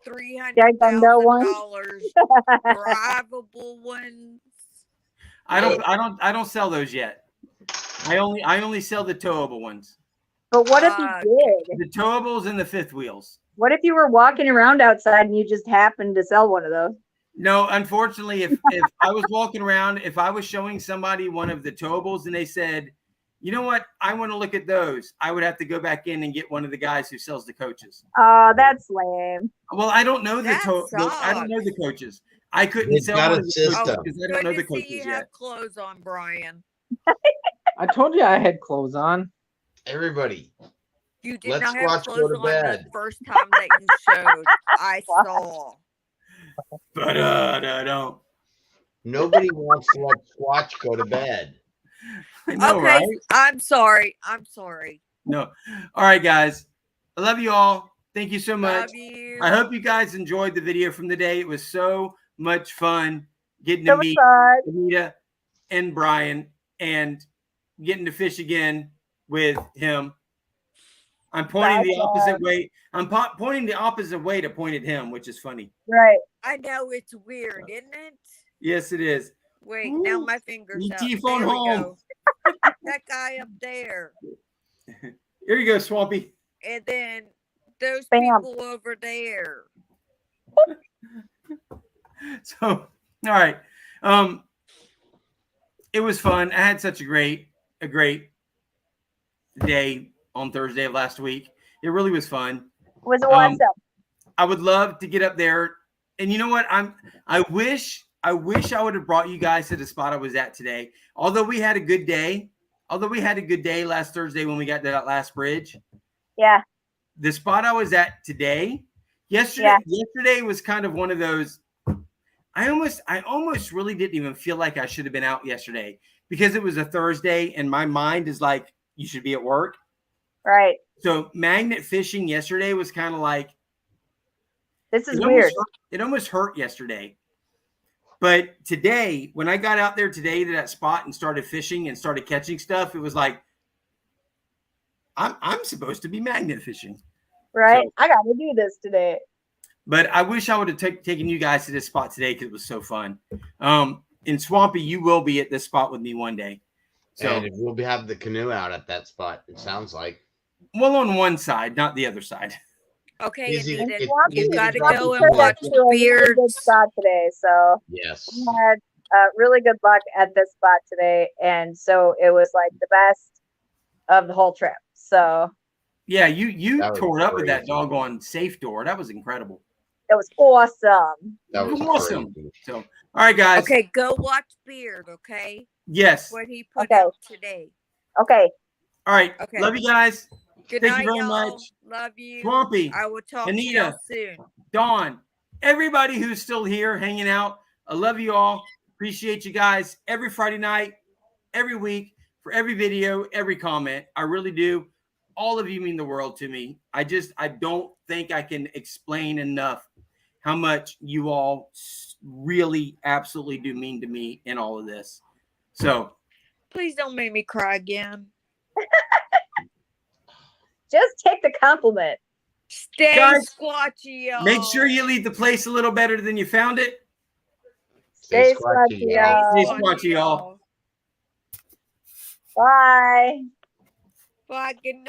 Taekwondo one. $300,000 drivable ones. I don't sell those yet. I only sell the towable ones. But what if you did? The towables and the fifth wheels. What if you were walking around outside and you just happened to sell one of those? No, unfortunately, if I was walking around, if I was showing somebody one of the towables and they said, you know what, I want to look at those, I would have to go back in and get one of the guys who sells the coaches. Oh, that's lame. Well, I don't know That I don't know the coaches. I couldn't They've sell got one a of the coaches system. because I don't know the Good to see coaches you yet. have clothes on, Brian. I told you I had clothes on. Everybody, You did Let's not have Squatch go clothes to on bed. the first time that you showed. I saw. But I don't. nobody wants to let Squatch go to bed. I know, Okay, right? I'm sorry. No. All right, guys. I love you all. Thank you so much. Love you. I hope you guys enjoyed the video from the day. It was so much fun getting So to much meet fun. Anita and Brian and getting to fish again with him. I'm pointing the opposite way. I'm pointing the opposite way to point at him, which is funny. Right. I know it's weird, isn't it? Yes, it is. Wait, now my fingers out. ET phone There we home. go. That guy up there. Here you go, Swampy. And then those Bam. people over there. So, all right. It was fun. I had such a great day on Thursday of last week. It really was fun. Was it awesome? I would love to get up there. And you know what? I wish I would have brought you guys to the spot I was at today. Although we had a good day last Thursday when we got to that last bridge. Yeah. The spot I was at today, yesterday was kind of one of those. I almost really didn't even feel like I should have been out yesterday because it was a Thursday and my mind is like, you should be at work. Right. So magnet fishing yesterday was kind of like, this is weird. It almost hurt yesterday. But today, when I got out there today to that spot and started fishing and started catching stuff, it was like, I'm supposed to be magnet fishing. Right. So, I got to do this today. But I wish I would have taken you guys to this spot today because it was so fun. In Swampy, you will be at this spot with me one day. So And we'll have the canoe out at that spot, it sounds like. well, on one side, not the other side. Okay, Easy- Anita, it- you easy got to drop go the and ball. watch To the a really good beards. spot today. So Yes. we had really good luck at this spot today. And so it was like the best of the whole trip. So Yeah, you That was tore it up with that crazy. doggone safe door. That was incredible. it was awesome. That was awesome. crazy. So, all right, guys. Okay, go watch Beard, okay? Yes. What he put Okay. up today. Okay. All right. Okay. Love you guys. Good Thank night, you very y'all. much. Love you. Swampy, I will talk Anita. to y'all soon. Dawn, everybody who's still here hanging out. I love you all. Appreciate you guys every Friday night, every week, for every video, every comment. I really do. All of you mean the world to me. I don't think I can explain enough how much you all really absolutely do mean to me in all of this. So Please don't make me cry again. Just take the compliment. Stay Guys, squatchy, y'all. make sure you leave the place a little better than you found it. Stay Squatchy, squatchy, y'all. Stay y'all. squatchy, y'all. Bye. Bye. Good night.